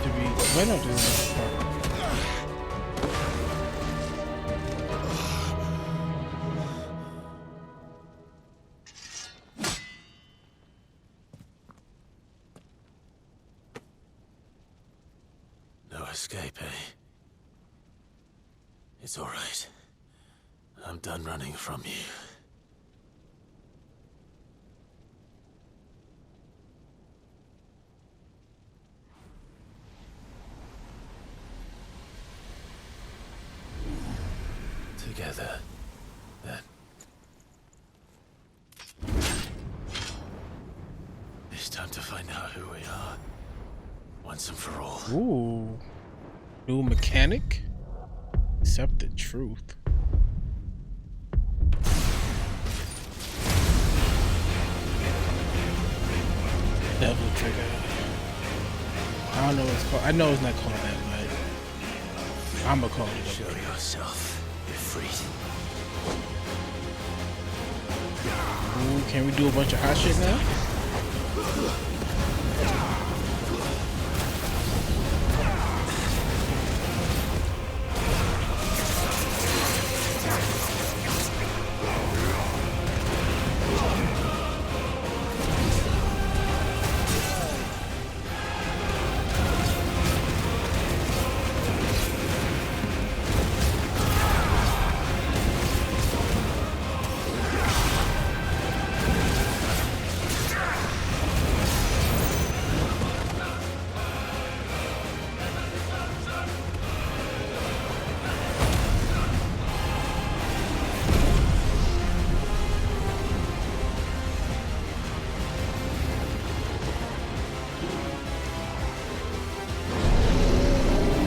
To be when I do this part. No escape, eh? It's all right. I'm done running from you. together, then. It's time to find out who we are, once and for all. Ooh. New mechanic? Accept the truth. Devil trigger. I don't know what it's called. I know it's not called that, but I'ma call it. Show yourself, Ifrit. Ooh, can we do a bunch of hot shit now?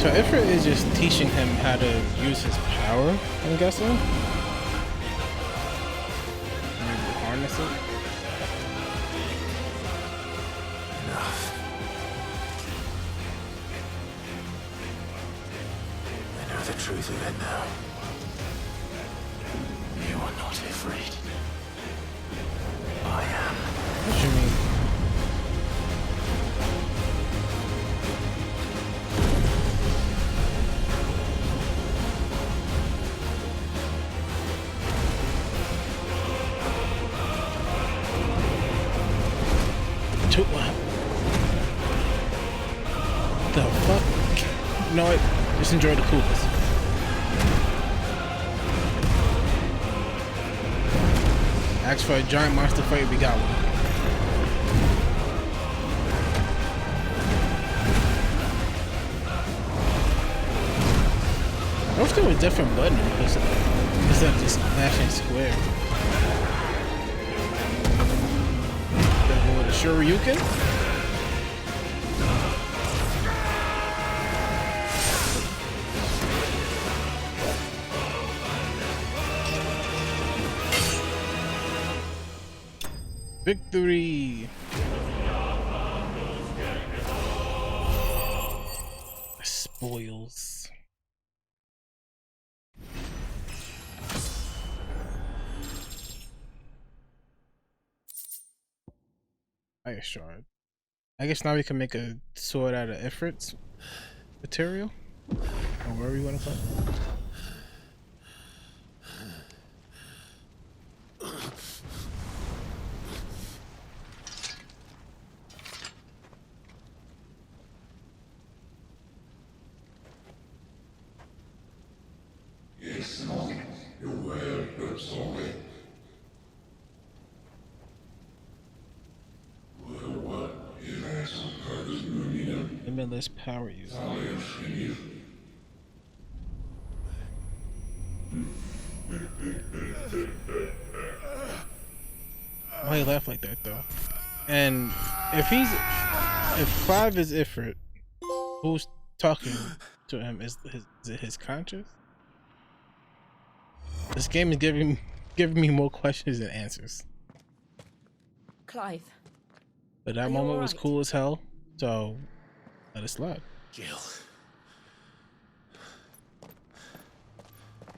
So Ifrit is just teaching him how to use his power, I'm guessing. Maybe harness it. Enough. I know the truth of it now. You are not Ifrit. I am. What do you mean? The fuck? You know what? Just enjoy the coolness. Ask for a giant monster fight, we got one. I wish there was different buttons instead of just mashing square. With a Shoryuken? Victory! Spoils. Fire shard. I guess now we can make a sword out of Ifrit's material, or whatever you want to call it. Limitless power user. Why you laugh like that though? And if 5 is Ifrit, who's talking to him? Is it his conscience? This game is giving me more questions than answers. Clive. But that moment was cool as hell, so let it slide. Jill.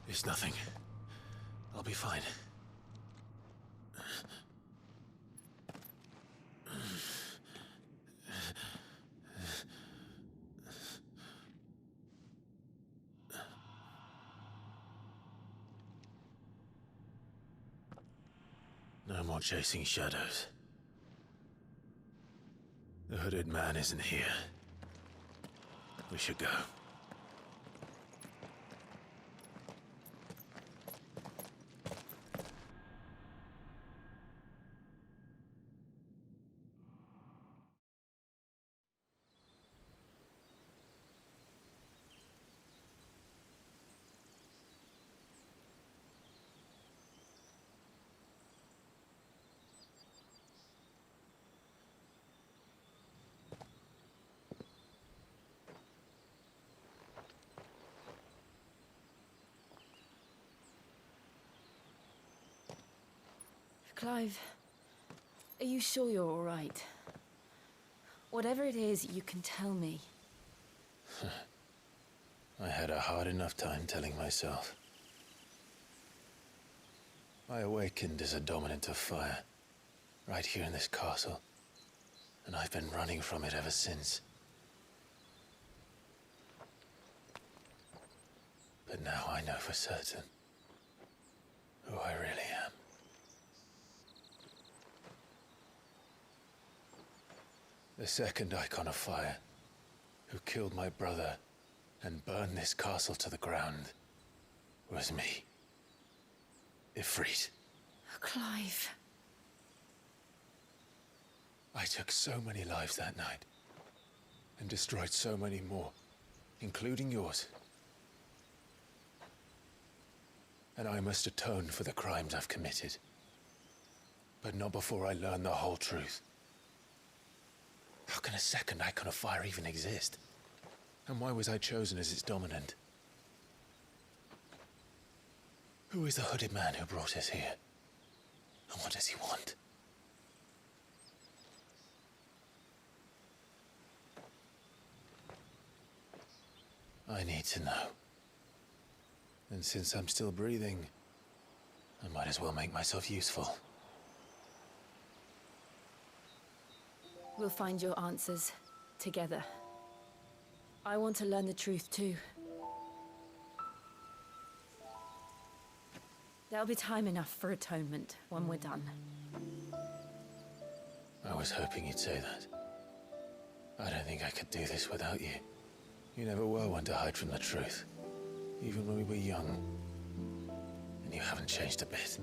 It's nothing. I'll be fine. No more chasing shadows. The hooded man isn't here. We should go. Clive, are you sure you're all right? Whatever it is, you can tell me. I had a hard enough time telling myself. I awakened as a dominant of fire, right here in this castle, and I've been running from it ever since. But now I know for certain who I really am. The second icon of fire, who killed my brother and burned this castle to the ground, was me. Ifrit. Clive. I took so many lives that night, and destroyed so many more, including yours. And I must atone for the crimes I've committed. But not before I learn the whole truth. How can a second icon of fire even exist? And why was I chosen as its dominant? Who is the hooded man who brought us here? And what does he want? I need to know. And since I'm still breathing, I might as well make myself useful. We'll find your answers together. I want to learn the truth too. There'll be time enough for atonement when we're done. I was hoping you'd say that. I don't think I could do this without you. You never were one to hide from the truth, even when we were young. And you haven't changed a bit.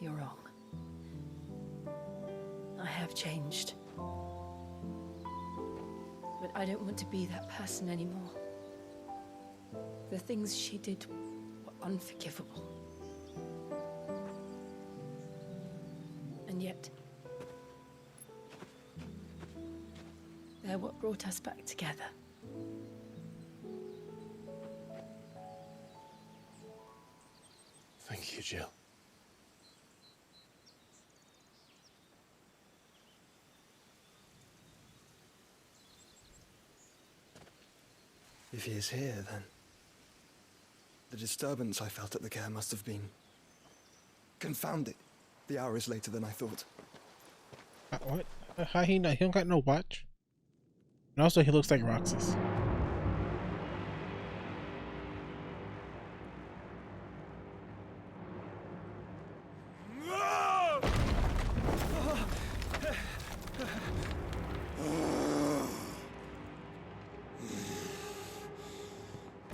You're wrong. I have changed. But I don't want to be that person anymore. The things she did were unforgivable. And yet, they're what brought us back together. Thank you, Jill. If he is here, then the disturbance I felt at the care must have been... Confound it. The hour is later than I thought. What? How he know? He don't got no watch. And also, he looks like Roxas.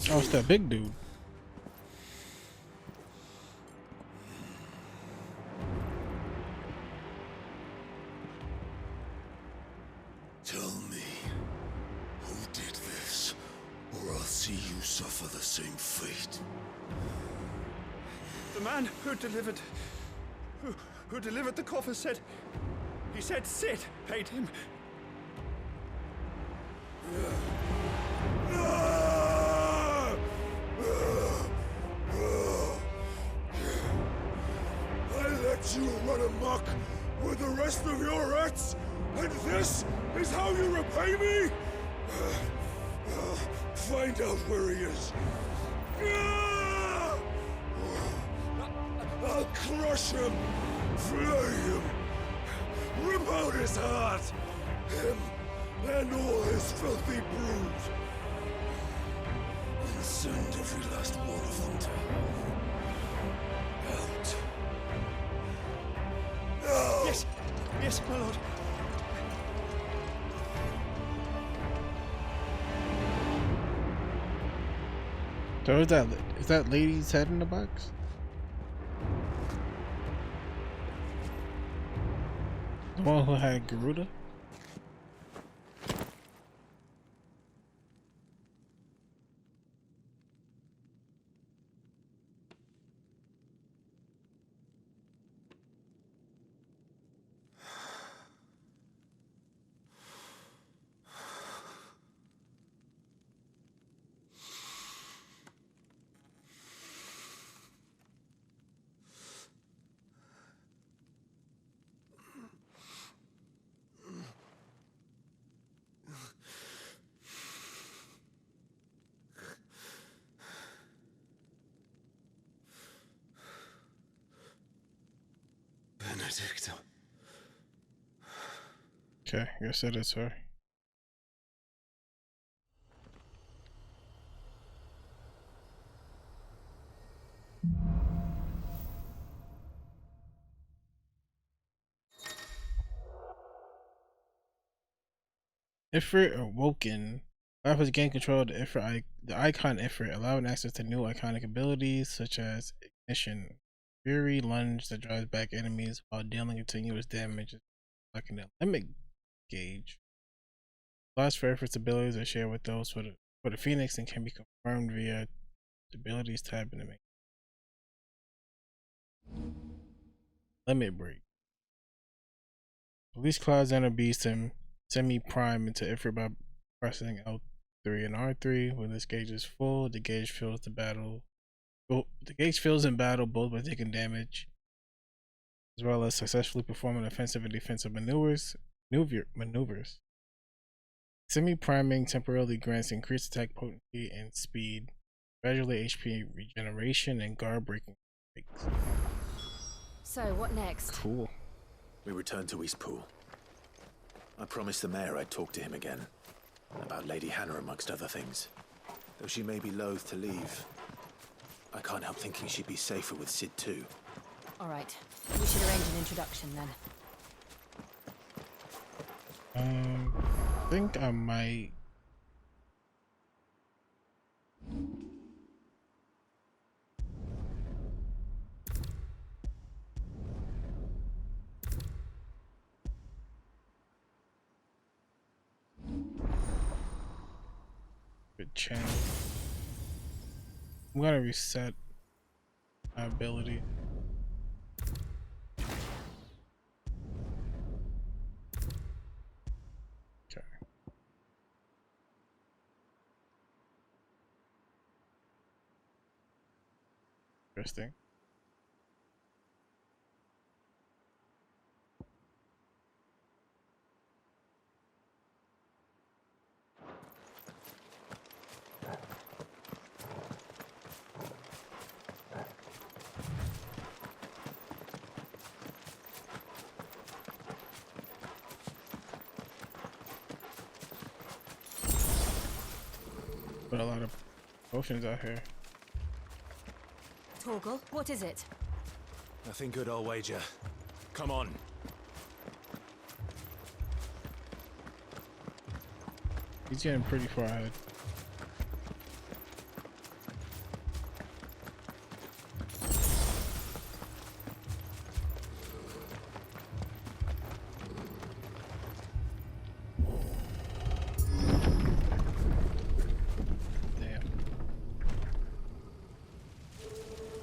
Oh, it's that big dude. Tell me, who did this, or I'll see you suffer the same fate. The man who delivered the coffer said... He said Sid paid him. I let you run amok with the rest of your rats, and this is how you repay me? Find out where he is. I'll crush him, flay him, rip out his heart, him and all his filthy brood, and send every last one of them to hell. Out. Now! Yes, yes, my lord. So is that lady's head in the box? The one who had Garuda? Benedicto. Okay, I guess that is her. Ifrit awoken. Life has gained control of the icon Ifrit, allowing access to new iconic abilities such as Ignition, Fury Lunge that drives back enemies while dealing continuous damage, like an limit gauge. Last for Ifrit's abilities are shared with those for the Phoenix and can be confirmed via the abilities tab in the menu. Limit break. Release Cloud's inner beast and semi-prime into Ifrit by pressing L3 and R3. When this gauge is full, the gauge fills in battle both by taking damage as well as successfully performing offensive and defensive maneuvers. Semi-priming temporarily grants increased attack potency and speed, gradually HP regeneration, and guard breaking. So, what next? Cool. We return to Eastpool. I promised the mayor I'd talk to him again. About Lady Hannah, amongst other things. Though she may be loath to leave, I can't help thinking she'd be safer with Sid too. All right. We should arrange an introduction then. I think I might. Good channel. I'm gonna reset my ability. Okay. Interesting. Put a lot of potions out here. Torgal, what is it? Nothing good, I'll wager. Come on. He's getting pretty far ahead.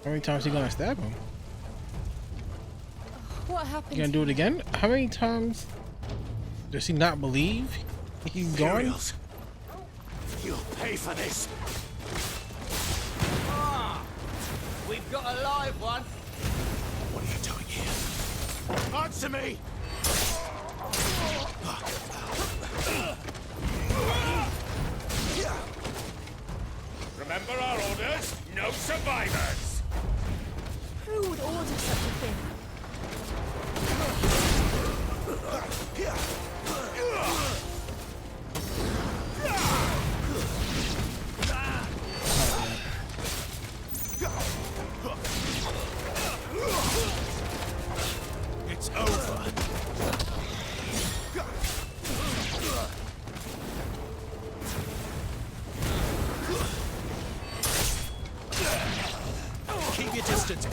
How many times are you gonna stab him? What happened? You gonna do it again? How many times does he not believe he's gone? Imperials. You'll pay for this. We've got a live one. What are you doing here? Answer me! Remember our orders? No survivors! Who would order such a thing? It's over. Keep your distance, boy.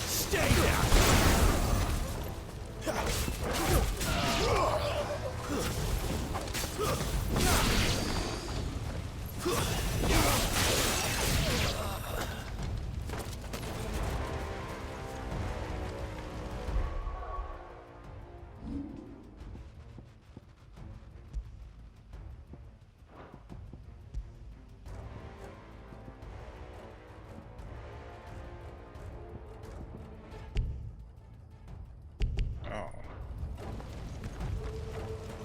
Stay down.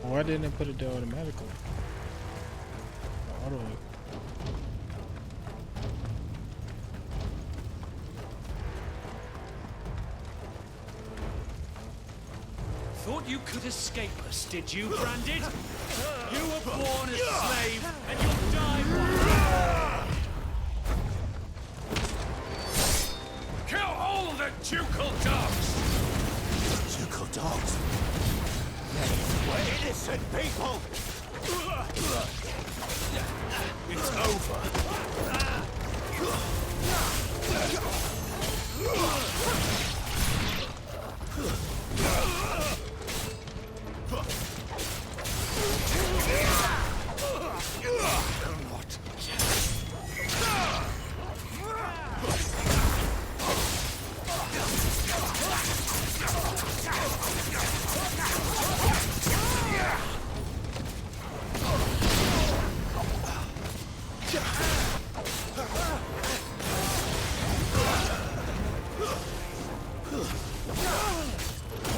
Why didn't it put it there automatically? Auto. Thought you could escape us, did you, Branded? You were born a slave, and you'll die one. Kill all the ducal dogs! Ducal dogs? We're innocent people! It's over.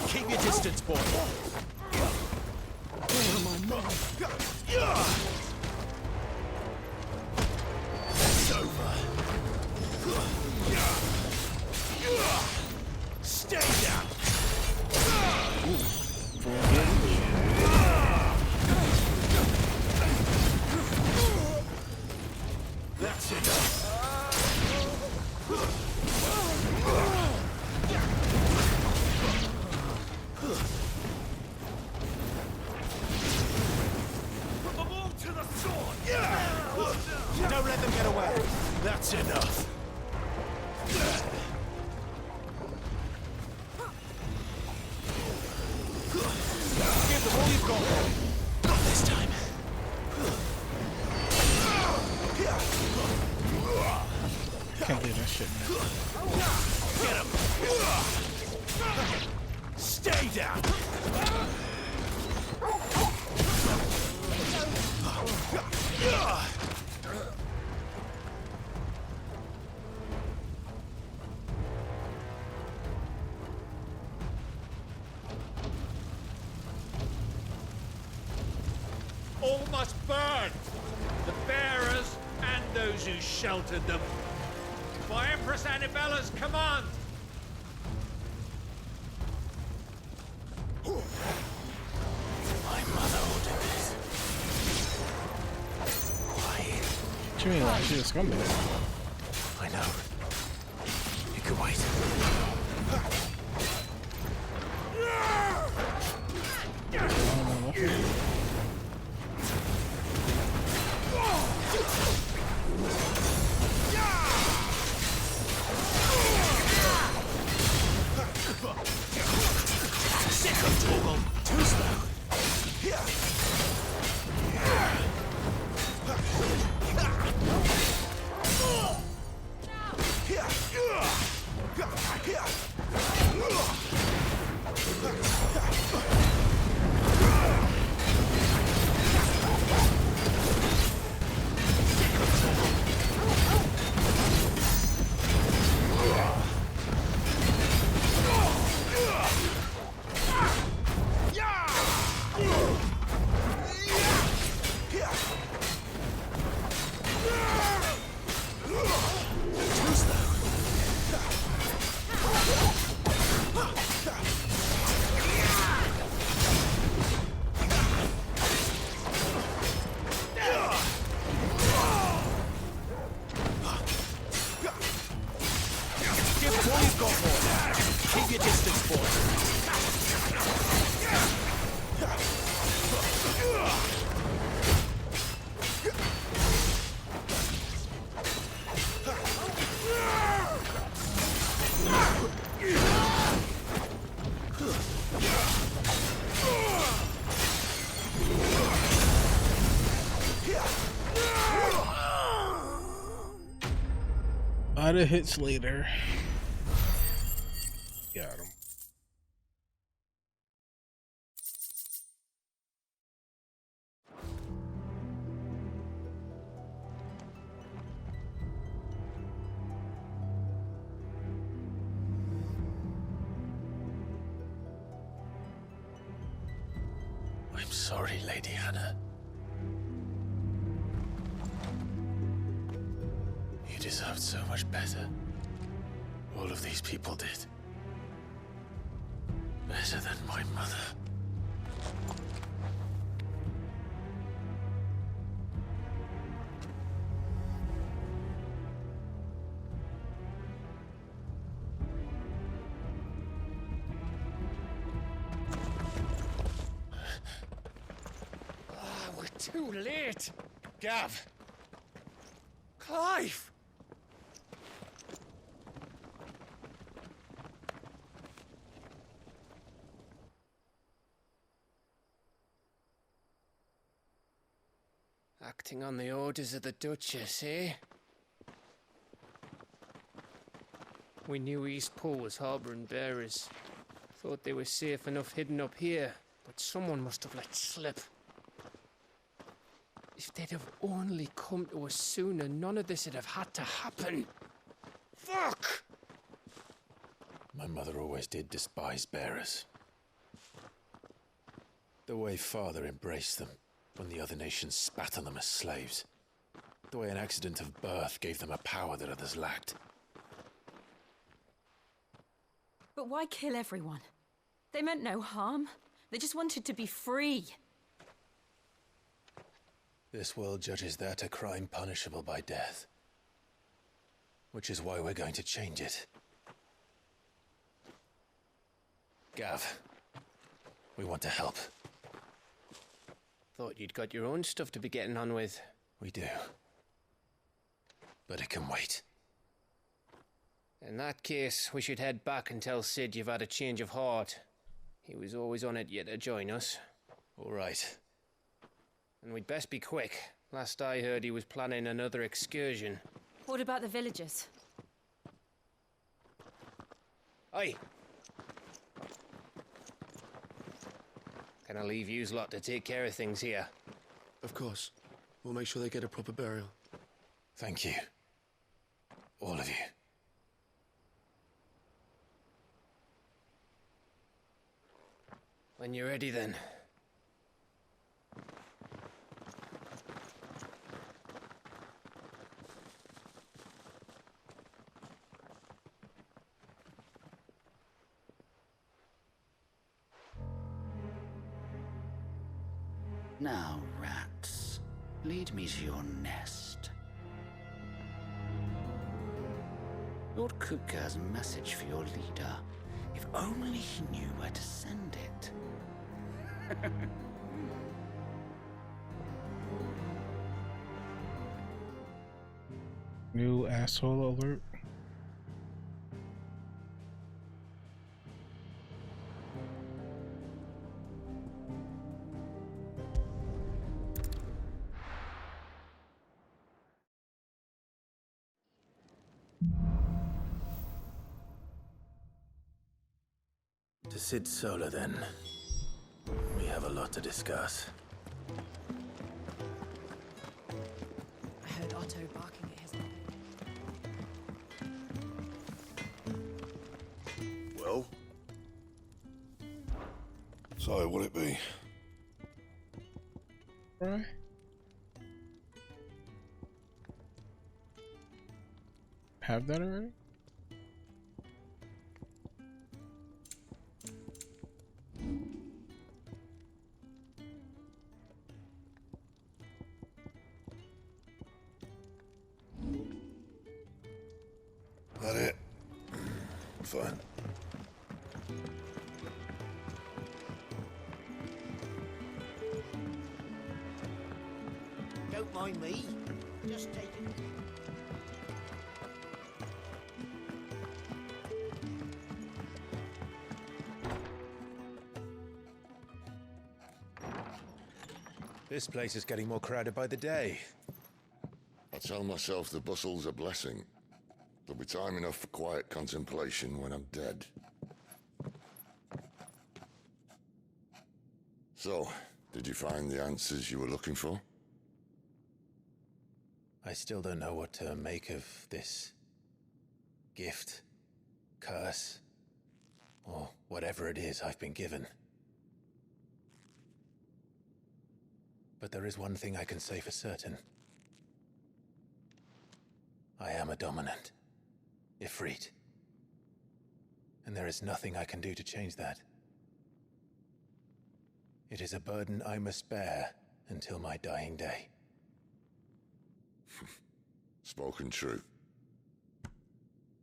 Keep your distance, boy. It's over. Stay down. That's enough. Put them all to the sword! Don't let them get away! That's enough! Give them all you've got! Not this time! Can't believe that shit, man. Get him! Stay down! All must burn! The bearers and those who sheltered them. By Empress Annibella's command! My mother ordered this. Why? What you mean, like, she's a scumbag? I know. You could wait. Sick of Torgal! Too slow! Keep your distance, boy. Lot of hits later. Got him. I'm sorry, Lady Hannah. You deserved so much better. All of these people did. Better than my mother. We're too late. Gav. Clive. Acting on the orders of the Duchess, eh? We knew Eastpool was harbouring bearers. Thought they were safe enough hidden up here, but someone must have let slip. If they'd have only come to us sooner, none of this would have had to happen. Fuck! My mother always did despise bearers. The way Father embraced them when the other nations spat on them as slaves. The way an accident of birth gave them a power that others lacked. But why kill everyone? They meant no harm. They just wanted to be free. This world judges that a crime punishable by death. Which is why we're going to change it. Gav, we want to help. Thought you'd got your own stuff to be getting on with. We do. But it can wait. In that case, we should head back and tell Sid you've had a change of heart. He was always on it yet to join us. All right. And we'd best be quick. Last I heard, he was planning another excursion. What about the villagers? Aye. Can I leave yous lot to take care of things here? Of course. We'll make sure they get a proper burial. Thank you. All of you. When you're ready, then. Now, rats, lead me to your nest. Lord Kupka has a message for your leader. If only he knew where to send it. New asshole alert. To Sid Solar, then. We have a lot to discuss. I heard Otto barking at his... Well? So, will it be? Right. Have that already? That it? Fine. Don't mind me. Just take it. This place is getting more crowded by the day. I tell myself the bustle's a blessing. There'll be time enough for quiet contemplation when I'm dead. So, did you find the answers you were looking for? I still don't know what to make of this gift, curse, or whatever it is I've been given. But there is one thing I can say for certain. I am a dominant, Ifrit. And there is nothing I can do to change that. It is a burden I must bear until my dying day. Spoken true.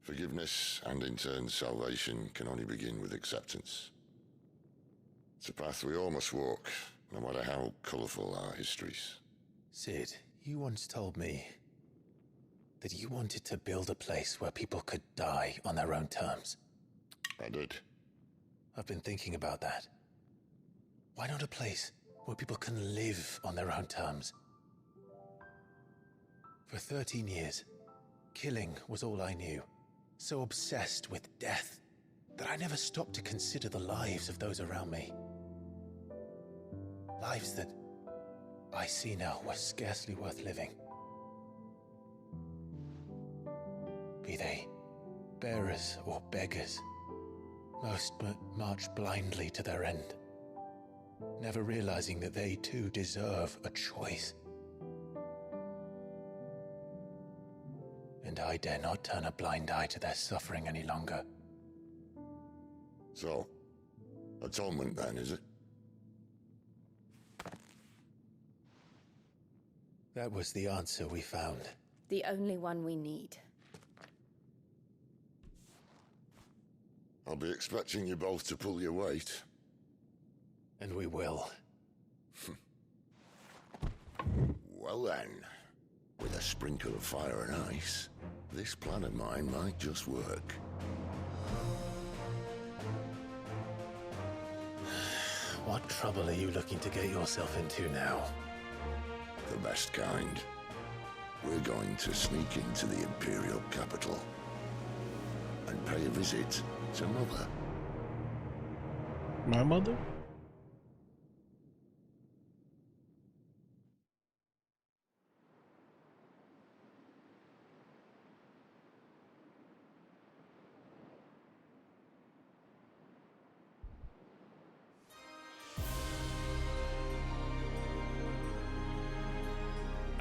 Forgiveness and in turn salvation can only begin with acceptance. It's a path we all must walk, no matter how colourful our histories. Sid, you once told me that you wanted to build a place where people could die on their own terms. I did. I've been thinking about that. Why not a place where people can live on their own terms? For 13 years, killing was all I knew. So obsessed with death that I never stopped to consider the lives of those around me. Lives that I see now were scarcely worth living. Be they bearers or beggars, most march blindly to their end, never realizing that they too deserve a choice. And I dare not turn a blind eye to their suffering any longer. So, atonement then, is it? That was the answer we found. The only one we need. I'll be expecting you both to pull your weight. And we will. Well then, with a sprinkle of fire and ice, this plan of mine might just work. What trouble are you looking to get yourself into now? The best kind. We're going to sneak into the Imperial capital and pay a visit to Mother. My mother?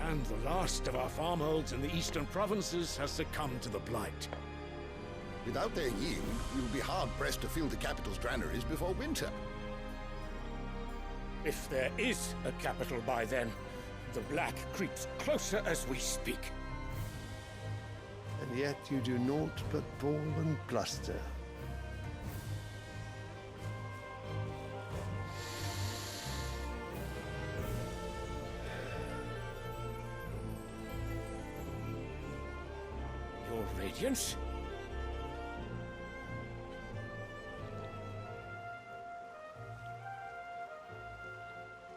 And the last of our farmholds in the eastern provinces has succumbed to the blight. Without their yield, we will be hard-pressed to fill the capital's granaries before winter. If there is a capital by then, the black creeps closer as we speak. And yet you do naught but bawl and bluster. Your Radiance?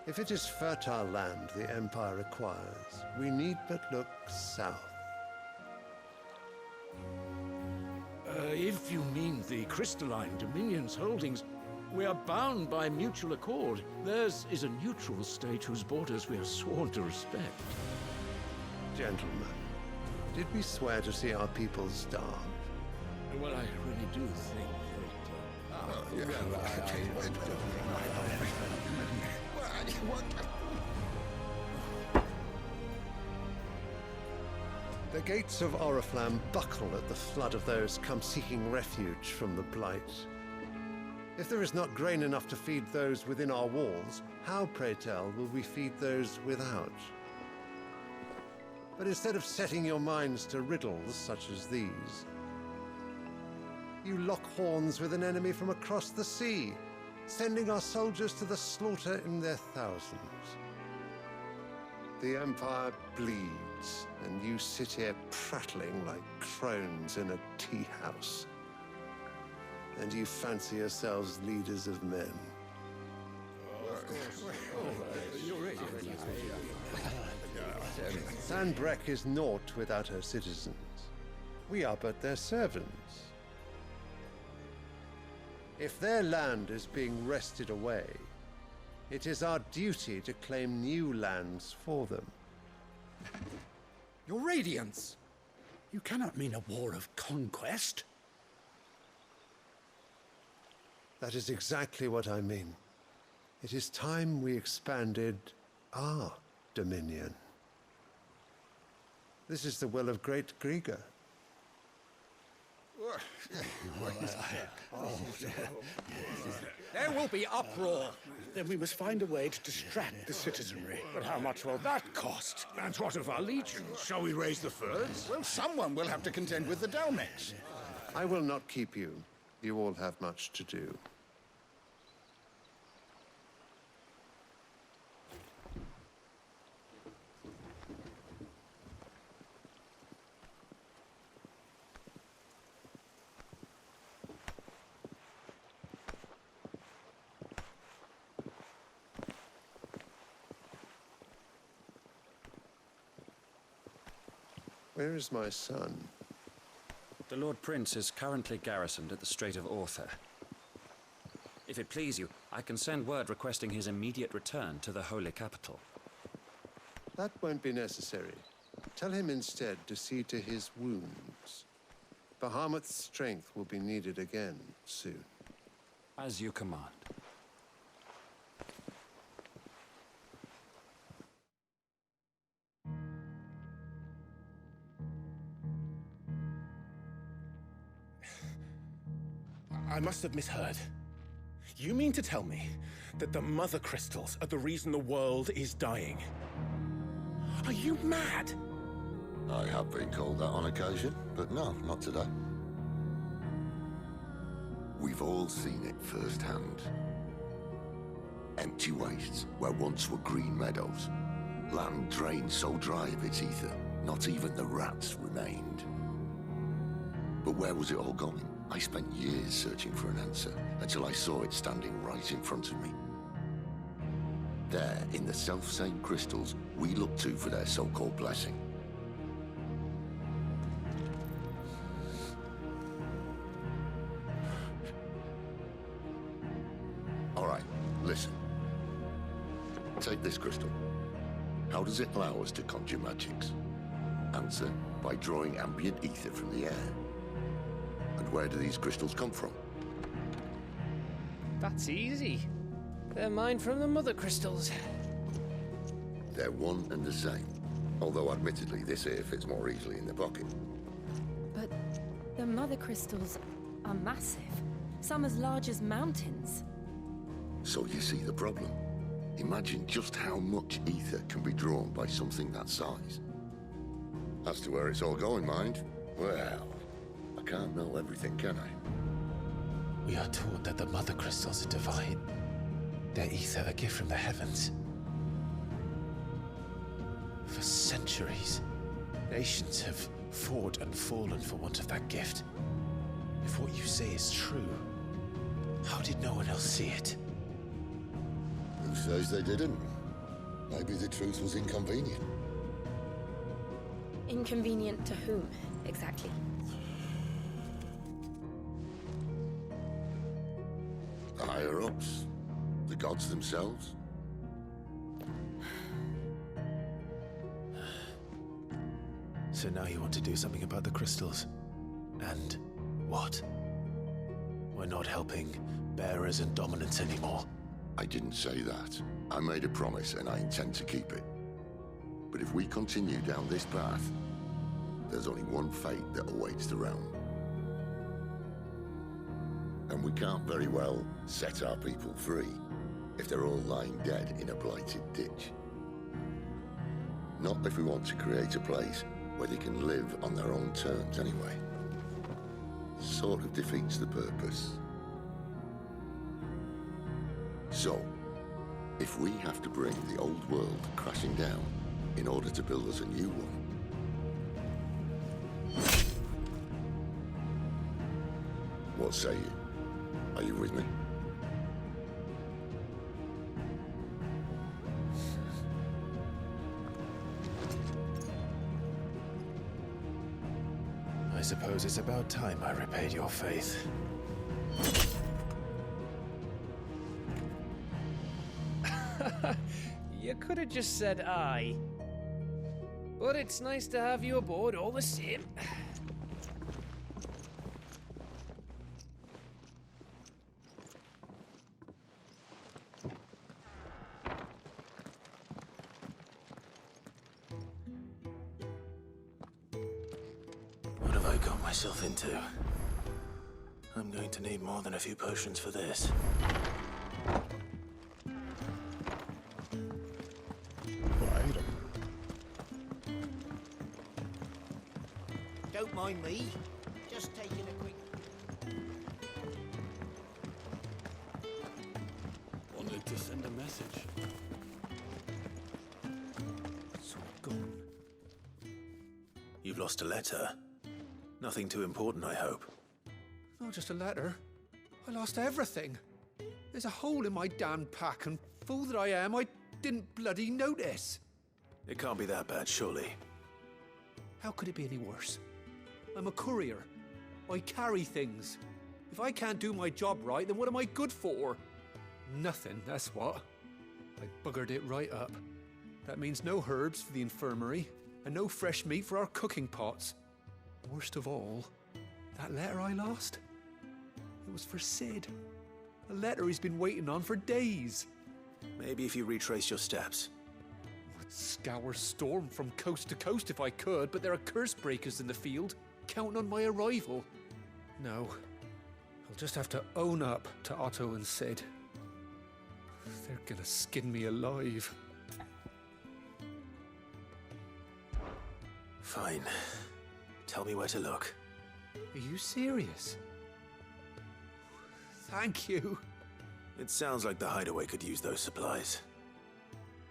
If it is fertile land the Empire acquires, we need but look south. If you mean the crystalline Dominion's holdings, we are bound by mutual accord. Theirs is a neutral state whose borders we are sworn to respect. Gentlemen, did we swear to see our people starve? Well, I really do think The gates of Oriflamme buckle at the flood of those come seeking refuge from the blight. If there is not grain enough to feed those within our walls, how, pray tell, will we feed those without? But instead of setting your minds to riddles such as these, you lock horns with an enemy from across the sea, sending our soldiers to the slaughter in their thousands. The Empire bleeds, and you sit here prattling like crones in a tea house. And you fancy yourselves leaders of men. Sandbreck is naught without her citizens. We are but their servants. If their land is being wrested away, it is our duty to claim new lands for them. Your Radiance! You cannot mean a war of conquest. That is exactly what I mean. It is time we expanded our dominion. This is the will of great Grieger. There will be uproar. Then we must find a way to distract the citizenry. But how much will that cost? And what of our legions? Shall we raise the furs? Well, someone will have to contend with the Dalmeks. I will not keep you. You all have much to do. Where is my son? The Lord Prince is currently garrisoned at the Strait of Arthur. If it please you, I can send word requesting his immediate return to the Holy Capital. That won't be necessary. Tell him instead to see to his wounds. Bahamut's strength will be needed again soon. As you command. I must have misheard. You mean to tell me that the Mother Crystals are the reason the world is dying? Are you mad? I have been called that on occasion, but no, not today. We've all seen it firsthand. Empty wastes where once were green meadows. Land drained so dry of its ether, not even the rats remained. But where was it all going? I spent years searching for an answer, until I saw it standing right in front of me. There, in the self-same crystals we look to for their so-called blessing. All right, listen. Take this crystal. How does it allow us to conjure magics? Answer, by drawing ambient ether from the air. And where do these crystals come from? That's easy. They're mine from the Mother Crystals. They're one and the same. Although admittedly this here fits more easily in the pocket. But the Mother Crystals are massive. Some as large as mountains. So you see the problem. Imagine just how much ether can be drawn by something that size. As to where it's all going, mind? Well, I can't know everything, can I? We are taught that the Mother Crystals are divine. Their ether a gift from the heavens. For centuries, nations have fought and fallen for want of that gift. If what you say is true, how did no one else see it? Who says they didn't? Maybe the truth was inconvenient. Inconvenient to whom, exactly? The higher-ups? The gods themselves? So now you want to do something about the crystals? And what? We're not helping bearers and dominants anymore. I didn't say that. I made a promise and I intend to keep it. But if we continue down this path, there's only one fate that awaits the realm. And we can't very well set our people free if they're all lying dead in a blighted ditch. Not if we want to create a place where they can live on their own terms anyway. Sort of defeats the purpose. So, if we have to bring the old world crashing down in order to build us a new one, what say you? Are you with me? I suppose it's about time I repaid your faith. You could have just said aye. But it's nice to have you aboard all the same. What have I got myself into? I'm going to need more than a few potions for this. Don't mind me. Just taking a quick... Wanted to send a message. It's all gone. You've lost a letter. Nothing too important, I hope. Not just a letter. I lost everything. There's a hole in my damn pack, and fool that I am, I didn't bloody notice. It can't be that bad, surely. How could it be any worse? I'm a courier. I carry things. If I can't do my job right, then what am I good for? Nothing, that's what. I buggered it right up. That means no herbs for the infirmary, and no fresh meat for our cooking pots. Worst of all, that letter I lost? It was for Sid. A letter he's been waiting on for days. Maybe if you retrace your steps. I'd scour Storm from coast to coast if I could, but there are curse breakers in the field, counting on my arrival. No, I'll just have to own up to Otto and Sid. They're gonna skin me alive. Fine. Tell me where to look. Are you serious? Thank you. It sounds like the hideaway could use those supplies.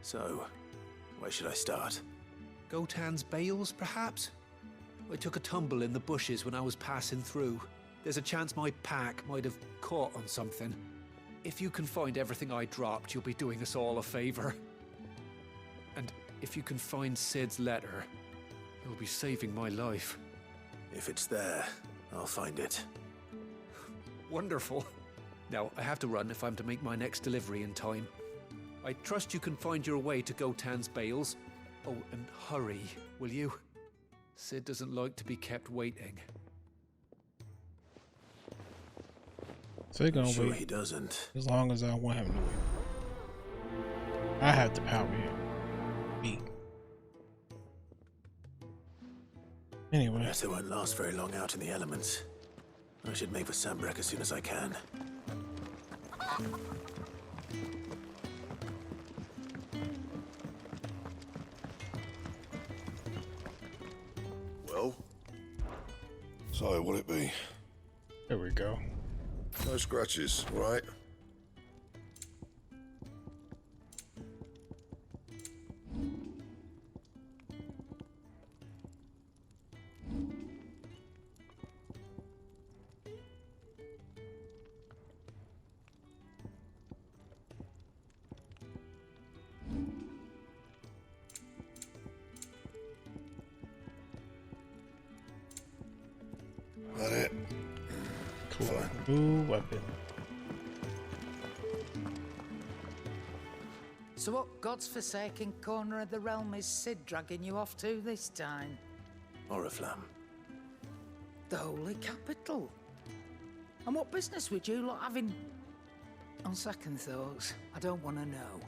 So, where should I start? Gotan's bales, perhaps? I took a tumble in the bushes when I was passing through. There's a chance my pack might have caught on something. If you can find everything I dropped, you'll be doing us all a favor. And if you can find Sid's letter, you'll be saving my life. If it's there, I'll find it. Wonderful. Now, I have to run if I'm to make my next delivery in time. I trust you can find your way to Gotan's bales. Oh, and hurry, will you? Sid doesn't like to be kept waiting. So he's gonna wait. He doesn't. As long as I want him to wait. I have the power here. Me. Anyway. Guess it won't last very long out in the elements. I should make for Sambrek as soon as I can. Well? So, what'll it be? There we go. No scratches, right? That it? Cool. New weapon. So what God's forsaken corner of the realm is Sid dragging you off to this time? Oriflamme. The Holy Capital. And what business would you lot having? On second thoughts, I don't want to know.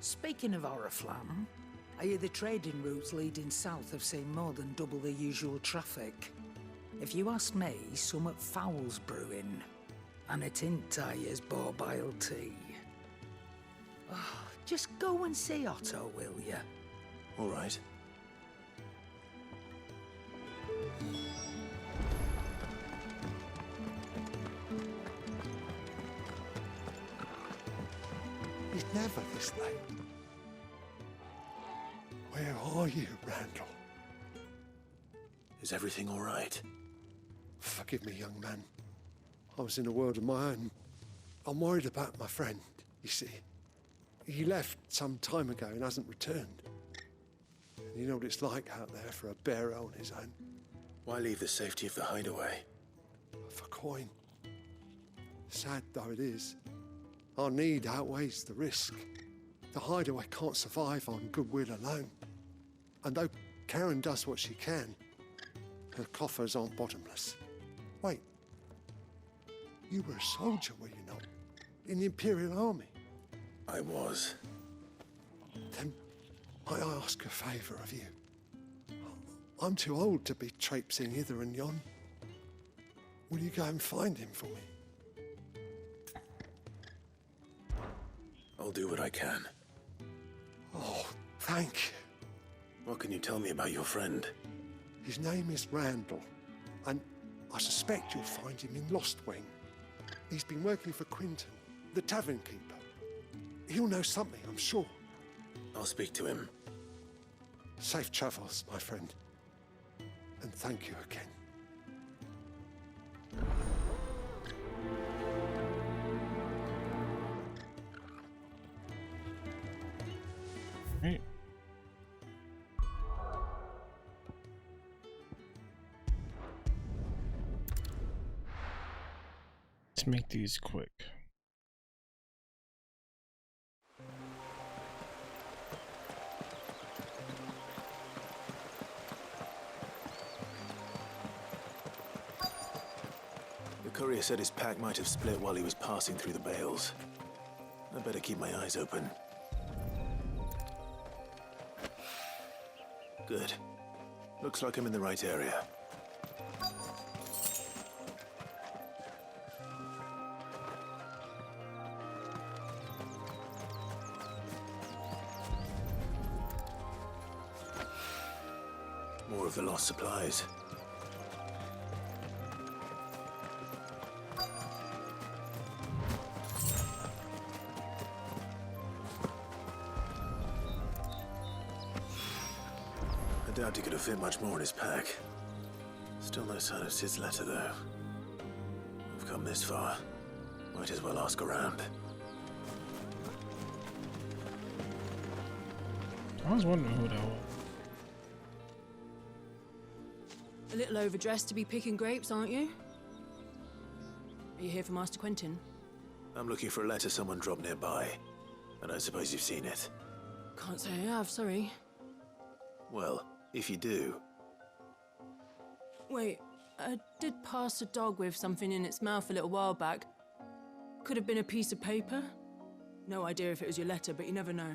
Speaking of Oriflamme, I hear the trading routes leading south have seen more than double the usual traffic. If you ask me, somewhat foul's brewing, and it ain't Tyre's borbile tea. Oh, just go and see Otto, will ya? All right. He's never this late. Where are you, Randall? Is everything all right? Forgive me, young man. I was in a world of my own. I'm worried about my friend, you see. He left some time ago and hasn't returned. And you know what it's like out there for a bearer on his own. Why leave the safety of the hideaway? For coin. Sad though it is, Our need outweighs the risk. The hideaway can't survive on goodwill alone. And though Karen does what she can, her coffers aren't bottomless. Wait. You were a soldier, were you not? In the Imperial Army? I was. Then might I ask a favour of you? I'm too old to be traipsing hither and yon. Will you go and find him for me? I'll do what I can. Oh, thank you. What can you tell me about your friend? His name is Randall, and I suspect you'll find him in Lost Wing. He's been working for Quinton, the tavern keeper. He'll know something, I'm sure. I'll speak to him. Safe travels, my friend. And thank you again. Right. Let's make these quick. The courier said his pack might have split while he was passing through the bales. I better keep my eyes open. Good. Looks like I'm in the right area. More of the lost supplies. I doubt he could have fit much more in his pack. Still no sign of Sid's letter, though. We've come this far. Might as well ask around. I was wondering who that was. A little overdressed to be picking grapes, aren't you? Are you here for Master Quentin? I'm looking for a letter someone dropped nearby. And I suppose you've seen it. Can't say I have, sorry. Well, if you do... Wait, I did pass a dog with something in its mouth a little while back. Could have been a piece of paper. No idea if it was your letter, but you never know.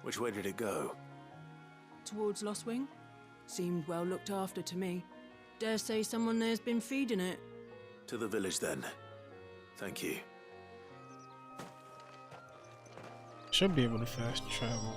Which way did it go? Towards Lost Wing? Seemed well looked after to me. Dare say someone there's been feeding it. To the village, then. Thank you. Should be able to fast travel.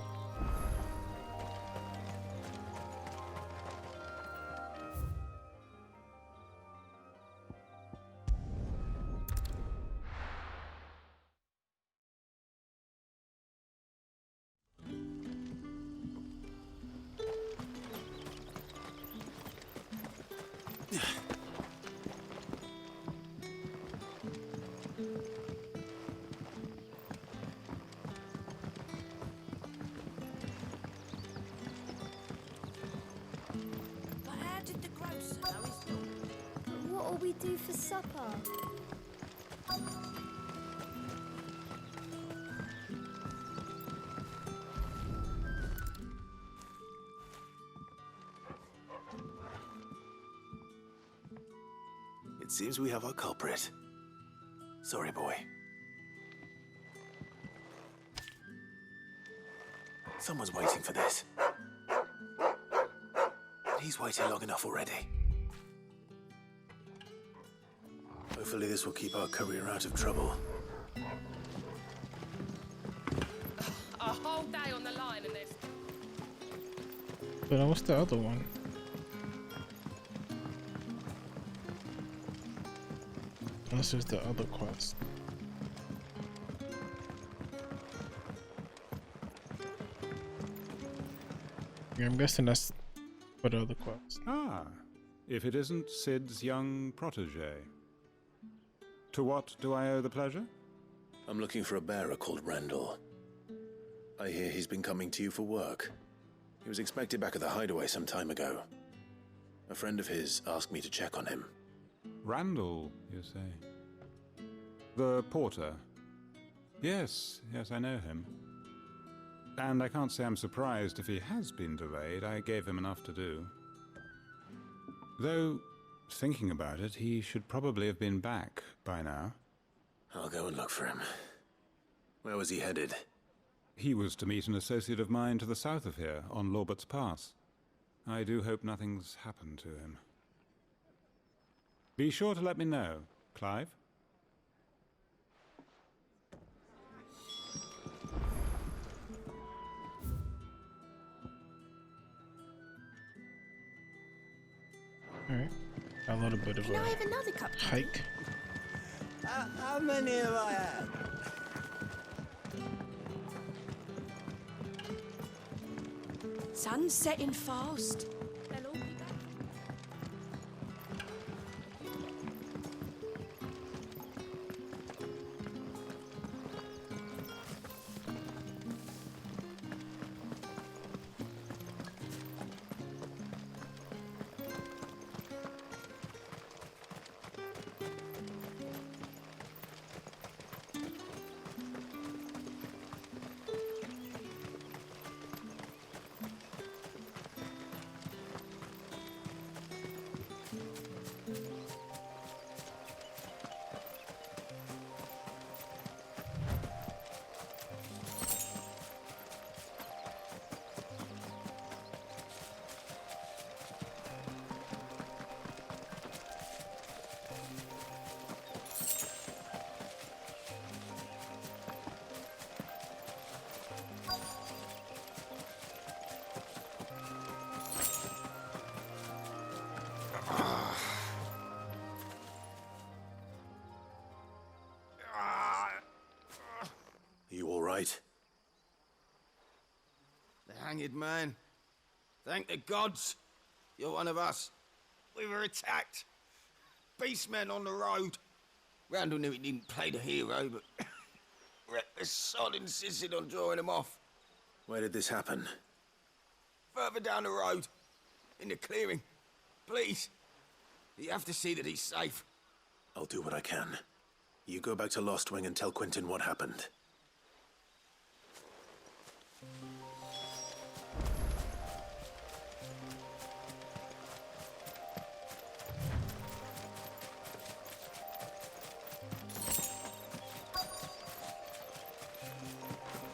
What'll we do for supper? It seems we have our culprit. Sorry, boy. Someone's waiting for this. And he's waited long enough already. Hopefully this will keep our courier out of trouble. A whole day on the line and there's... But what's the other one? This is the other quest. Yeah, I'm guessing that's for the other quest. Ah, if it isn't Sid's young protege. To what do I owe the pleasure? I'm looking for a bearer called Randall. I hear he's been coming to you for work. He was expected back at the hideaway some time ago. A friend of his asked me to check on him. Randall, you say? The porter. Yes, I know him. And I can't say I'm surprised if he has been delayed. I gave him enough to do. Though, thinking about it, he should probably have been back by now. I'll go and look for him. Where was he headed? He was to meet an associate of mine to the south of here, on Lorbert's Pass. I do hope nothing's happened to him. Be sure to let me know, Clive. Alright. A little bit of Can I have another cup? hike. How many have I had? Sun's setting fast. They'll all be back. You all right? The hanged man. Thank the gods. You're one of us. We were attacked. Beastmen on the road. Randall knew he didn't play the hero, but reckless sod insisted on drawing him off. Where did this happen? Further down the road. In the clearing. Please. You have to see that he's safe. I'll do what I can. You go back to Lost Wing and tell Quentin what happened.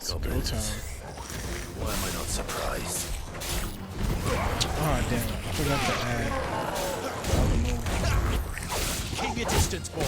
Goblins. Why am I not surprised? Oh damn! I forgot to add. Keep your distance, boy.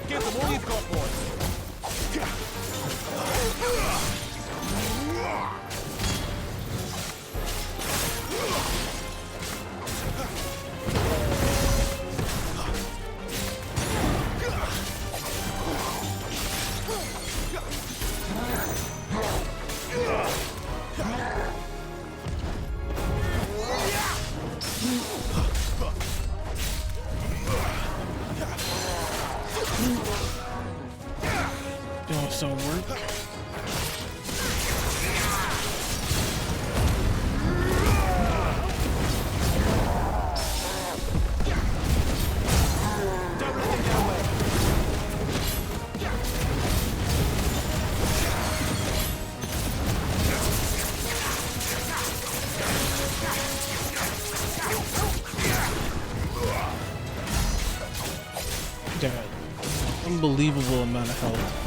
Give them all you've got, boys. Doing some work. Got unbelievable amount of health.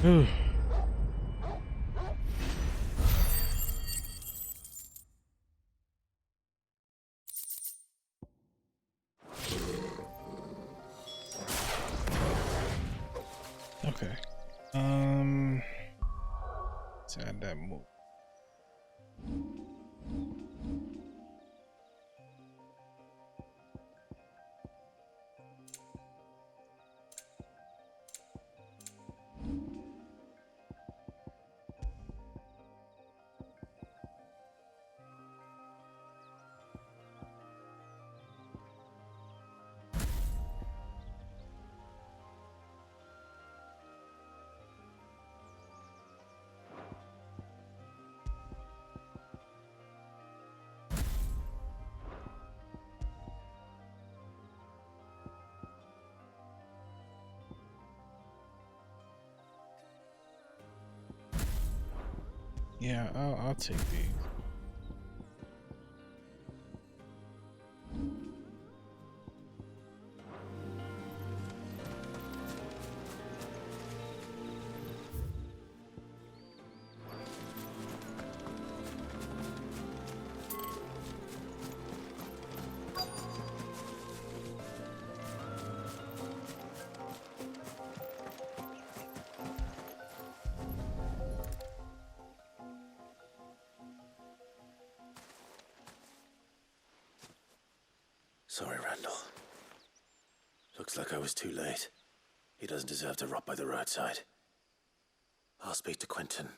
Ooh. Okay. Let's add that move. Yeah, I'll take these. Sorry, Randall. Looks like I was too late. He doesn't deserve to rot by the roadside. I'll speak to Quentin.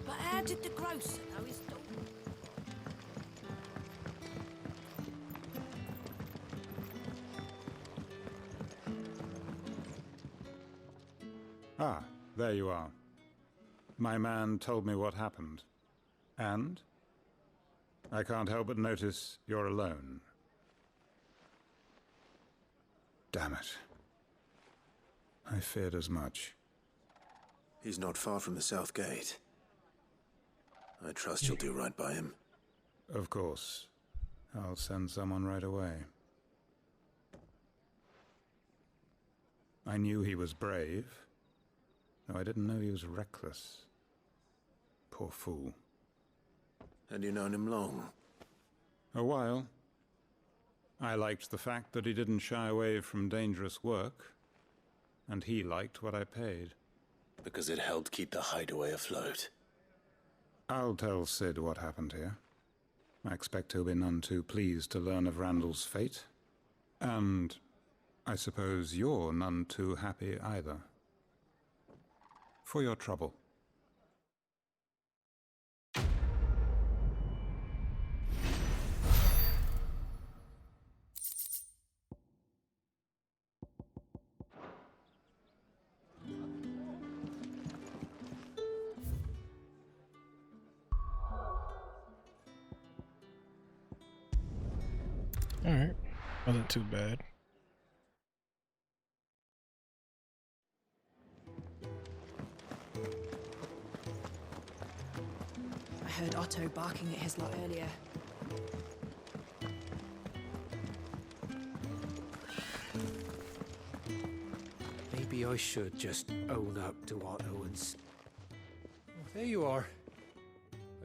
But how did the grocer know his dog? Ah, there you are. My man told me what happened. And? I can't help but notice you're alone. Damn it. I feared as much. He's not far from the south gate. I trust you'll do right by him. Of course. I'll send someone right away. I knew he was brave, though I didn't know he was reckless. Poor fool. And you known him long? A while. I liked the fact that he didn't shy away from dangerous work, and he liked what I paid. Because it helped keep the hideaway afloat. I'll tell Sid what happened here. I expect he'll be none too pleased to learn of Randall's fate. And I suppose you're none too happy either. For your trouble. Alright. Wasn't too bad. I heard Otto barking at his lot earlier. Maybe I should just own up to Otto and... Oh, there you are.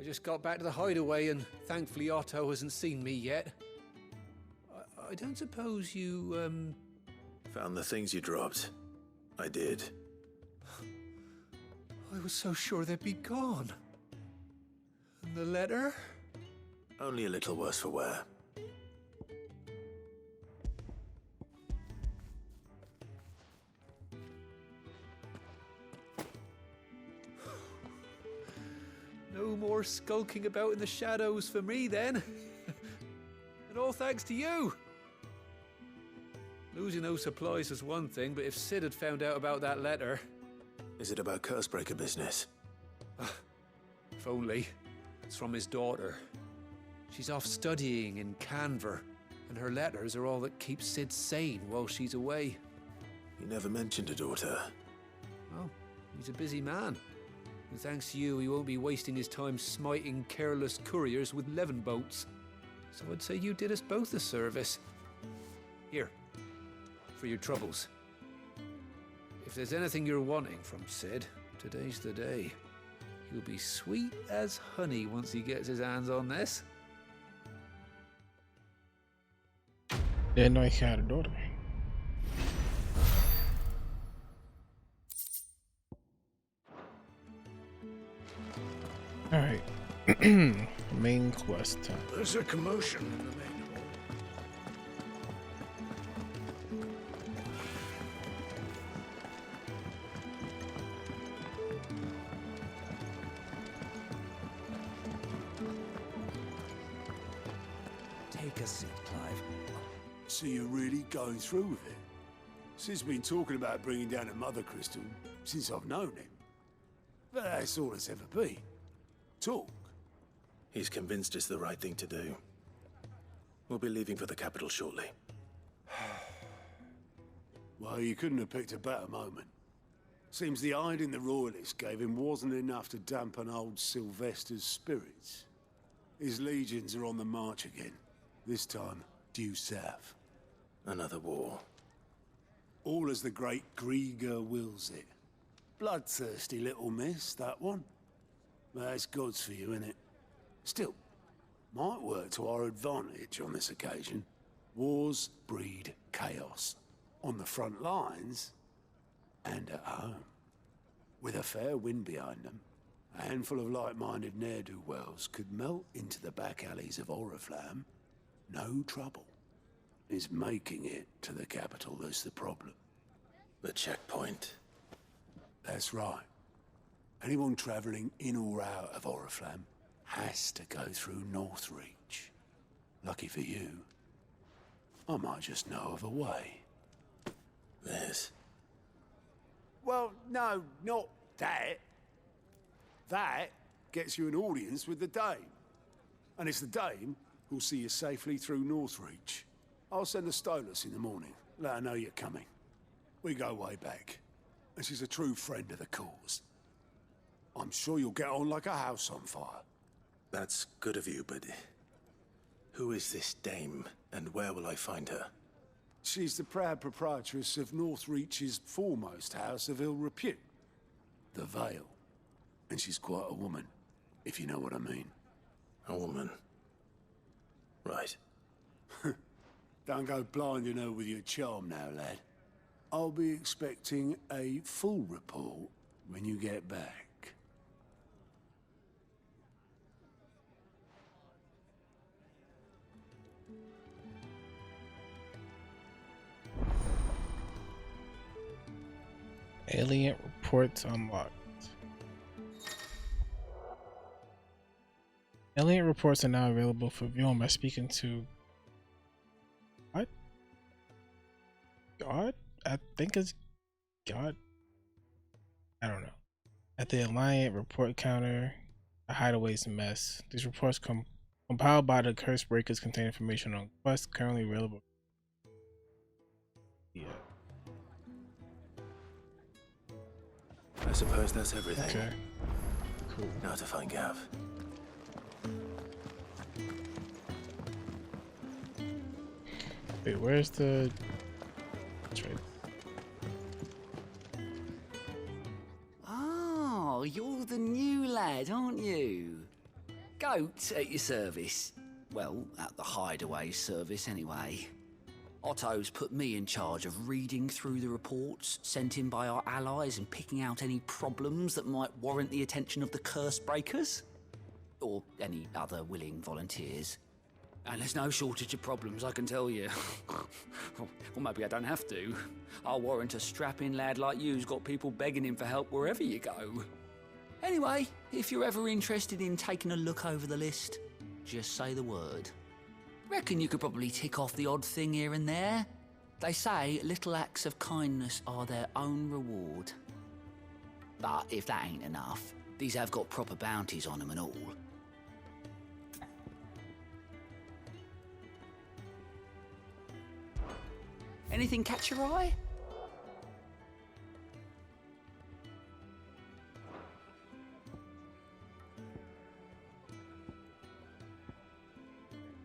I just got back to the hideaway and thankfully Otto hasn't seen me yet. I don't suppose you, Found the things you dropped. I did. I was so sure they'd be gone. And the letter? Only a little worse for wear. No more skulking about in the shadows for me, then. And all thanks to you. Losing those supplies is one thing, but if Sid had found out about that letter... Is it about Cursebreaker business? If only. It's from his daughter. She's off studying in Canver, and her letters are all that keeps Sid sane while she's away. He never mentioned a daughter. Oh, he's a busy man. And thanks to you, he won't be wasting his time smiting careless couriers with levin boats. So I'd say you did us both a service. Here, for your troubles. If there's anything you're wanting from Sid, today's the day. He'll be sweet as honey once he gets his hands on this. Didn't know he had a daughter. Alright. Main quest time. There's a commotion in the main hall. Take a seat, Clive. So you're really going through with it? Sid's been talking about bringing down a Mother Crystal since I've known him. But that's all it's ever been. Talk. He's convinced it's the right thing to do. We'll be leaving for the capital shortly. Well, you couldn't have picked a better moment. Seems the hiding the Royalists gave him wasn't enough to dampen old Sylvester's spirits. His legions are on the march again. This time, due south. Another war. All as the great Grieger wills it. Bloodthirsty little miss, that one. But that's God's for you, innit? Still, might work to our advantage on this occasion. Wars breed chaos. On the front lines, and at home. With a fair wind behind them, a handful of like-minded ne'er-do-wells could melt into the back alleys of Oriflamme. No trouble. It's making it to the capital that's the problem. The checkpoint. That's right. Anyone travelling in or out of Oriflamme has to go through Northreach. Lucky for you, I might just know of a way. This? Well, no, not that. That gets you an audience with the Dame. And it's the Dame who'll see you safely through Northreach. I'll send a Stolas in the morning. Let her know you're coming. We go way back. And she's a true friend of the cause. I'm sure you'll get on like a house on fire. That's good of you, but who is this Dame, and where will I find her? She's the proud proprietress of Northreach's foremost house of ill repute, the Vale. And she's quite a woman, if you know what I mean. A woman? Right. Don't go blinding her with your charm now, lad. I'll be expecting a full report when you get back. Alien reports unlocked. Alien reports are now available for viewing by speaking to what? God? I think it's God. I don't know. At the Alliant report counter, a hideaway's a mess. These reports compiled by the Curse Breakers contain information on quests currently available. Yeah. I suppose that's everything. Okay. Cool. Now to find Gav. Wait, where's the trade? Oh, you're the new lad, aren't you? Goat at your service. Well, at the hideaway service anyway. Otto's put me in charge of reading through the reports sent in by our allies and picking out any problems that might warrant the attention of the Curse Breakers. Or any other willing volunteers. And there's no shortage of problems, I can tell you. Or maybe I don't have to. I'll warrant a strapping lad like you's got people begging him for help wherever you go. Anyway, if you're ever interested in taking a look over the list, just say the word. Reckon you could probably tick off the odd thing here and there. They say little acts of kindness are their own reward. But if that ain't enough, these have got proper bounties on them and all. Anything catch your eye?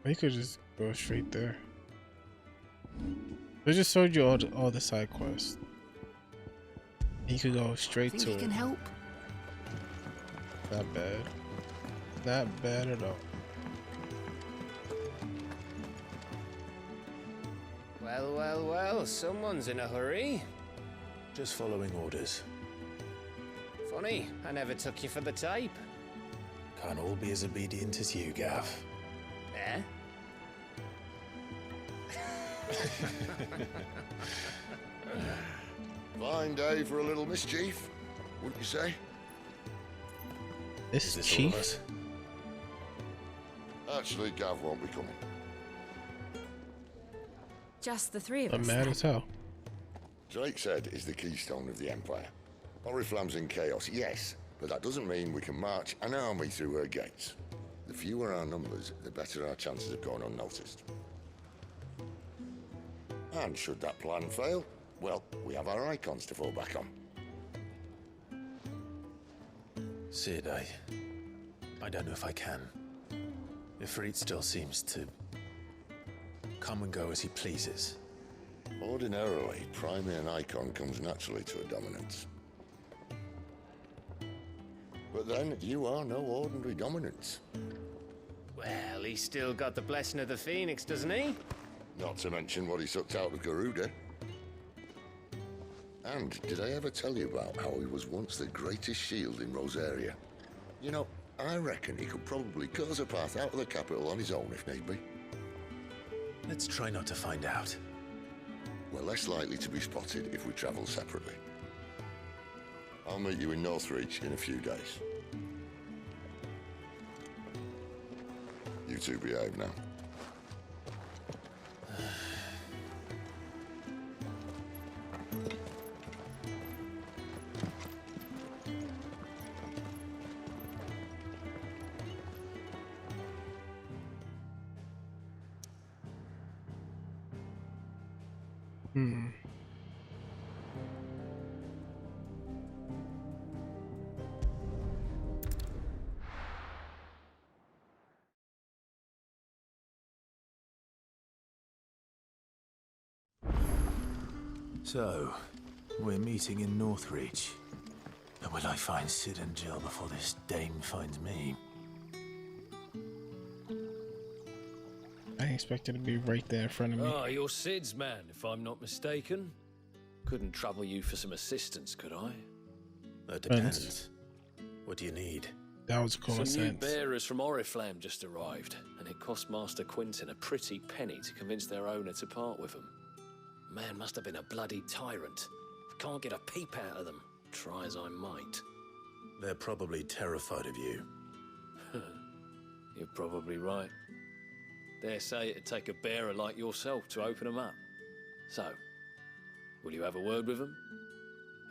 You could just go straight there. They just showed you all the side quests. You could go straight Think to you it. can help? Not bad. Not bad at all. Well, well, well, someone's in a hurry. Just following orders. Funny, I never took you for the type. Can't all be as obedient as you, Gav. Eh? Fine day for a little mischief, wouldn't you say? This is Chief? all of us? Actually, Gav won't be coming. Just the three of I'm us. mad then? as hell. Drakeshead is the keystone of the Empire. Oriflamme's in chaos, yes, but that doesn't mean we can march an army through her gates. The fewer our numbers, the better our chances of going unnoticed. And should that plan fail, well, we have our icons to fall back on. Sid, I don't know if I can. Ifrit still seems to come and go as he pleases. Ordinarily, priming an icon comes naturally to a dominance. But then, you are no ordinary dominance. Well, he's still got the blessing of the Phoenix, doesn't he? Not to mention what he sucked out of Garuda. And did I ever tell you about how he was once the greatest shield in Rosaria? You know, I reckon he could probably cut us a path out of the capital on his own if need be. Let's try not to find out. We're less likely to be spotted if we travel separately. I'll meet you in Northreach in a few days. You two behave now. So, we're meeting in Northreach. But will I find Sid and Jill before this dame finds me? I expected to be right there in front of me. Oh, you're Sid's man, if I'm not mistaken. Couldn't trouble you for some assistance, could I? That depends. What do you need? That was cool. Some new bearers from Oriflamme just arrived, and it cost Master Quinton a pretty penny to convince their owner to part with them. Man must have been a bloody tyrant. Can't get a peep out of them, try as I might. They're probably terrified of you. You're probably right. Dare say it'd take a bearer like yourself to open them up. So, will you have a word with them?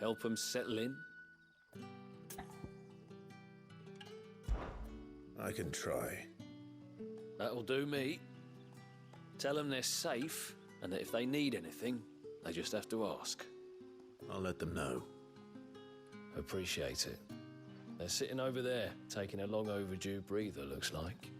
Help them settle in? I can try. That'll do me. Tell them they're safe, and that if they need anything, they just have to ask. I'll let them know. Appreciate it. They're sitting over there, taking a long overdue breather, looks like.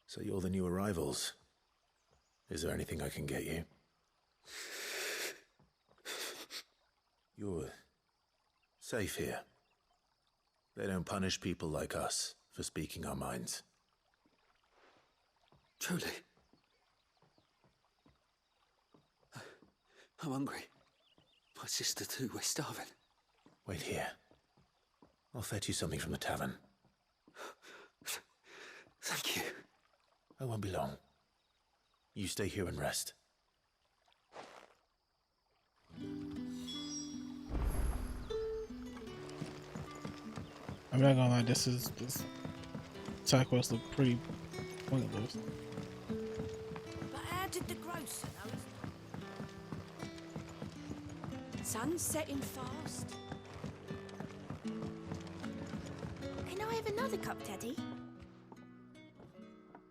So you're the new arrivals. Is there anything I can get you? You're safe here. They don't punish people like us for speaking our minds. Truly. I'm hungry. My sister too, we're starving. Wait here. I'll fetch you something from the tavern. Thank you. I won't be long. You stay here and rest. I'm not gonna lie, this side quest look pretty pointless. But how did the grocer know? Sun's setting fast. Can I have another cup, Teddy?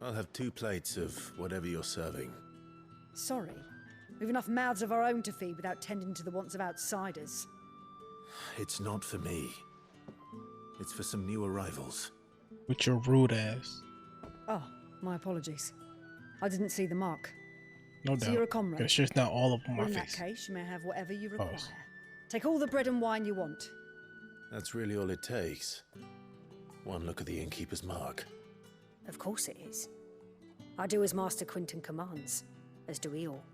I'll have 2 plates of whatever you're serving. Sorry. We've enough mouths of our own to feed without tending to the wants of outsiders. It's not for me. It's for some new arrivals. With your rude ass. Oh, my apologies. I didn't see the mark. No So doubt. you're a comrade? It's just not all up on my In face. that case, you may have whatever you require. Oh. Take all the bread and wine you want. That's really all it takes. One look at the innkeeper's mark. Of course it is. I do as Master Quinton commands, as do we all.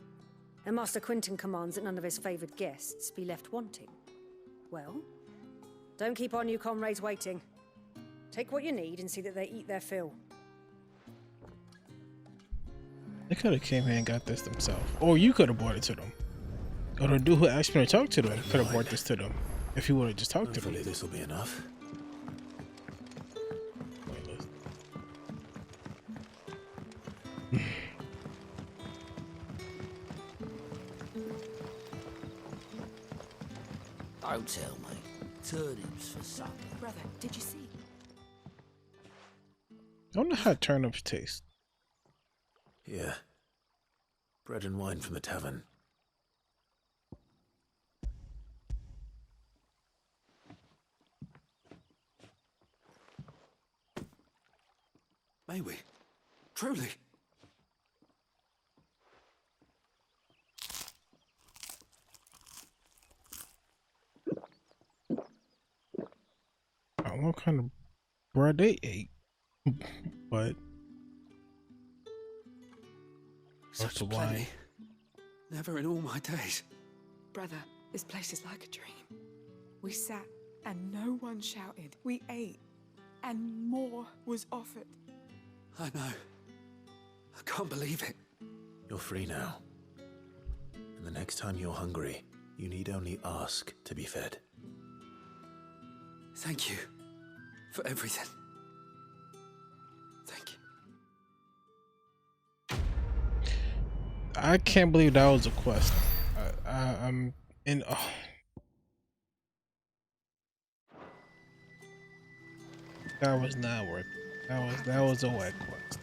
And Master Quinton commands that none of his favoured guests be left wanting. Well, don't keep our new comrades waiting. Take what you need and see that they eat their fill. could have came here and got this themselves, or you could have brought it to them, or the dude who asked me to talk to them could have brought this to them if you would have just talked to them. Hopefully this will be enough. Don't tell me. Turnips for supper. Brother, did you see? I wonder how turnips taste. Yeah. Bread and wine from the tavern. May we? Truly? I don't know what kind of bread they ate, but Such the plenty. wine. Never in all my days. Brother, this place is like a dream. We sat and no one shouted. We ate and more was offered. I know. I can't believe it. You're free now. And the next time you're hungry, you need only ask to be fed. Thank you for everything. Thank you. I can't believe that was a quest. I'm in. That was not worth it. That was a whack quest.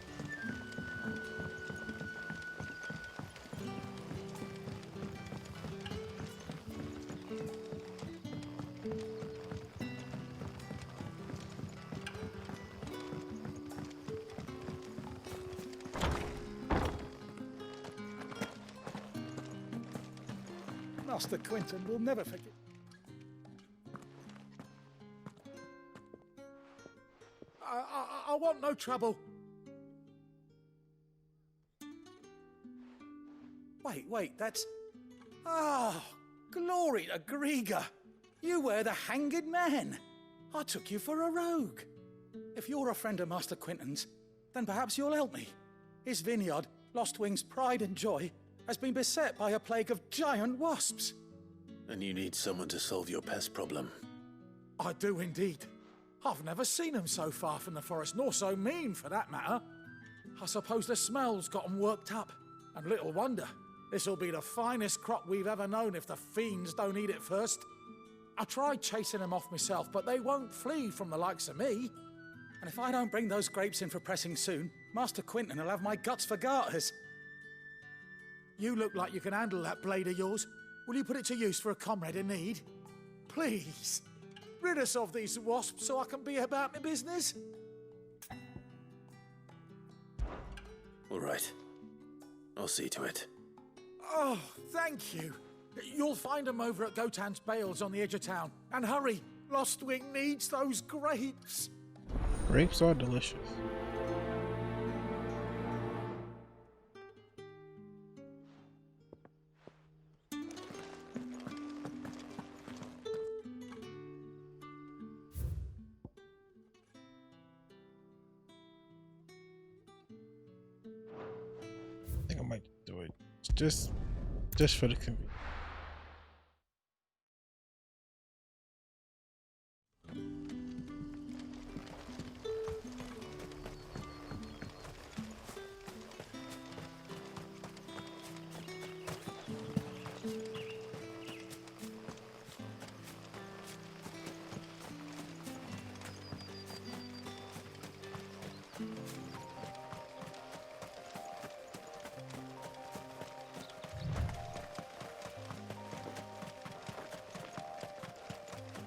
Master Quinton will never forget. I want no trouble. Wait, that's... Oh, glory to Grieger. You were the hanged man. I took you for a rogue. If you're a friend of Master Quinton's, then perhaps you'll help me. His vineyard, Lostwing's pride and joy, has been beset by a plague of giant wasps. And you need someone to solve your pest problem. I do indeed. I've never seen them so far from the forest, nor so mean for that matter. I suppose the smell's got them worked up, and little wonder. This'll be the finest crop we've ever known if the fiends don't eat it first. I tried chasing them off myself, but they won't flee from the likes of me. And if I don't bring those grapes in for pressing soon, Master Quinton will have my guts for garters. You look like you can handle that blade of yours. Will you put it to use for a comrade in need? Please, rid us of these wasps so I can be about my business. All right. I'll see to it. Oh, thank you. You'll find them over at Gotan's Bales on the edge of town. And hurry, Lostwing needs those grapes. Grapes are delicious. I think I might do it just for the convenience.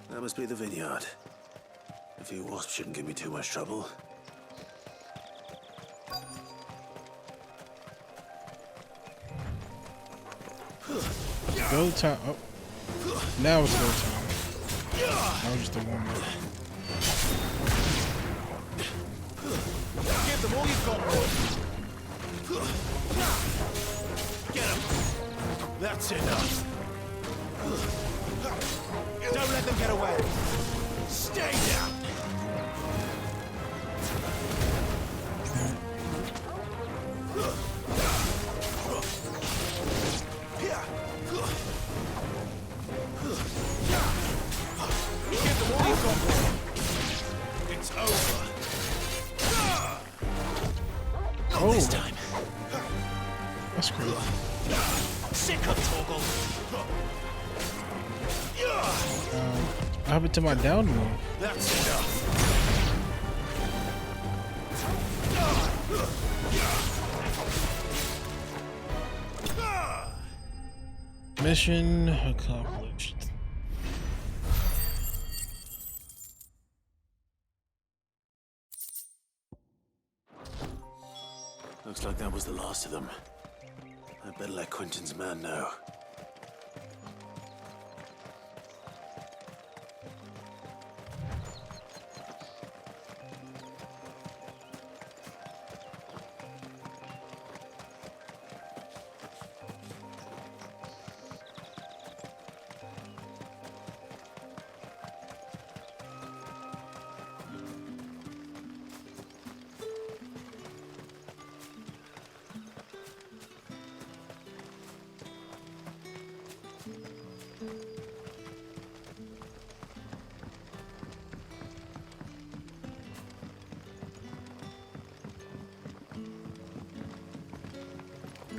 That must be the vineyard. A few wasps shouldn't give me too much trouble. Go time. Oh, now it's go time. I was just the one more. Give them all you've got, boy. Get them. That's enough. Don't let them get away. Stay down. Oh. this time. That's crazy. Sick of Toggle. What happened to my down move? That's enough. Mission accomplished. Looks like that was the last of them. I better let Quentin's man know.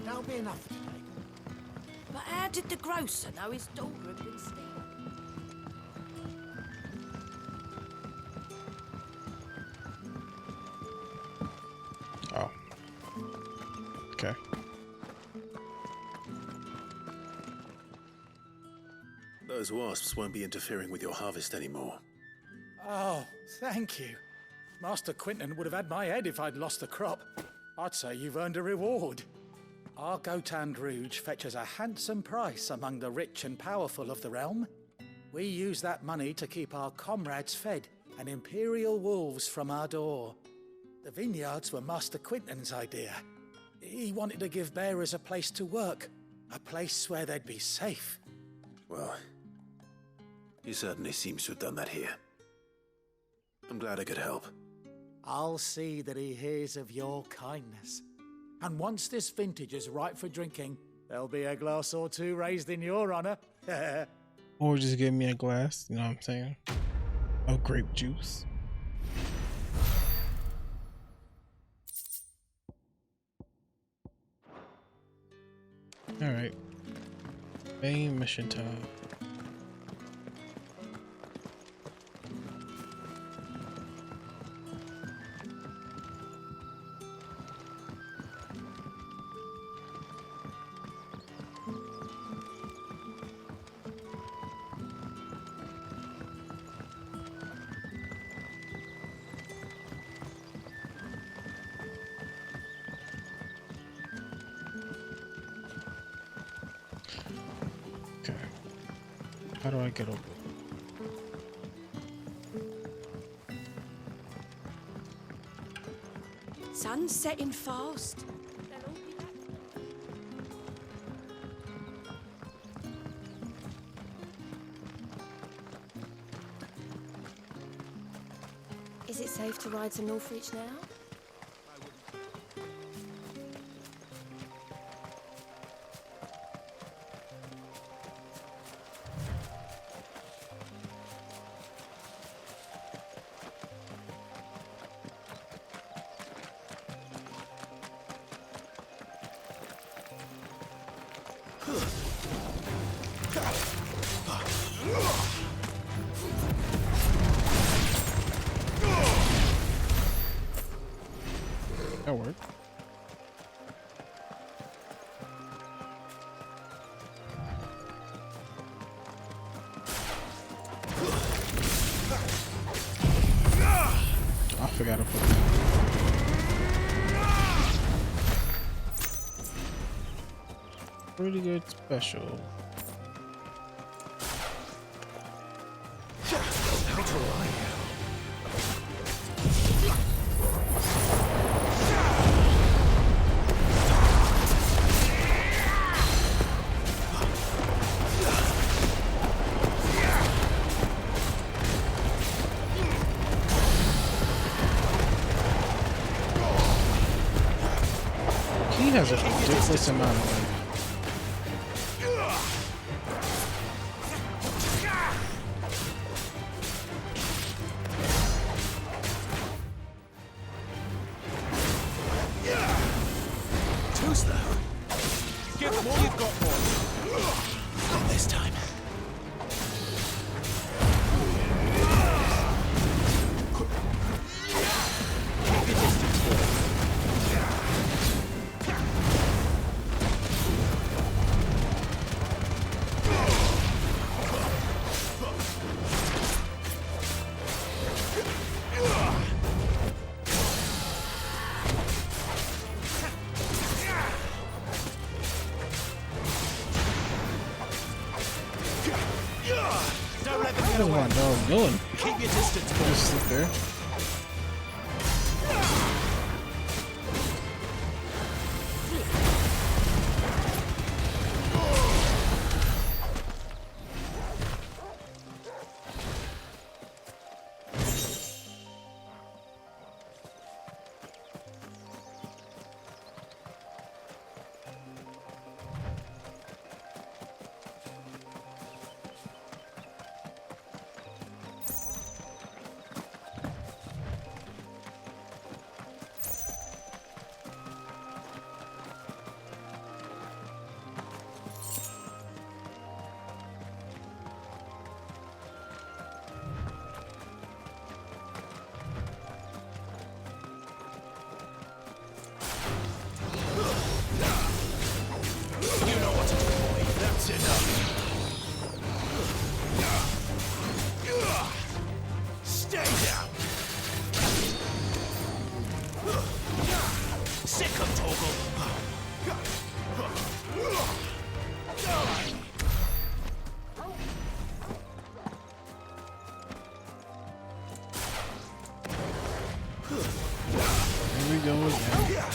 That'll be enough today. But how did the grocer know his daughter had been stealing? Oh. Okay. Those wasps won't be interfering with your harvest anymore. Oh, thank you. Master Quinton would have had my head if I'd lost the crop. I'd say you've earned a reward. Our Gotand Rouge fetches a handsome price among the rich and powerful of the realm. We use that money to keep our comrades fed and imperial wolves from our door. The vineyards were Master Quinton's idea. He wanted to give bearers a place to work, a place where they'd be safe. Well, he certainly seems to have done that here. I'm glad I could help. I'll see that he hears of your kindness. And once this vintage is ripe for drinking, there'll be a glass or two raised in your honor. Or just give me a glass, you know what I'm saying? Of grape juice. Alright. Main mission time. Okay. How do I get over? Sun's setting fast. Is it safe to ride to Northreach now? That worked. I forgot to put that. Pretty good special. How do I? He has a ridiculous amount of life. Too slow. Give them all you've got, boy. Not this time. Keep your distance, boy. Don't let them get away. Dog going. Keep your distance, boy. Just sit there. Here we go again.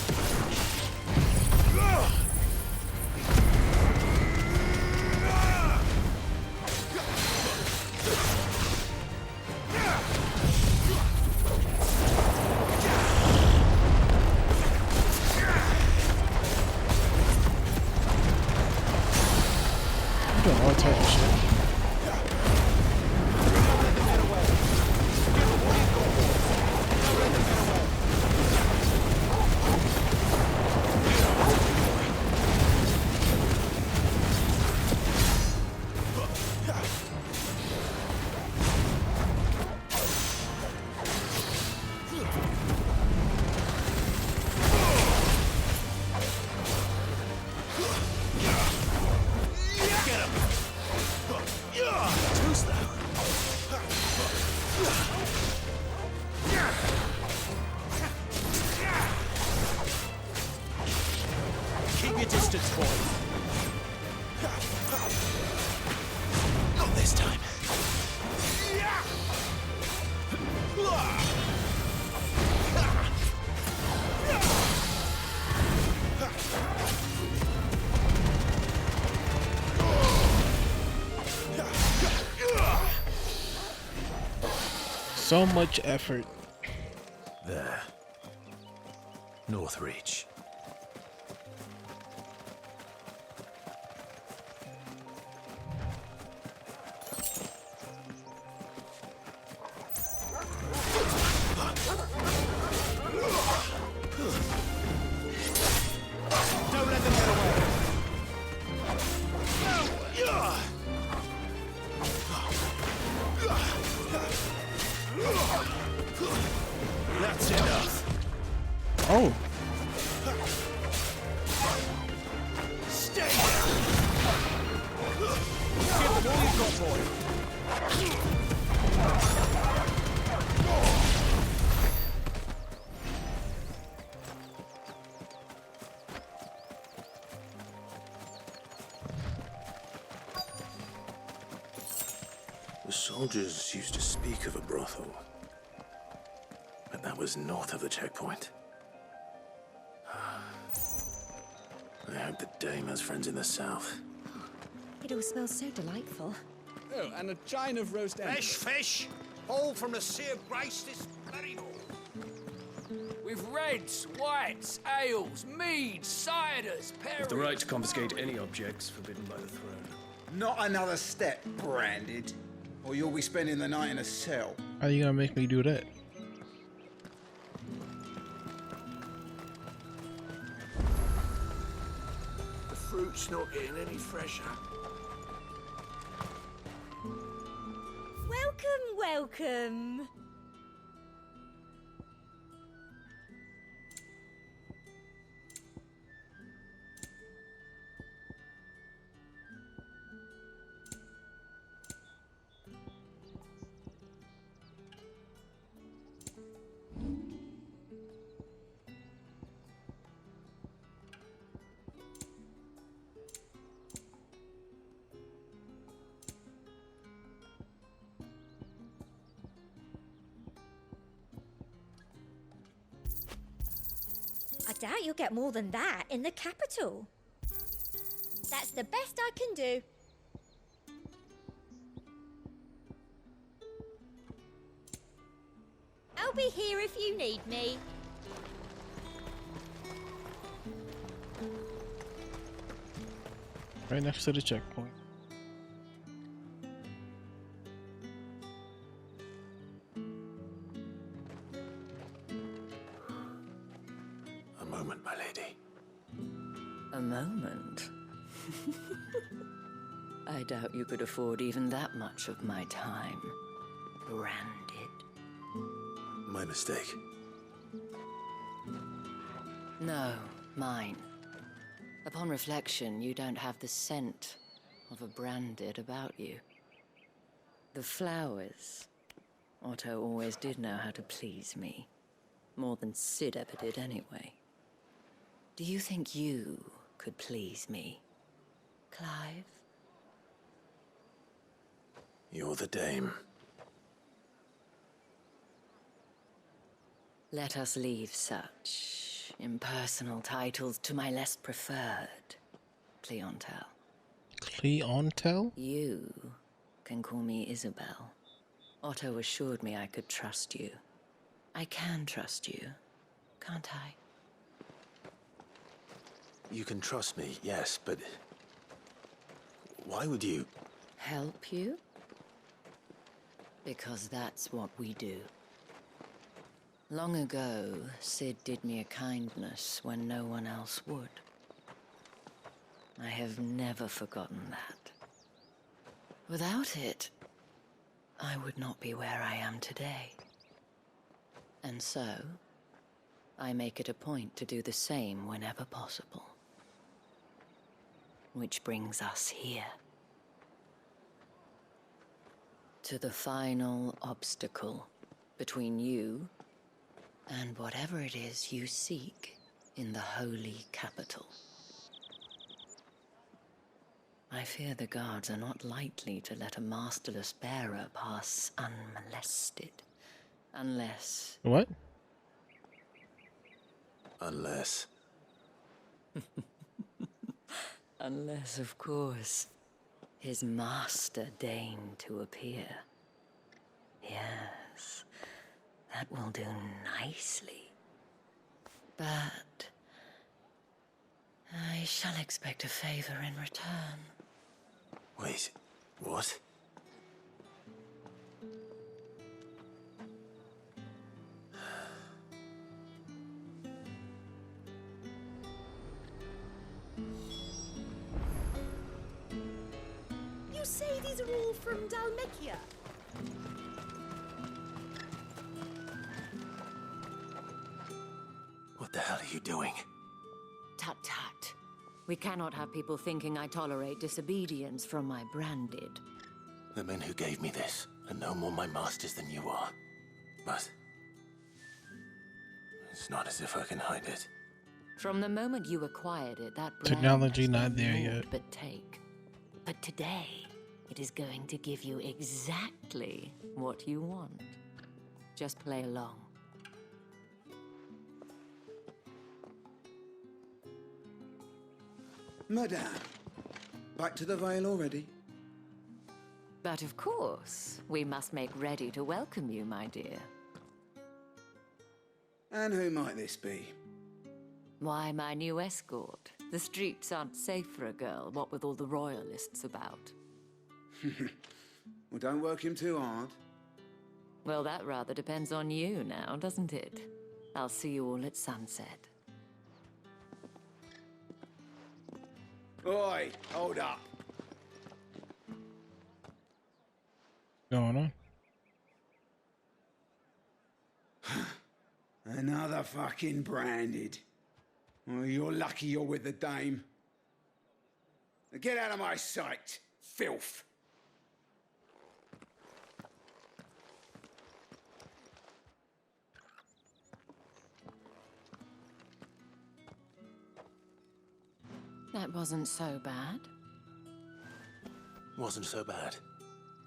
I'm doing all types of shit. Keep your distance, boy. Not this time. So much effort. There. North Reach. Don't let them get away. That's enough. Oh. Stay down. Give them all you've got, boy. The soldiers used to speak of a brothel, but that was north of the checkpoint. I hope the dame has friends in the south. It all smells so delightful. Oh, and a chine of roast ends. Fish! All from the sea of grace this very morning. We've reds, whites, ales, meads, ciders, perries. The right to confiscate any objects forbidden by the throne. Not another step, branded, or you'll be spending the night in a cell. How you gonna make me do that? fruit's not getting any fresher. Welcome, welcome. I doubt you'll get more than that in the capital. That's the best I can do. I'll be here if you need me. Right next to the checkpoint. A moment, my lady. A moment? I doubt you could afford even that much of my time. Branded. My mistake. No, mine. Upon reflection, you don't have the scent of a branded about you. The flowers. Otto always did know how to please me. More than Sid ever did anyway. Do you think you could please me, Clive? You're the dame. Let us leave such impersonal titles to my less preferred clientele. Clientele? You can call me Isabel. Otto assured me I could trust you. I can trust you, can't I? You can trust me, yes, but why would you? Help you? Because that's what we do. Long ago, Sid did me a kindness when no one else would. I have never forgotten that. Without it, I would not be where I am today. And so, I make it a point to do the same whenever possible. Which brings us here. To the final obstacle between you and whatever it is you seek in the holy capital. I fear the guards are not likely to let a masterless bearer pass unmolested. Unless... What? Unless... Unless, of course, his master deigned to appear. Yes, that will do nicely. But I shall expect a favor in return. Wait, what? You say these are all from Dalmekia? What the hell are you doing? Tut-tut. We cannot have people thinking I tolerate disobedience from my branded. The men who gave me this are no more my masters than you are. But it's not as if I can hide it. From the moment you acquired it, that brand Technology has not done there naught yet. but take. But today, it is going to give you exactly what you want. Just play along. Madame, back to the Vale already? But of course, we must make ready to welcome you, my dear. And who might this be? Why, my new escort. The streets aren't safe for a girl, what with all the royalists about. Well, don't work him too hard. Well, that rather depends on you now, doesn't it? I'll see you all at sunset. Oi, hold up. Going on? Another fucking branded. Well, you're lucky you're with the dame. Now get out of my sight, filth. That wasn't so bad. Wasn't so bad.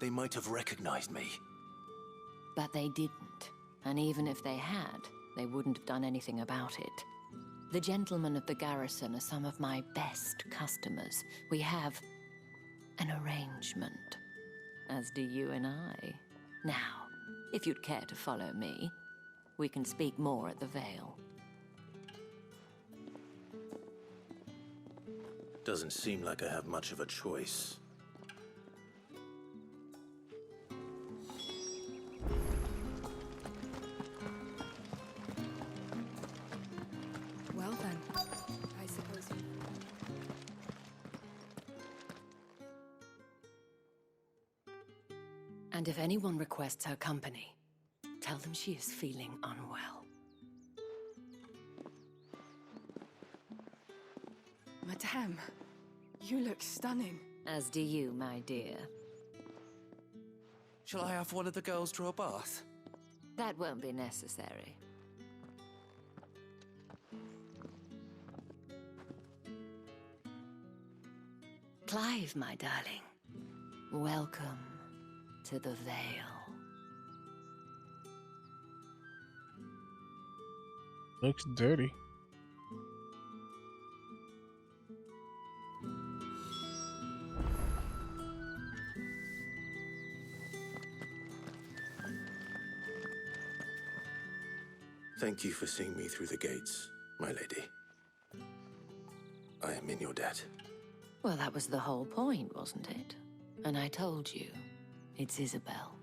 They might have recognized me. But they didn't. And even if they had, they wouldn't have done anything about it. The gentlemen of the garrison are some of my best customers. We have an arrangement, as do you and I. Now, if you'd care to follow me, we can speak more at the Vale. Doesn't seem like I have much of a choice. Well then, I suppose you... And if anyone requests her company, tell them she is feeling unwell. Madame, you look stunning. As do you, my dear. Shall I have one of the girls draw a bath? That won't be necessary. Clive, my darling. Welcome to the Vale. Looks dirty. Thank you for seeing me through the gates, my lady. I am in your debt. Well, that was the whole point, wasn't it? And I told you, it's Isabel.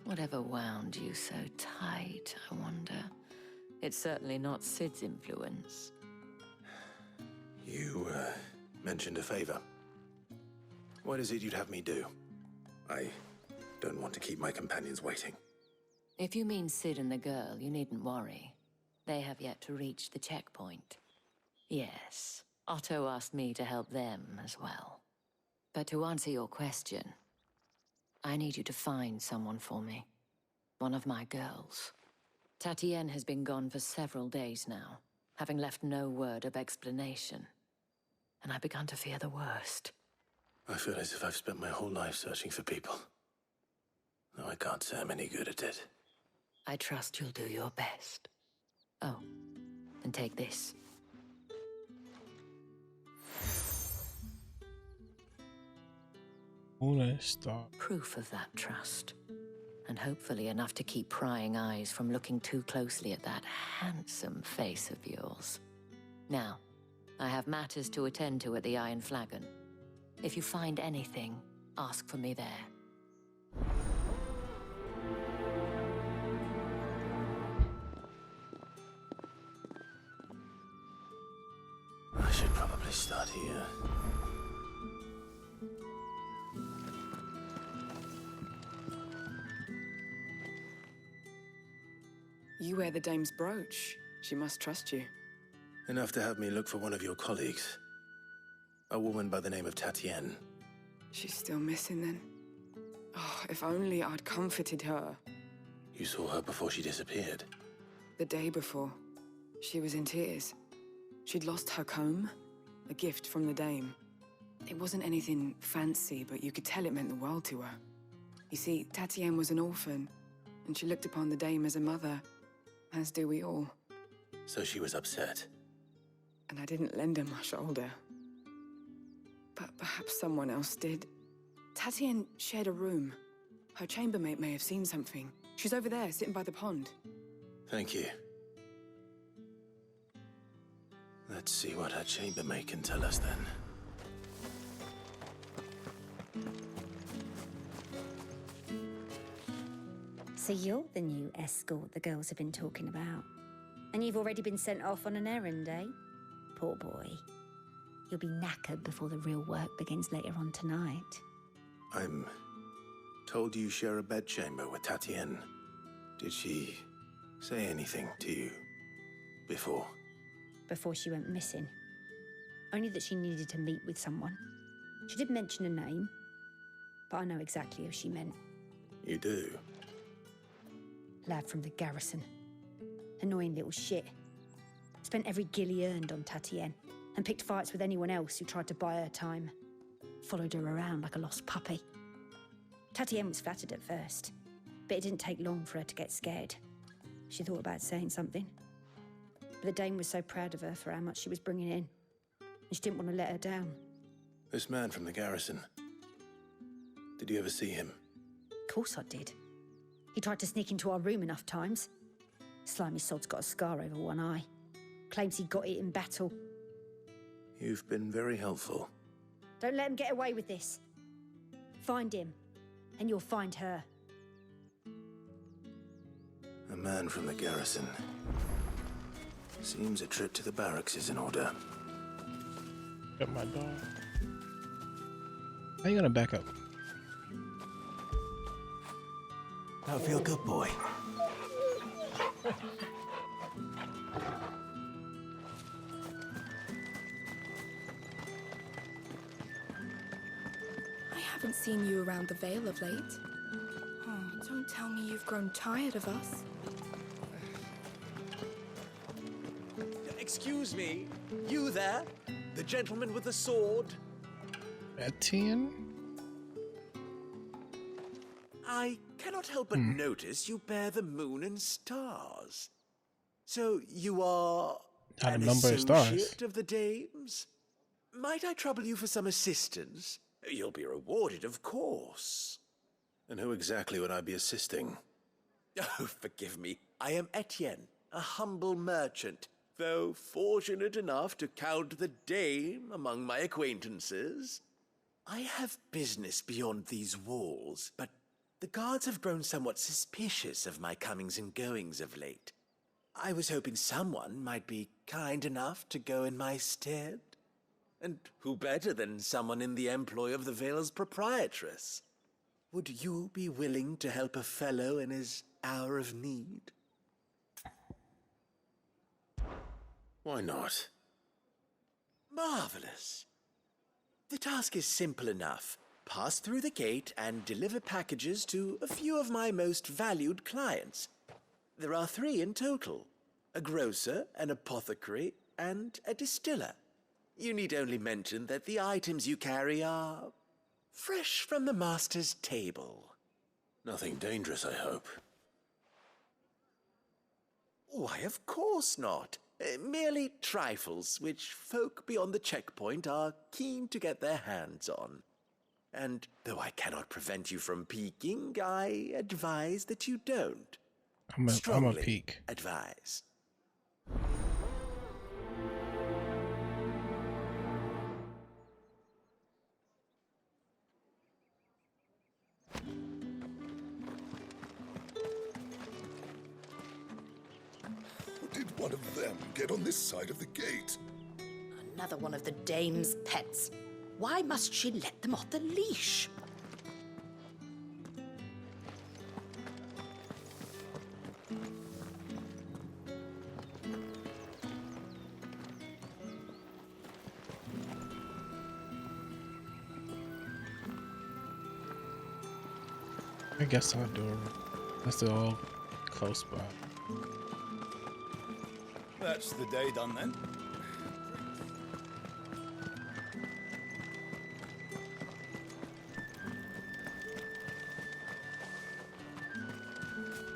Whatever wound you so tight, I wonder. It's certainly not Sid's influence. You, mentioned a favor. What is it you'd have me do? I don't want to keep my companions waiting. If you mean Sid and the girl, you needn't worry. They have yet to reach the checkpoint. Yes, Otto asked me to help them as well. But to answer your question, I need you to find someone for me. One of my girls. Tatienne has been gone for several days now, having left no word of explanation. And I began to fear the worst. I feel as if I've spent my whole life searching for people. Though I can't say I'm any good at it. I trust you'll do your best. Oh, and take this. Oh, let's stop. Proof of that trust. And hopefully enough to keep prying eyes from looking too closely at that handsome face of yours. Now, I have matters to attend to at the Iron Flagon. If you find anything, ask for me there. I should probably start here. You wear the dame's brooch. She must trust you. Enough to have me look for one of your colleagues. A woman by the name of Tatienne. She's still missing then. Oh, if only I'd comforted her. You saw her before she disappeared. The day before, she was in tears. She'd lost her comb, a gift from the dame. It wasn't anything fancy, but you could tell it meant the world to her. You see, Tatienne was an orphan, and she looked upon the dame as a mother, as do we all. So she was upset. And I didn't lend her my shoulder. But perhaps someone else did. Tatienne shared a room. Her chambermaid may have seen something. She's over there, sitting by the pond. Thank you. Let's see what her chambermaid can tell us then. So you're the new escort the girls have been talking about. And you've already been sent off on an errand, eh? Poor boy. You'll be knackered before the real work begins later on tonight. I'm told you share a bedchamber with Tatienne. Did she say anything to you before? Before she went missing. Only that she needed to meet with someone. She did mention a name, but I know exactly who she meant. You do? Lad from the garrison. Annoying little shit. Spent every guil he earned on Tatienne, and picked fights with anyone else who tried to buy her time. Followed her around like a lost puppy. Tatienne was flattered at first, but it didn't take long for her to get scared. She thought about saying something. But the Dame was so proud of her for how much she was bringing in, and she didn't want to let her down. This man from the garrison. Did you ever see him? Of course I did. He tried to sneak into our room enough times. Slimy sod's got a scar over one eye. Claims he got it in battle. You've been very helpful. Don't let him get away with this. Find him, and you'll find her. A man from the garrison. Seems a trip to the barracks is in order. Got my dog. How you gonna back up? I feel good, boy. I haven't seen you around the Vale of late. Oh, don't tell me you've grown tired of us. Excuse me, you there? The gentleman with the sword? Etienne? I cannot help but notice you bear the moon and stars. So you are Not a an number of stars. associate of the Dame's? Might I trouble you for some assistance? You'll be rewarded, of course. And who exactly would I be assisting? Oh, forgive me. I am Etienne, a humble merchant, though fortunate enough to count the Dame among my acquaintances. I have business beyond these walls, but the guards have grown somewhat suspicious of my comings and goings of late. I was hoping someone might be kind enough to go in my stead. And who better than someone in the employ of the Vale's proprietress? Would you be willing to help a fellow in his hour of need? Why not? Marvelous. The task is simple enough. Pass through the gate and deliver packages to a few of my most valued clients. There are 3 in total: a grocer, an apothecary, and a distiller. You need only mention that the items you carry are fresh from the master's table. Nothing dangerous, I hope. Why, of course not. Merely trifles which folk beyond the checkpoint are keen to get their hands on. And though I cannot prevent you from peeking, I advise that you don't. I'm a Strongly peek. advise. How did one of them get on this side of the gate? Another one of the Dame's pets. Why must she let them off the leash? I guess I'll do it. That's all close by. That's the day done then.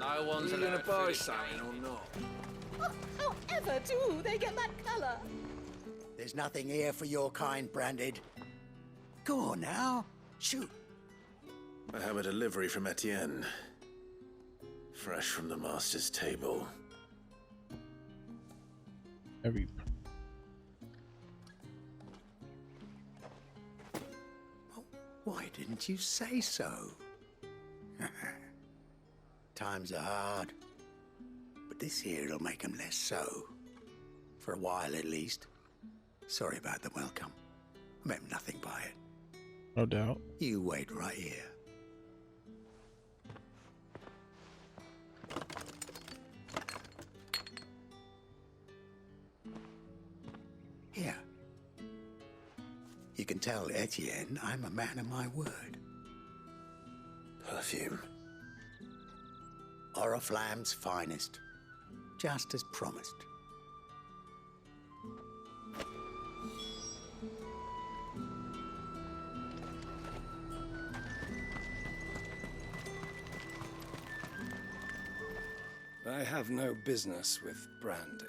No one's Are you allowed gonna buy food, something or not? Oh, however do they get that colour? There's nothing here for your kind, Branded. Go on now, shoot. I have a delivery from Etienne. Fresh from the master's table. Why didn't you say so? Times are hard. But this here'll make 'em less so. For a while, at least. Sorry about the welcome. meant nothing by it. No doubt. You wait right here. Here. You can tell Etienne I'm a man of my word. Perfume. Oriflamme's finest. Just as promised. I have no business with Branded.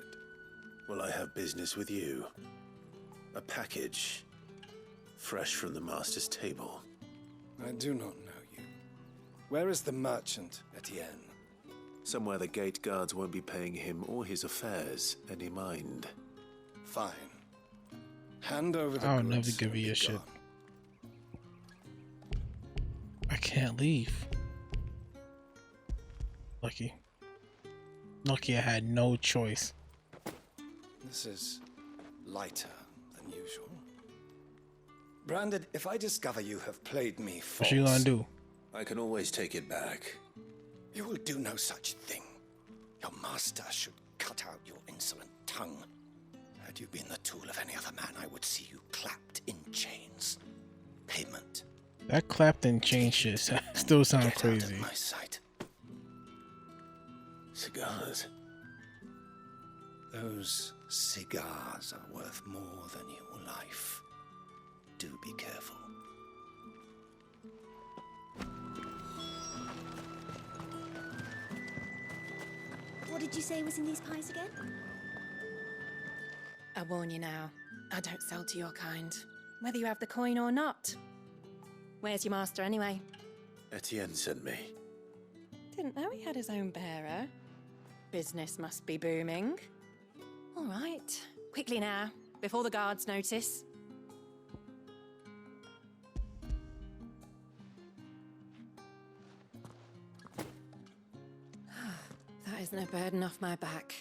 Well, I have business with you. A package. Fresh from the master's table. I do not know you. Where is the merchant, Etienne? Somewhere the gate guards won't be paying him or his affairs any mind. Fine. Hand over the I'll goods never give and you be a shit. gone. I can't leave. Lucky. Lucky I had no choice. This is lighter than usual. Branded, if I discover you have played me false... What you gonna do? I can always take it back. You will do no such thing. Your master should cut out your insolent tongue. Had you been the tool of any other man, I would see you clapped in chains. Payment. That clapped and chain shit still sound Get crazy. out of my sight. Cigars. Those cigars are worth more than your life. Do be careful. What did you say was in these pies again? I warn you now, I don't sell to your kind, whether you have the coin or not. Where's your master anyway? Etienne sent me. Didn't know he had his own bearer. Business must be booming. All right, quickly now, before the guards notice. That isn't a burden off my back.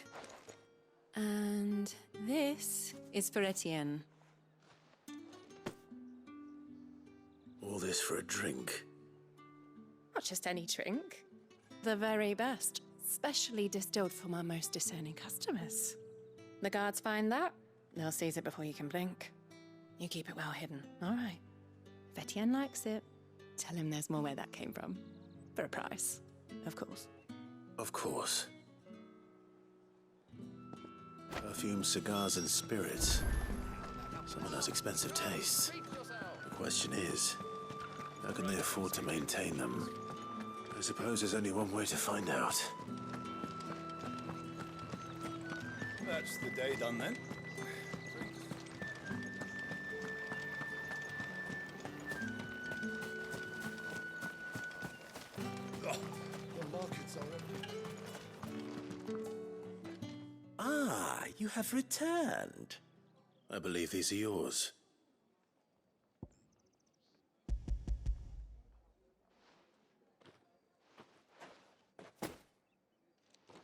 And this is for Etienne. All this for a drink. Not just any drink. The very best. Specially distilled for my most discerning customers. The guards find that, they'll seize it before you can blink. You keep it well hidden, all right? If Etienne likes it, tell him there's more where that came from. For a price, of course. Of course. Perfume, cigars, and spirits. Someone has expensive tastes. The question is, how can they afford to maintain them? I suppose there's only one way to find out. That's the day done then. Ah, you have returned. I believe these are yours.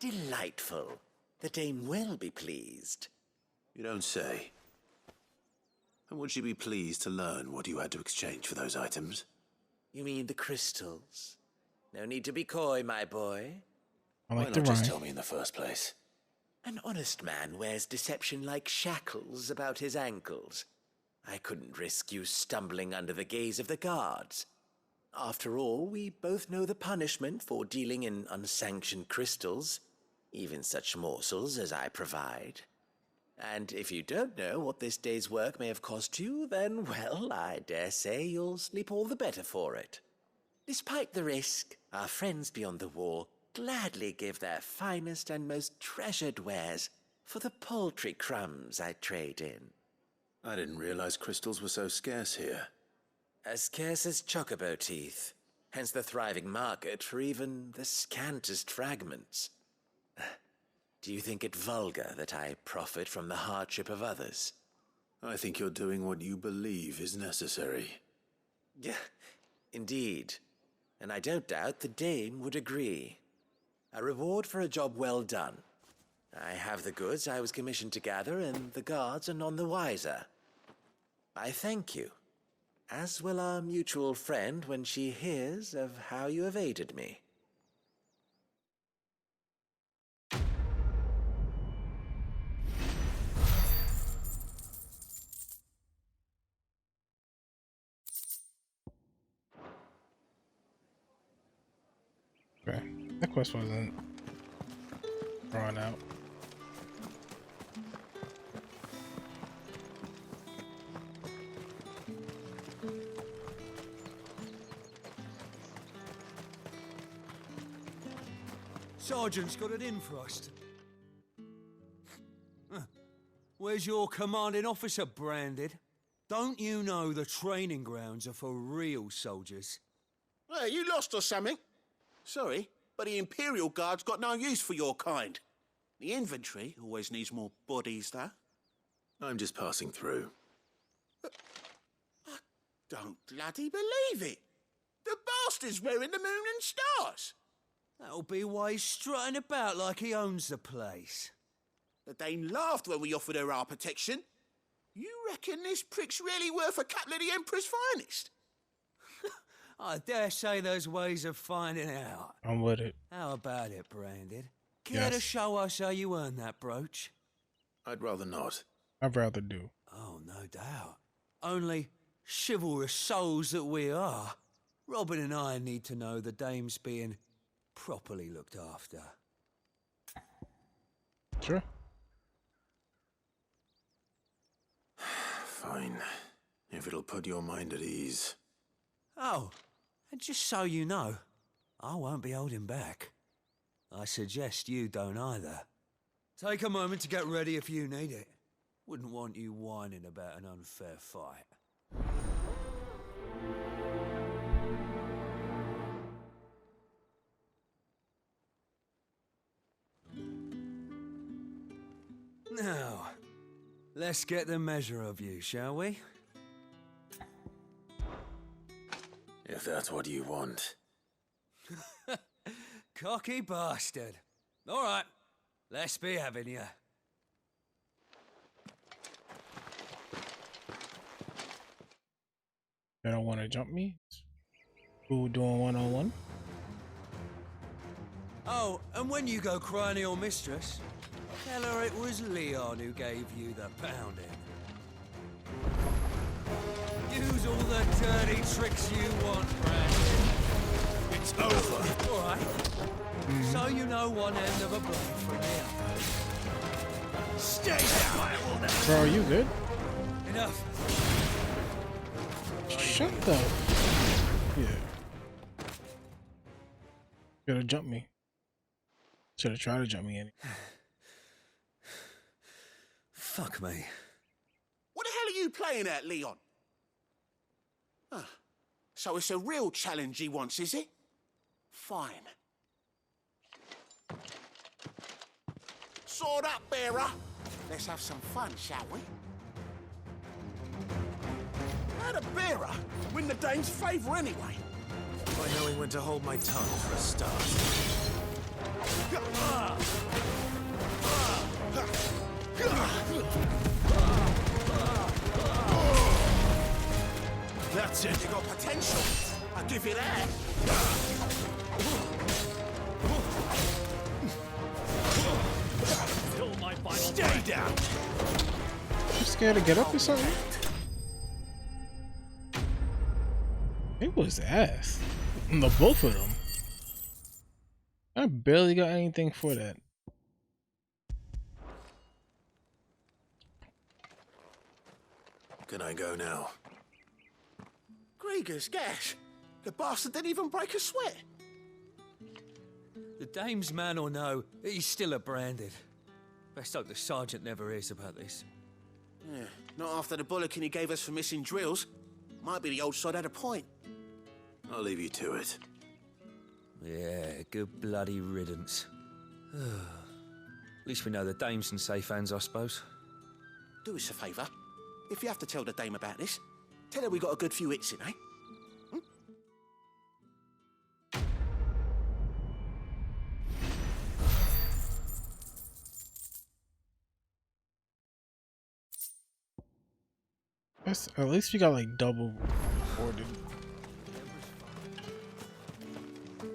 Delightful. The dame will be pleased. You don't say. And would she be pleased to learn what you had to exchange for those items? You mean the crystals? No need to be coy, my boy. I Why like not the just rhyme. tell me in the first place? An honest man wears deception like shackles about his ankles. I couldn't risk you stumbling under the gaze of the guards. After all, we both know the punishment for dealing in unsanctioned crystals, even such morsels as I provide. And if you don't know what this day's work may have cost you, then, well, I dare say you'll sleep all the better for it. Despite the risk, our friends beyond the wall gladly give their finest and most treasured wares for the paltry crumbs I trade in. I didn't realize crystals were so scarce here. As scarce as chocobo teeth, hence the thriving market for even the scantest fragments. Do you think it vulgar that I profit from the hardship of others? I think you're doing what you believe is necessary. Yeah, indeed. And I don't doubt the dame would agree. A reward for a job well done. I have the goods I was commissioned to gather, and the guards are none the wiser. I thank you. As will our mutual friend when she hears of how you have aided me. Okay, that quest wasn't drawn out. Sergeant's got it in for us. Where's your commanding officer, Branded? Don't you know the training grounds are for real soldiers? Well, you lost or something? Sorry, but the Imperial Guard's got no use for your kind. The infantry always needs more bodies, though. I'm just passing through. I don't bloody believe it. The bastard's wearing the moon and stars. That'll be why he's strutting about like he owns the place. The Dane laughed when we offered her our protection. You reckon this prick's really worth a couple of the Emperor's finest? I dare say there's ways of finding out. I'm with it. How about it, Branded? Care to show us how you earned that brooch? I'd rather not. I'd rather do. Oh, no doubt. Only chivalrous souls that we are, Robin and I need to know the dame's being properly looked after. Sure. Fine. If it'll put your mind at ease. Oh, and just so you know, I won't be holding back. I suggest you don't either. Take a moment to get ready if you need it. Wouldn't want you whining about an unfair fight. Now, let's get the measure of you, shall we? If that's what you want. Cocky bastard. All right, let's be having you. They don't want to jump me? Who doing one-on-one? Oh, and when you go crying to your mistress, tell her it was Leon who gave you the pounding. Use all the dirty tricks you want, Brandon. It's over. All right. So you know one end of a blade from the other. Stay down! Bro, are you good? Enough. Shut the... Yeah. Should've jumped me. Should've tried to jump me in. Fuck me. What the hell are you playing at, Leon? Ah, so it's a real challenge he wants, is it? Fine. Sword up, bearer. Let's have some fun, shall we? How'd a bearer win the Dane's favour anyway? By knowing when to hold my tongue for a start. That's it. You got potential. I'll give you that. Stay down. You scared to get up or something? It was ass. The both of them. I barely got anything for that. Can I go now? Grieger's gas. The bastard didn't even break a sweat. The dame's man or no, he's still a Branded. Best hope the sergeant never hears about this. Yeah, not after the bullocking he gave us for missing drills. Might be the old sod had a point. I'll leave you to it. Yeah, good bloody riddance. At least we know the dame's in safe hands, I suppose. Do us a favour. If you have to tell the dame about this, tell her we got a good few hits in, eh? At least we got like double ordered.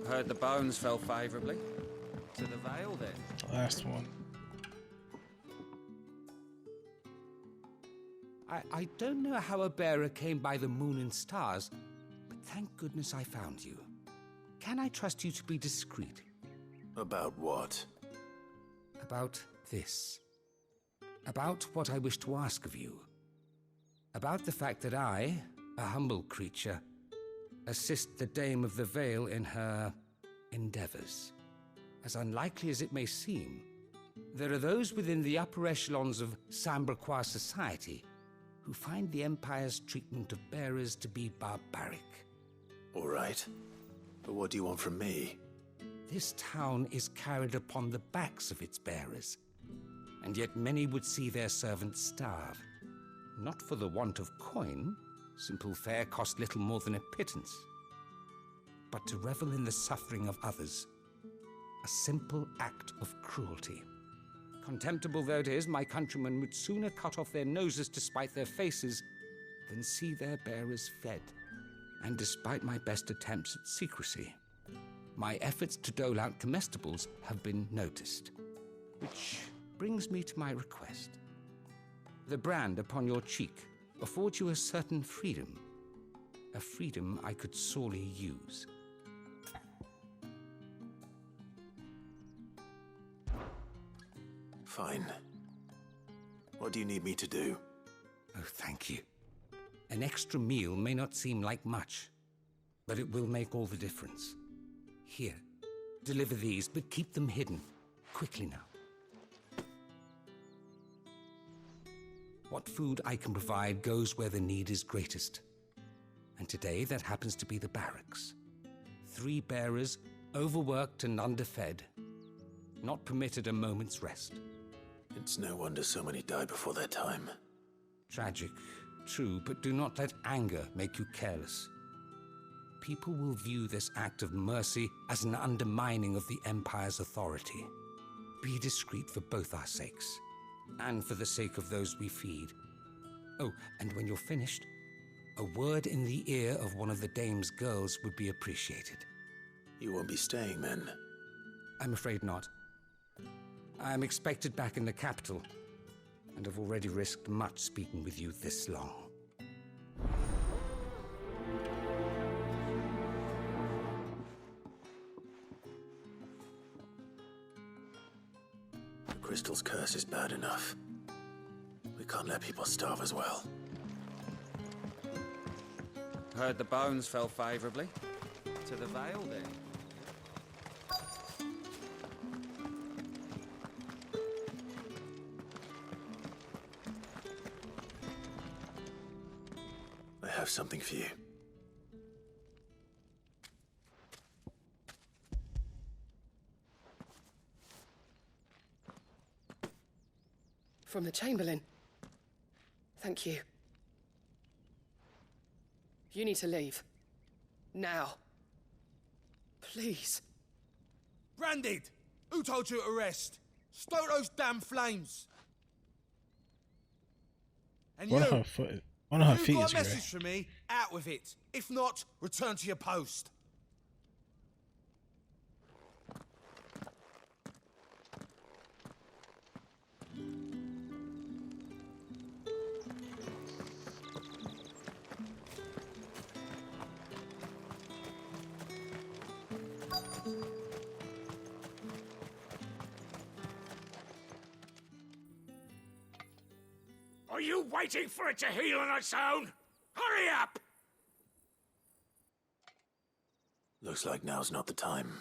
Heard the bones fell favourably. To the Vale, then. The last one. I don't know how a bearer came by the moon and stars, but thank goodness I found you. Can I trust you to be discreet? About what? About this. About what I wish to ask of you. About the fact that I, a humble creature, assist the Dame of the Vale in her endeavors. As unlikely as it may seem, there are those within the upper echelons of Samberquois society who find the Empire's treatment of bearers to be barbaric. All right. But what do you want from me? This town is carried upon the backs of its bearers, and yet many would see their servants starve. Not for the want of coin, simple fare cost little more than a pittance, but to revel in the suffering of others, a simple act of cruelty. Contemptible though it is, my countrymen would sooner cut off their noses to spite their faces than see their bearers fed. And despite my best attempts at secrecy, my efforts to dole out comestibles have been noticed. Which brings me to my request. The brand upon your cheek affords you a certain freedom. A freedom I could sorely use. Fine. What do you need me to do? Oh, thank you. An extra meal may not seem like much, but it will make all the difference. Here, deliver these, but keep them hidden. Quickly now. What food I can provide goes where the need is greatest. And today, that happens to be the barracks. 3 bearers, overworked and underfed, not permitted a moment's rest. It's no wonder so many die before their time. Tragic, true, but do not let anger make you careless. People will view this act of mercy as an undermining of the Empire's authority. Be discreet for both our sakes, and for the sake of those we feed. Oh, and when you're finished, a word in the ear of one of the Dame's girls would be appreciated. You won't be staying, then? I'm afraid not. I am expected back in the capital, and have already risked much speaking with you this long. The crystal's curse is bad enough. We can't let people starve as well. Heard the bones fell favourably. To the Vale, then. I have something for you. From the Chamberlain. Thank you. You need to leave. Now. Please. Branded! Who told you to rest? Stoke those damn flames! And One you, of her foot. One of her if feet you've is got a gray. message for me, out with it. If not, return to your post. Are you waiting for it to heal on its own? Hurry up! Looks like now's not the time.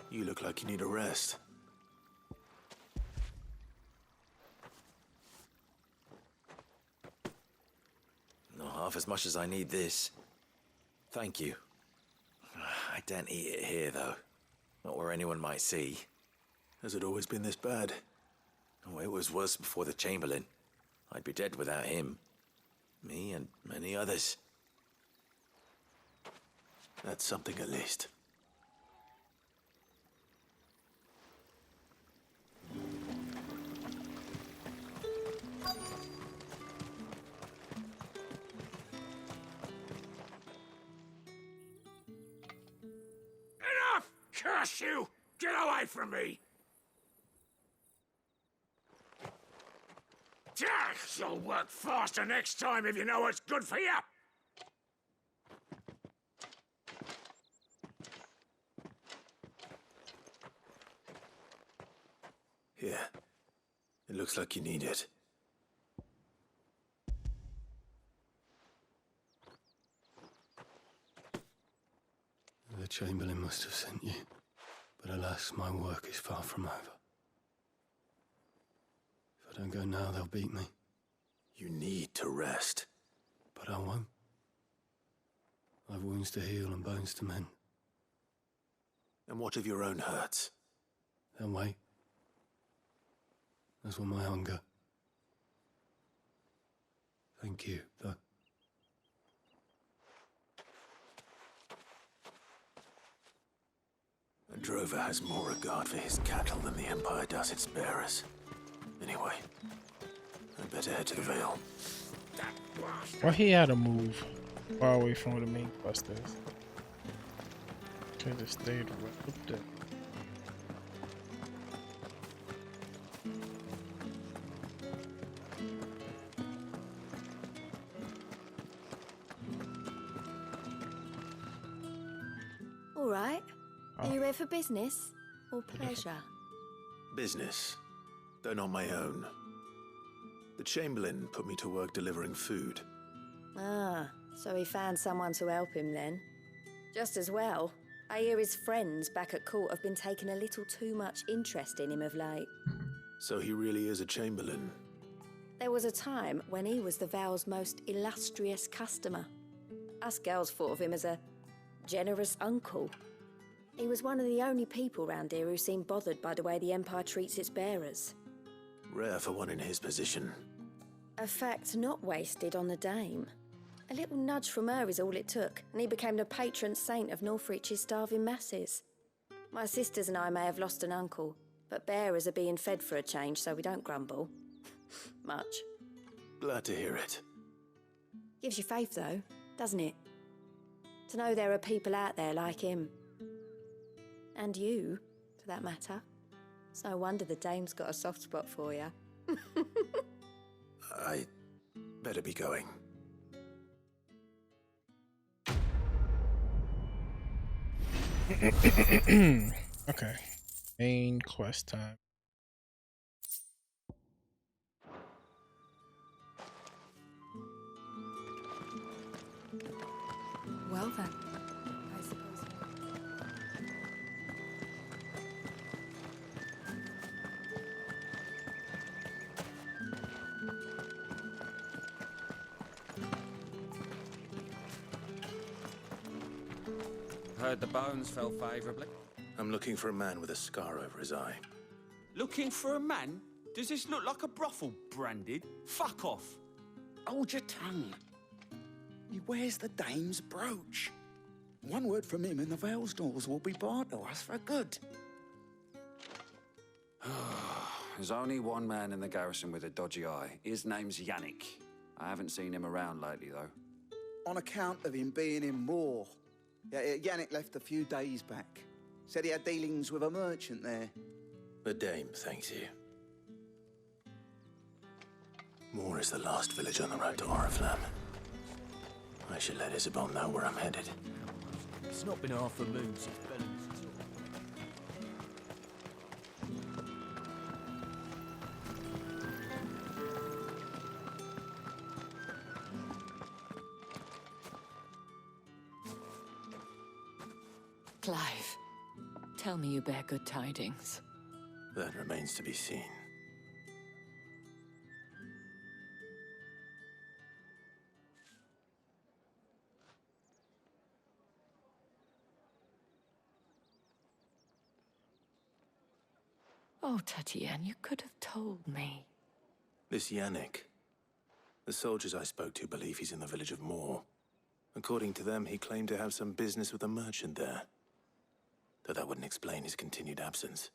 You look like you need a rest. Not half as much as I need this. Thank you. I daren't eat it here, though. Not where anyone might see. Has it always been this bad? Oh, it was worse before the Chamberlain. I'd be dead without him. Me and many others. That's something at least. Enough! Curse you! Get away from me! You'll work faster next time if you know what's good for you! Here. It looks like you need it. The Chamberlain must have sent you, but alas, my work is far from over. If I don't go now, they'll beat me. You need to rest. But I won't. I've wounds to heal and bones to mend. And what of your own hurts? They'll wait. As will my hunger. Thank you, though. A drover has more regard for his cattle than the Empire does its bearers. Anyway, I'd better head to the Vale. Well, he had to move far away from where the main quest is. Could have stayed right up there. All right. Are you here for business or pleasure? Business, though not my own. The Chamberlain put me to work delivering food. Ah, so he found someone to help him then. Just as well. I hear his friends back at court have been taking a little too much interest in him of late. So he really is a Chamberlain. There was a time when he was the Vale's most illustrious customer. Us girls thought of him as a generous uncle. He was one of the only people round here who seemed bothered by the way the Empire treats its bearers. Rare for one in his position. A fact not wasted on the Dame. A little nudge from her is all it took, and he became the patron saint of Northreach's starving masses. My sisters and I may have lost an uncle, but bearers are being fed for a change, so we don't grumble. Much. Glad to hear it. Gives you faith, though, doesn't it? To know there are people out there like him. And you, for that matter. It's no wonder the Dame's got a soft spot for you. I better be going. Okay. Main quest time. Well then, I suppose. Heard the bones fell favourably. I'm looking for a man with a scar over his eye. Looking for a man? Does this look like a brothel, Branded? Fuck off. Hold your tongue. He wears the Dame's brooch. One word from him and the Vale's doors will be barred to us for good. There's only one man in the garrison with a dodgy eye. His name's Yannick. I haven't seen him around lately, though. On account of him being in war. Yannick left a few days back. Said he had dealings with a merchant there. The Dame thanks you. Moor is the last village on the road to Oriflamme. I should let Isabel know where I'm headed. It's not been half a moon since Belling's. Clive, tell me you bear good tidings. That remains to be seen. Oh, Tatienne, you could have told me. This Yannick. The soldiers I spoke to believe he's in the village of Moor. According to them, he claimed to have some business with a merchant there. Though that wouldn't explain his continued absence.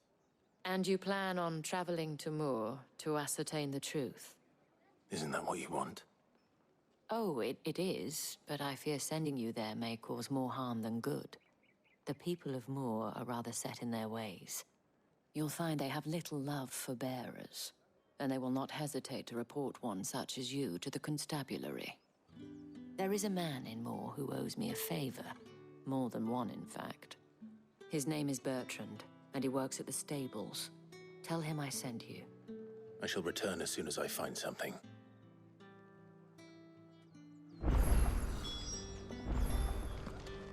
And you plan on traveling to Moor to ascertain the truth? Isn't that what you want? Oh, it is, but I fear sending you there may cause more harm than good. The people of Moor are rather set in their ways. You'll find they have little love for bearers, and they will not hesitate to report one such as you to the constabulary. There is a man in Moor who owes me a favor. More than one, in fact. His name is Bertrand, and he works at the stables. Tell him I sent you. I shall return as soon as I find something.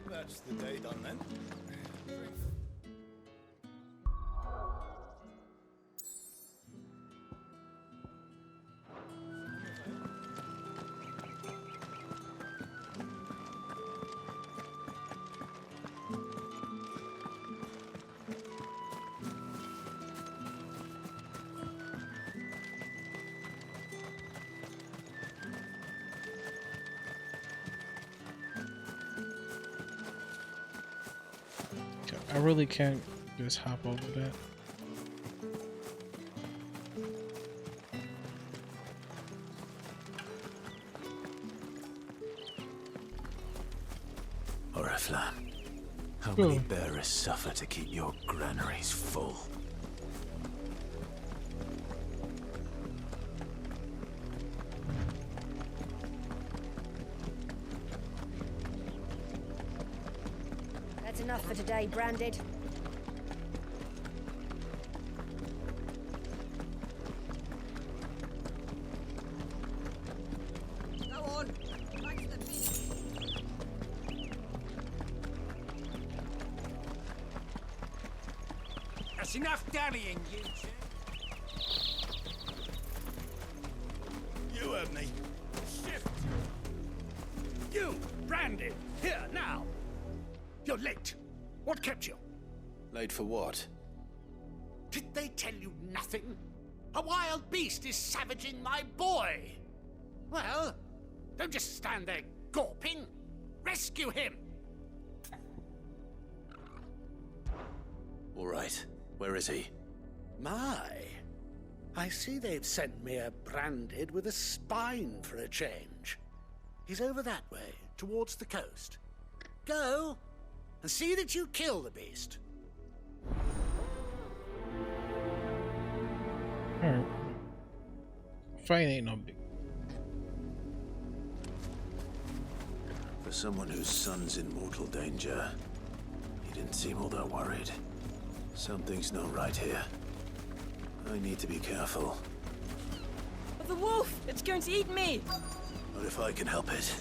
That's the day done then. I really can't just hop over that. Oriflamme, how many bearers suffer to keep your granaries full? That's enough for today, Branded. Go on. Back to the pit. That's enough dallying, you two. You heard me. Shift! You, Branded, here, now! You're late. What kept you? Late for what? Did they tell you nothing? A wild beast is savaging my boy! Well, don't just stand there gawping. Rescue him! All right. Where is he? My, I see they've sent me a Branded with a spine for a change. He's over that way, towards the coast. Go, and see that you kill the beast. Alright. Fight ain't no big. For someone whose son's in mortal danger, he didn't seem all that worried. Something's not right here. I need to be careful. Oh, the wolf! It's going to eat me! Not if I can help it.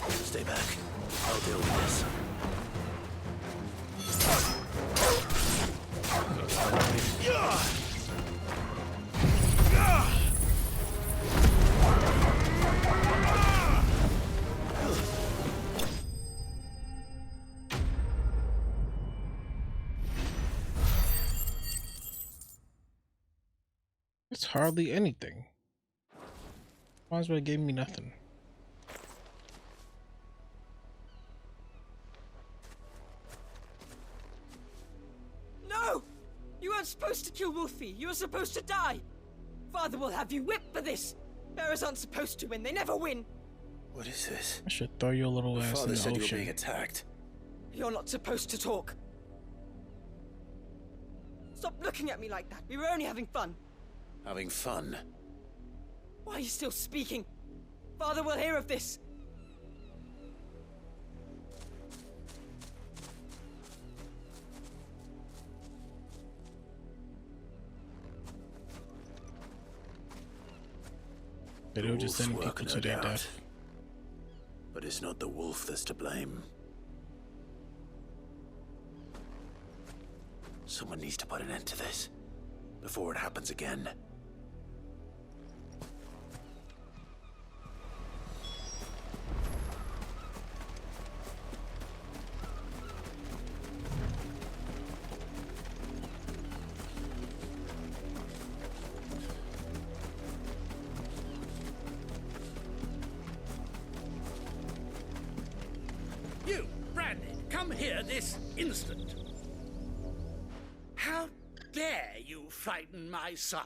Stay back. I'll deal with this. It's hardly anything. Might as well gave me nothing. No! You weren't supposed to kill Wolfie. You were supposed to die. Father will have you whipped for this. Bearers aren't supposed to win. They never win. What is this? I should throw your little ass in Father the said you were ocean. being attacked. You're not supposed to talk. Stop looking at me like that. We were only having fun. Having fun? Why are you still speaking? Father will hear of this. They were just sending people to their death. But it's not the wolf that's to blame. Someone needs to put an end to this before it happens again. Come here this instant. How dare you frighten my son?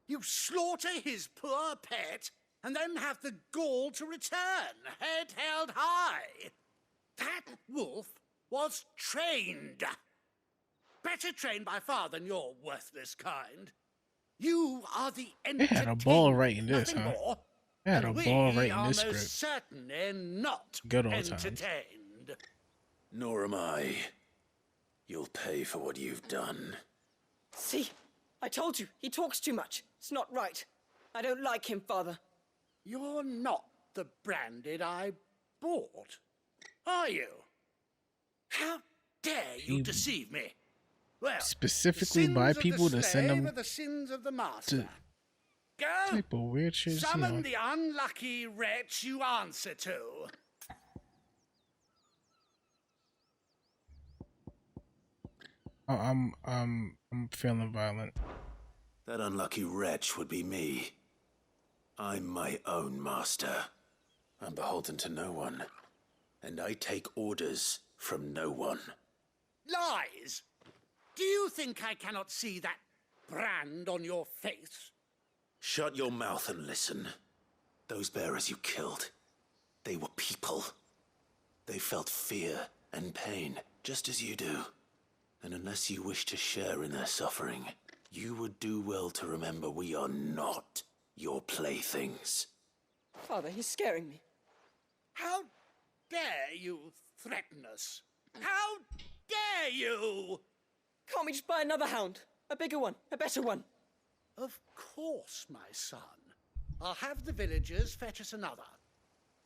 You slaughter his poor pet and then have the gall to return, head held high. That wolf was trained. Better trained by far than your worthless kind. You are the They had a ball entertainment, writing this, nothing huh? more. They had a And ball we writing are this most script. certainly not Good old times. entertained. Nor am I. You'll pay for what you've done. See? I told you, he talks too much. It's not right. I don't like him, Father. You're not the branded I bought, are you? How dare you deceive me? Well, Specifically the by sins of people the to send slave them are the sins of the master. to Go! type of weird shit. You Summon know. the unlucky wretch you answer to. Oh, I'm feeling violent. That unlucky wretch would be me. I'm my own master. I'm beholden to no one. And I take orders from no one. Lies! Do you think I cannot see that brand on your face? Shut your mouth and listen. Those bearers you killed, they were people. They felt fear and pain, just as you do. And unless you wish to share in their suffering, you would do well to remember we are not your playthings. Father, he's scaring me. How dare you threaten us? How dare you? Can't we just buy another hound? A bigger one, a better one. Of course, my son. I'll have the villagers fetch us another.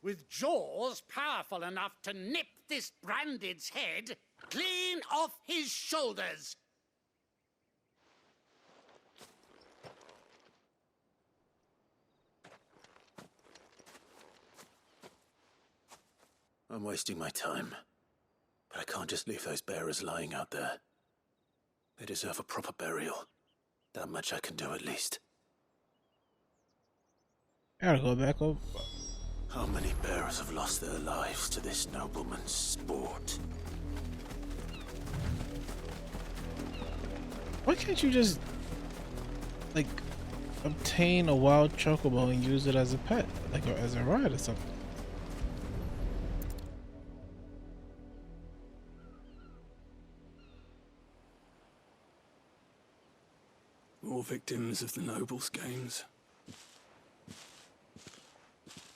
With jaws powerful enough to nip this branded's head clean off his shoulders. I'm wasting my time. But I can't just leave those bearers lying out there. They deserve a proper burial. That much I can do at least. I gotta go back up. How many bearers have lost their lives to this nobleman's sport? Why can't you just, like, obtain a wild chocobo and use it as a pet? Like, as a ride or something? All victims of the nobles' games.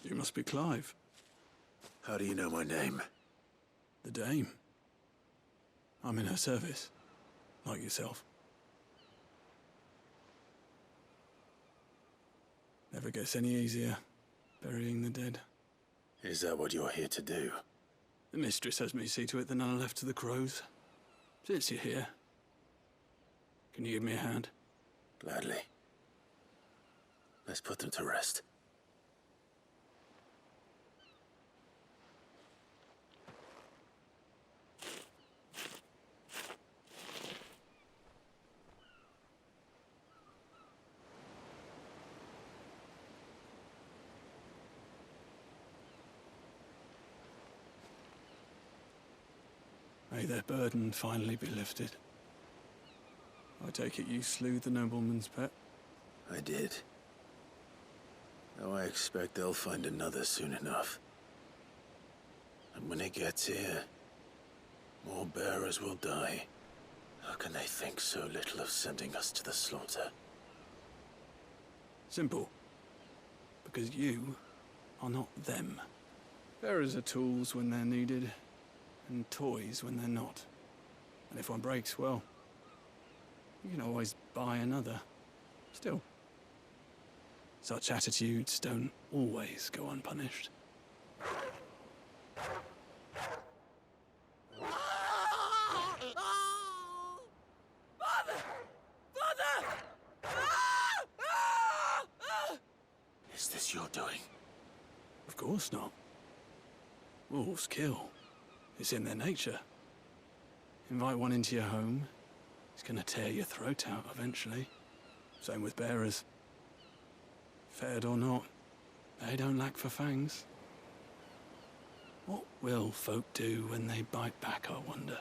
You must be Clive. How do you know my name? The Dame. I'm in her service, like yourself. Never gets any easier, burying the dead. Is that what you're here to do? The mistress has me see to it that none are left to the crows. Since you're here, can you give me a hand? Gladly. Let's put them to rest. May their burden finally be lifted. I take it you slew the nobleman's pet? I did. Though I expect they'll find another soon enough. And when it gets here, more bearers will die. How can they think so little of sending us to the slaughter? Simple. Because you are not them. Bearers are tools when they're needed, and toys when they're not. And if one breaks, well, you can always buy another. Still, such attitudes don't always go unpunished. Father! Father! Is this your doing? Of course not. Wolves kill. It's in their nature. Invite one into your home, it's gonna tear your throat out eventually. Same with bearers. Fed or not, they don't lack for fangs. What will folk do when they bite back, I wonder?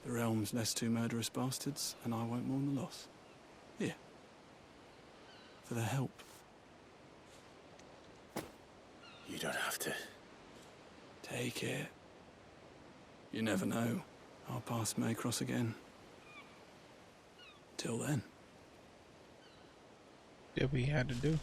The realm's less two murderous bastards, and I won't mourn the loss. Here. For their help. You don't have to. Take it. You never know. Our paths may cross again. Till then. Did what he had to do.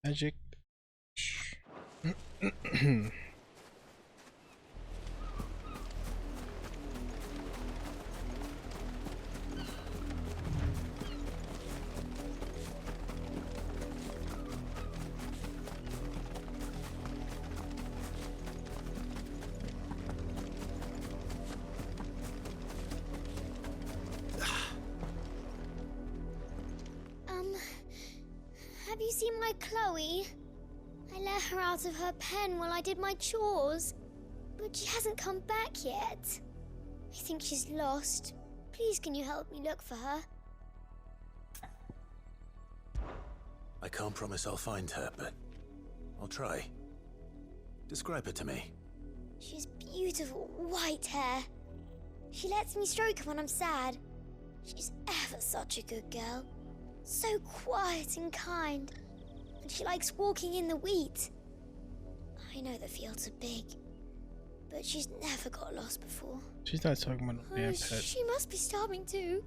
Magic. Have you seen my Chloe? I let her out of her pen while I did my chores, but she hasn't come back yet. I think she's lost. Please, can you help me look for her? I can't promise I'll find her, but I'll try. Describe her to me. She's beautiful white hair. She lets me stroke her when I'm sad. She's ever such a good girl. So quiet and kind. And she likes walking in the wheat. I know the fields are big, but she's never got lost before. She's not talking about no damn pet. She must be starving too.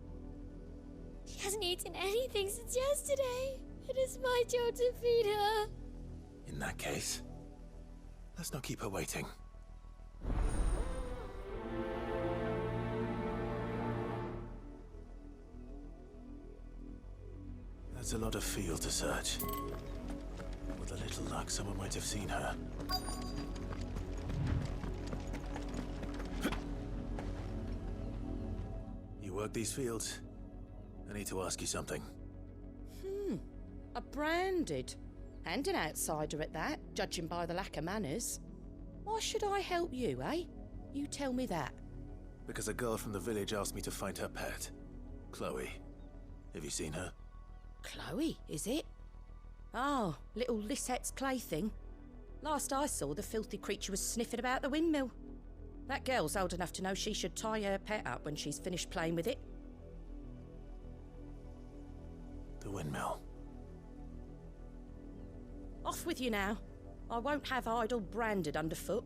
She hasn't eaten anything since yesterday. It is my job to feed her. In that case, let's not keep her waiting. That's a lot of field to search. With a little luck, someone might have seen her. You work these fields? I need to ask you something. A branded. And an outsider at that, judging by the lack of manners. Why should I help you, eh? You tell me that. Because a girl from the village asked me to find her pet, Chloe. Have you seen her? Chloe, is it? Oh, little Lisette's plaything. Last I saw, the filthy creature was sniffing about the windmill. That girl's old enough to know she should tie her pet up when she's finished playing with it. The windmill. Off with you now. I won't have idle branded underfoot.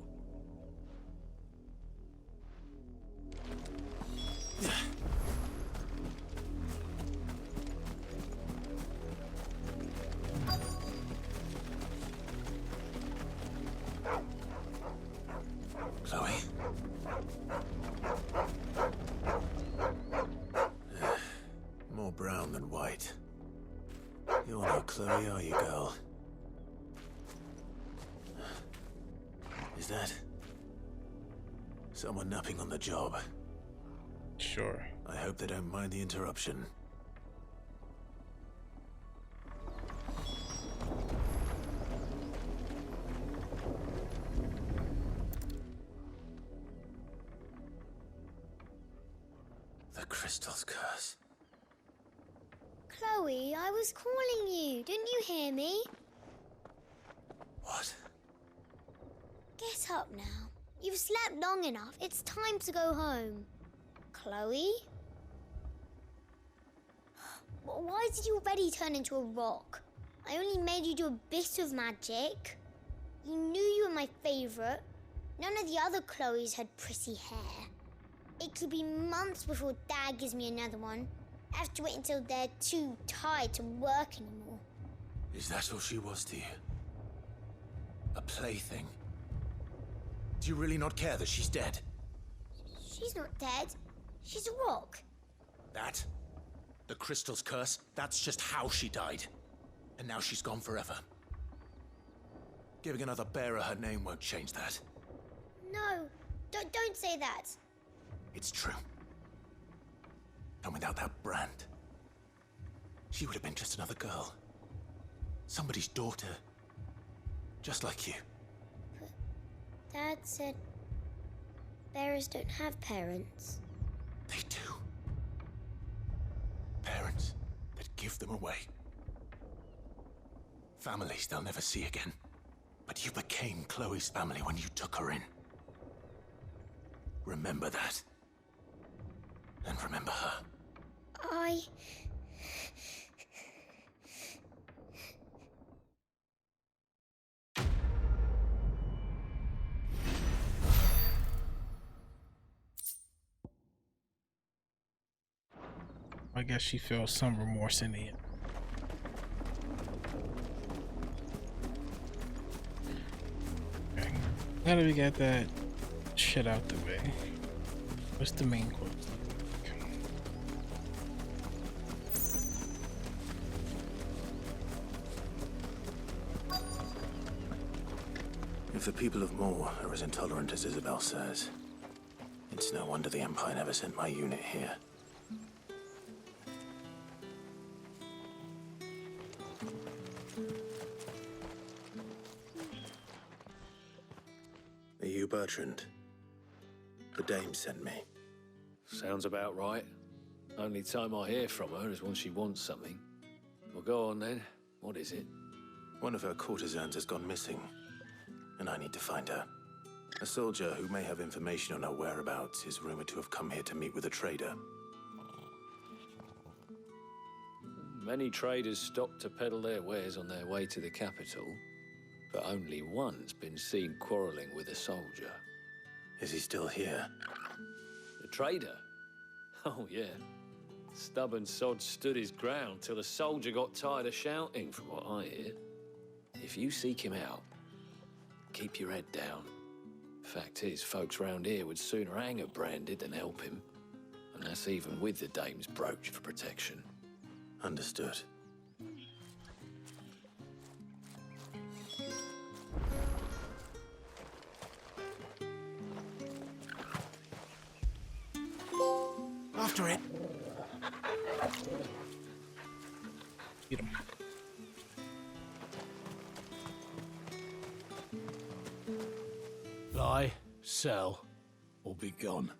Chloe? More brown than white. You're not Chloe, are you, girl? Is that someone napping on the job? Sure. I hope they don't mind the interruption. The crystal's curse. Chloe, I was calling you. Didn't you hear me? What? Get up now. You've slept long enough. It's time to go home. Chloe? Why did you already turn into a rock? I only made you do a bit of magic. You knew you were my favourite. None of the other Chloes had pretty hair. It could be months before Dad gives me another one. I have to wait until they're too tired to work anymore. Is that all she was to you? A plaything? Do you really not care that she's dead? She's not dead. She's a rock. That? The crystal's curse? That's just how she died. And now she's gone forever. Giving another bearer her name won't change that. No, don't say that. It's true. And without that brand, she would have been just another girl. Somebody's daughter. Just like you. Dad said Bearers don't have parents. They do. Parents that give them away. Families they'll never see again. But you became Chloe's family when you took her in. Remember that. And remember her. I guess she feels some remorse in the end. Okay. Now that we got that shit out the way, what's the main quest? If the people of Moor are as intolerant as Isabel says, it's no wonder the Empire never sent my unit here. Are you Bertrand? The dame sent me. Sounds about right. Only time I hear from her is when she wants something. Well, go on then. What is it? One of her courtesans has gone missing, and I need to find her. A soldier who may have information on her whereabouts is rumored to have come here to meet with a trader. Many traders stop to peddle their wares on their way to the capital, but only one's been seen quarreling with a soldier. Is he still here? The trader? Oh, yeah. Stubborn sod stood his ground till the soldier got tired of shouting, from what I hear. If you seek him out, keep your head down. Fact is, folks round here would sooner hang a branded than help him. And that's even with the dame's brooch for protection. Understood. After it. Get him. Buy, sell, or be gone.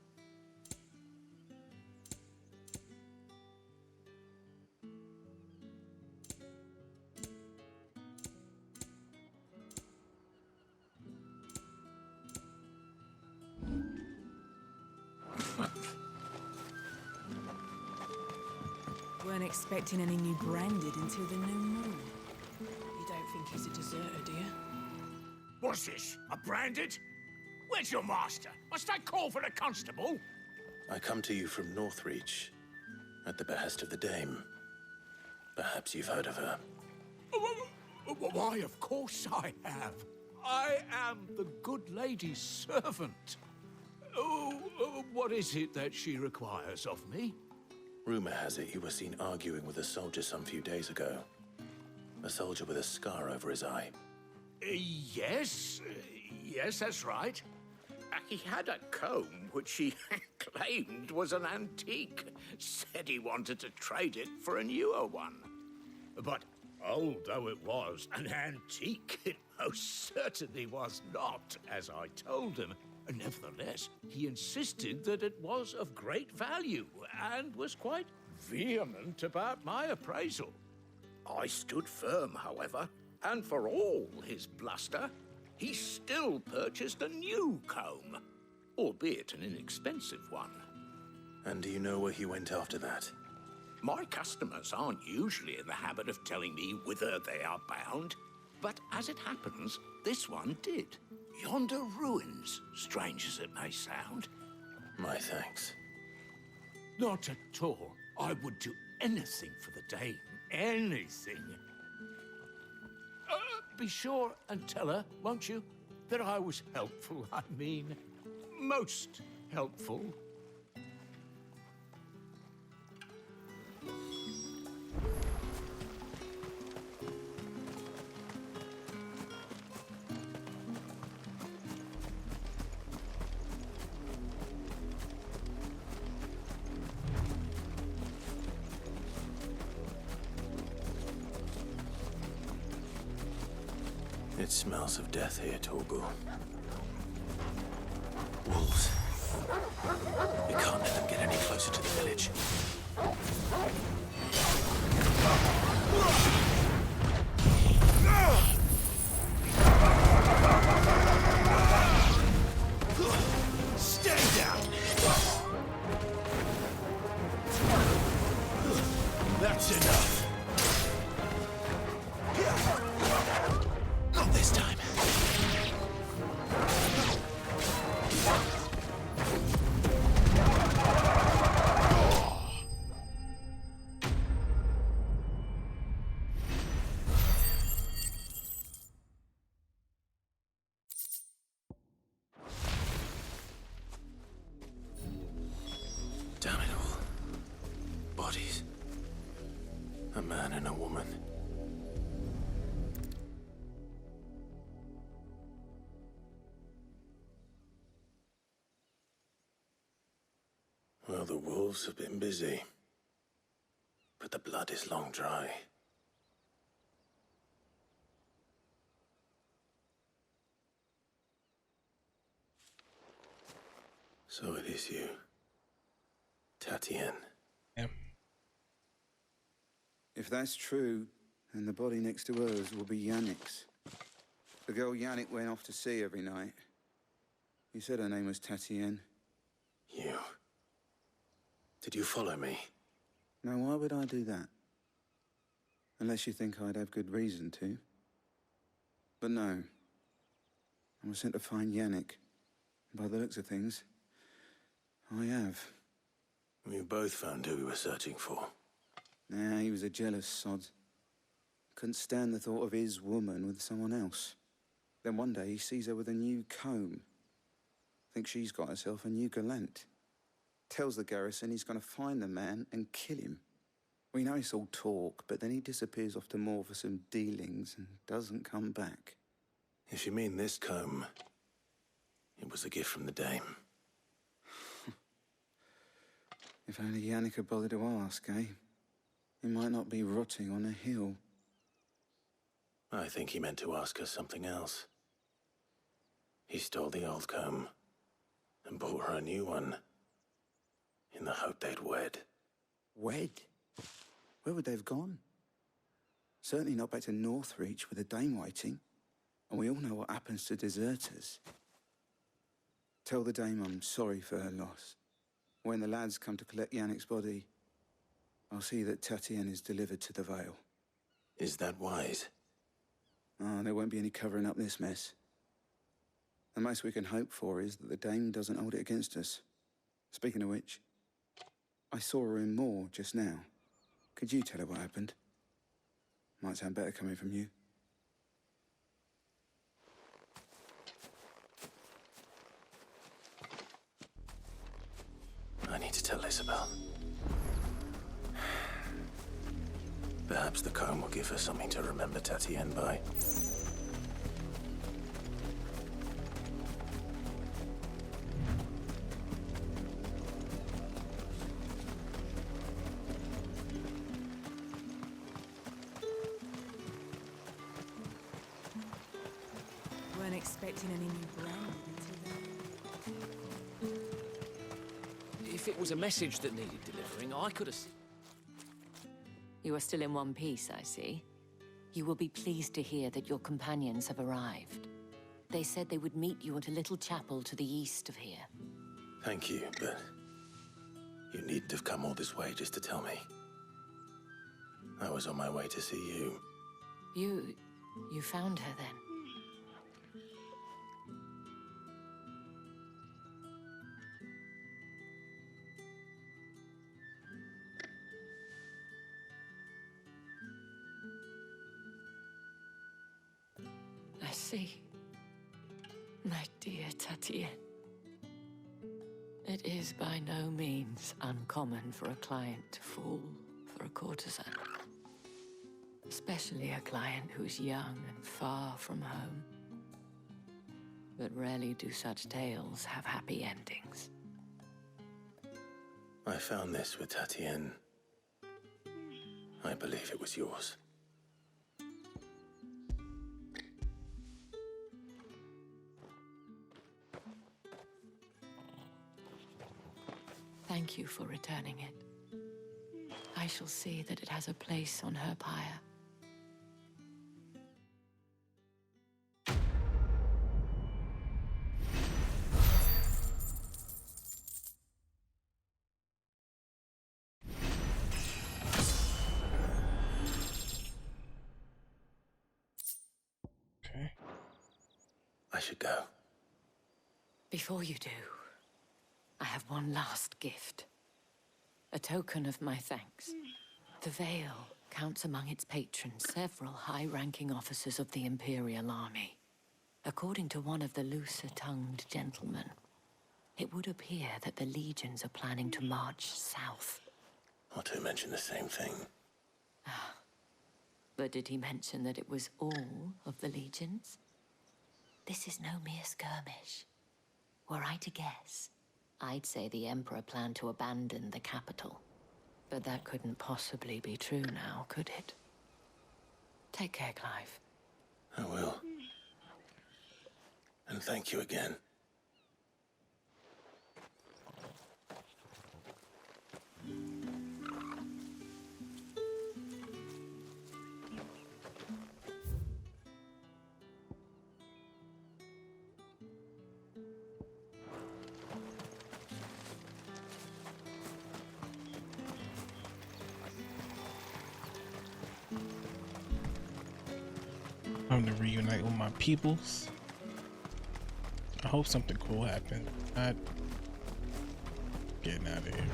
Weren't expecting any new branded until the new moon. You don't think he's a deserter, do you? What's this? A branded? Where's your master? Must I call for the constable? I come to you from Northreach, at the behest of the dame. Perhaps you've heard of her. Why, of course I have. I am the good lady's servant. What is it that she requires of me? Rumor has it you were seen arguing with a soldier some few days ago. A soldier with a scar over his eye. Yes, that's right. He had a comb which he claimed was an antique. Said he wanted to trade it for a newer one. But old though it was, an antique it most certainly was not, as I told him. Nevertheless, he insisted that it was of great value and was quite vehement about my appraisal. I stood firm, however, and for all his bluster, he still purchased a new comb, albeit an inexpensive one. And do you know where he went after that? My customers aren't usually in the habit of telling me whither they are bound, but as it happens, this one did. Yonder ruins, strange as it may sound. My thanks. Not at all. I would do anything for the dame. Anything. Be sure and tell her, won't you, that I was helpful. I mean, most helpful. It smells of death here, Torgal. Wolves, We can't let them get any closer to the village. Stay down! That's enough. Not this time. Damn it all. Bodies. A man and a woman. Well, the wolves have been busy. But the blood is long dry. So it is you. Tatienne. If that's true, then the body next to hers will be Yannick's. The girl Yannick went off to see every night. You said her name was Tatienne. You. Did you follow me? Now, why would I do that? Unless you think I'd have good reason to. But no. I was sent to find Yannick. By the looks of things, I have. We both found who we were searching for. Nah, he was a jealous sod. Couldn't stand the thought of his woman with someone else. Then one day he sees her with a new comb. Thinks she's got herself a new gallant. Tells the garrison he's going to find the man and kill him. We know it's all talk, but then he disappears off to Moor for some dealings and doesn't come back. If you mean this comb, it was a gift from the dame. If only Yannick had bothered to ask, eh? He might not be rotting on a hill. I think he meant to ask her something else. He stole the old comb and bought her a new one in the hope they'd wed. Wed? Where would they have gone? Certainly not back to Northreach with a dame waiting. And we all know what happens to deserters. Tell the dame I'm sorry for her loss. When the lads come to collect Yannick's body, I'll see that Tatienne is delivered to the Vale. Is that wise? Oh, there won't be any covering up this mess. The most we can hope for is that the dame doesn't hold it against us. Speaking of which, I saw her in Moor just now. Could you tell her what happened? Might sound better coming from you. I need to tell Isabel. Perhaps the comb will give her something to remember Tatienne by. Weren't expecting any new brand until then. If it was a message that needed delivering, I could have... You are still in one piece, I see. You will be pleased to hear that your companions have arrived. They said they would meet you at a little chapel to the east of here. Thank you, but you needn't have come all this way just to tell me. I was on my way to see you. You found her then? I see. My dear Tatienne. It is by no means uncommon for a client to fall for a courtesan. Especially a client who's young and far from home. But rarely do such tales have happy endings. I found this with Tatienne. I believe it was yours. thank you for returning it. I shall see that it has a place on her pyre. Okay. I should go. Before you do, I have one last gift. A token of my thanks. The Vale counts among its patrons several high-ranking officers of the Imperial Army. According to one of the looser-tongued gentlemen, it would appear that the legions are planning to march south. Otto mentioned the same thing. But did he mention that it was all of the legions? This is no mere skirmish. Were I to guess, I'd say the Emperor planned to abandon the capital. But that couldn't possibly be true now, could it? Take care, Clive. I will. And thank you again. Time to reunite with my peoples. I hope something cool happens. Not getting out of here.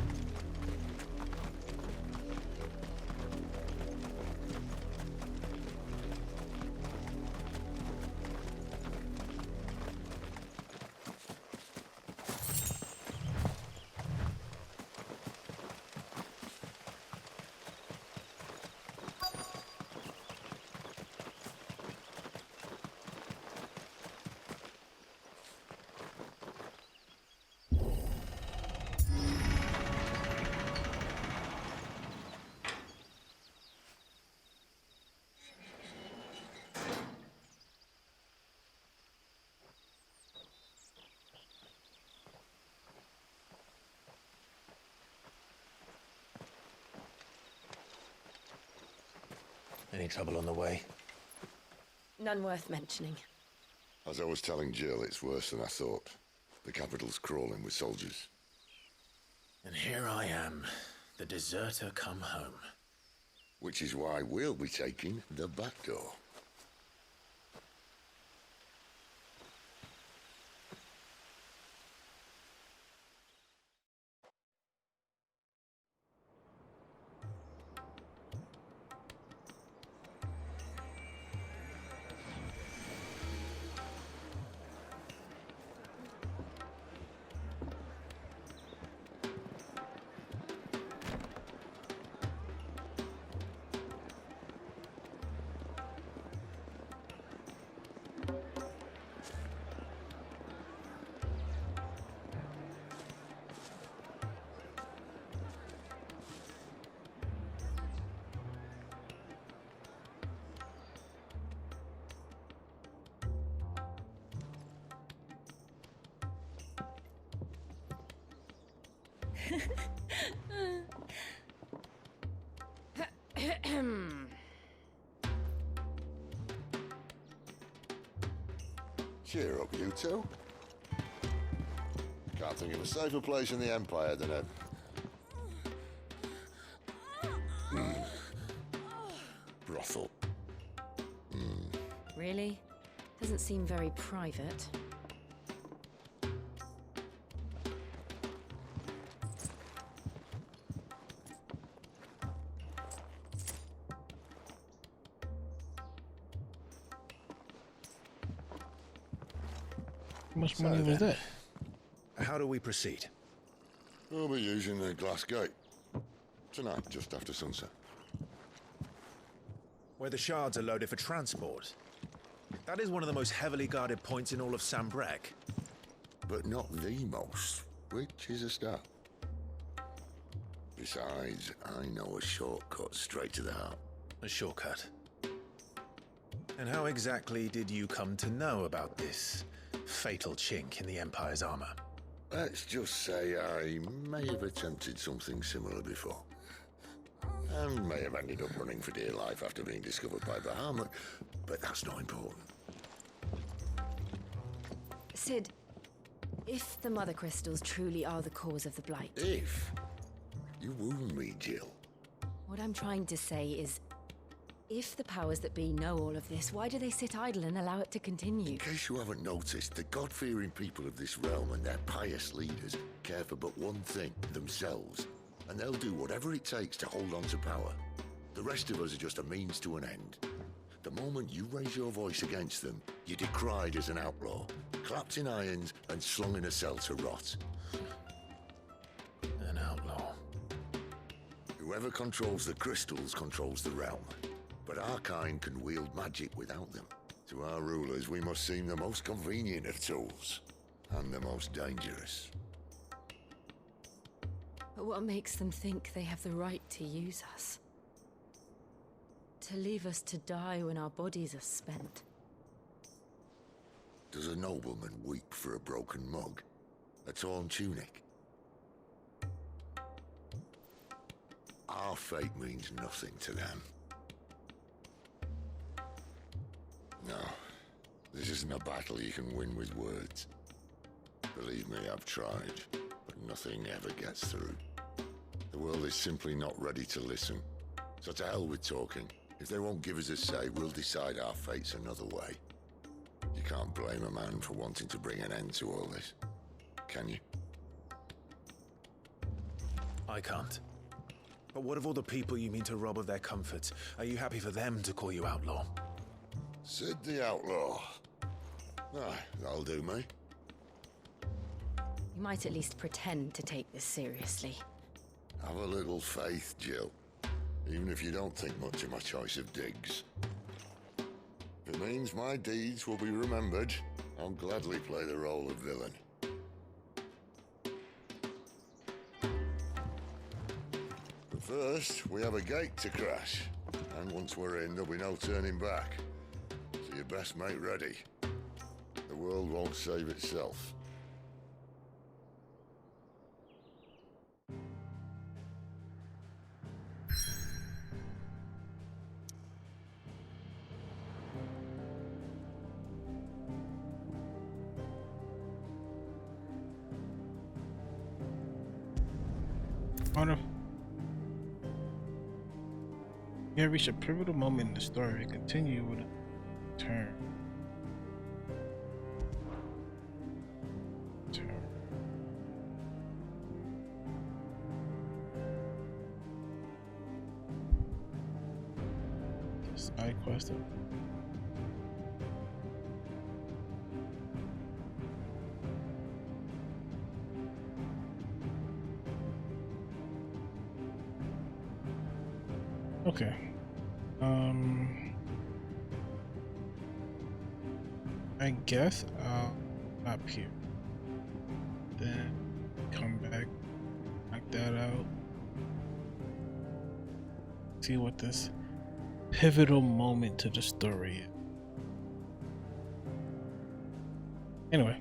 Any trouble on the way? None worth mentioning. As I was telling Jill, it's worse than I thought. The capital's crawling with soldiers. And here I am, the deserter come home. Which is why we'll be taking the back door. Cheer up, you two. Can't think of a safer place in the Empire than a... brothel. Really? Doesn't seem very private. How much money was that? How do we proceed? We'll be using the glass gate. Tonight, just after sunset. Where the shards are loaded for transport. That is one of the most heavily guarded points in all of Sambrek. But not the most, which is a start. Besides, I know a shortcut straight to the heart. A shortcut? And how exactly did you come to know about this fatal chink in the Empire's armor? Let's just say I may have attempted something similar before. And may have ended up running for dear life after being discovered by Bahamut, but that's not important. Sid, if the Mother Crystals truly are the cause of the Blight... If? You wound me, Jill. What I'm trying to say is, if the powers that be know all of this, why do they sit idle and allow it to continue? In case you haven't noticed, the God-fearing people of this realm and their pious leaders care for but one thing, themselves. And they'll do whatever it takes to hold on to power. The rest of us are just a means to an end. The moment you raise your voice against them, you're decried as an outlaw, clapped in irons and slung in a cell to rot. An outlaw. Whoever controls the crystals controls the realm. But our kind can wield magic without them. To our rulers, we must seem the most convenient of tools, and the most dangerous. But what makes them think they have the right to use us? To leave us to die when our bodies are spent? Does a nobleman weep for a broken mug? A torn tunic? Our fate means nothing to them. No, this isn't a battle you can win with words. Believe me, I've tried, but nothing ever gets through. The world is simply not ready to listen. So to hell with talking. If they won't give us a say, we'll decide our fates another way. You can't blame a man for wanting to bring an end to all this, can you? I can't. But what of all the people you mean to rob of their comforts? Are you happy for them to call you outlaw? Sid the Outlaw. Aye, that'll do me. You might at least pretend to take this seriously. Have a little faith, Jill. Even if you don't think much of my choice of digs. If it means my deeds will be remembered, I'll gladly play the role of villain. But first, we have a gate to crash. And once we're in, there'll be no turning back. So you best make ready. The world won't save itself. You have reached a pivotal moment in the story. Continue with a turn. Side quest. Okay. I guess I'll up here. Then come back, knock that out. See what this pivotal moment to the story is. Anyway,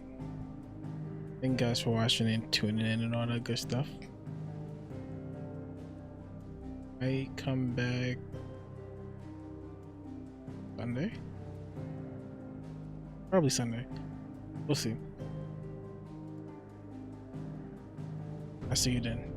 thank you guys for watching and tuning in and all that good stuff. I come back Sunday? Probably Sunday. We'll see. I'll see you then.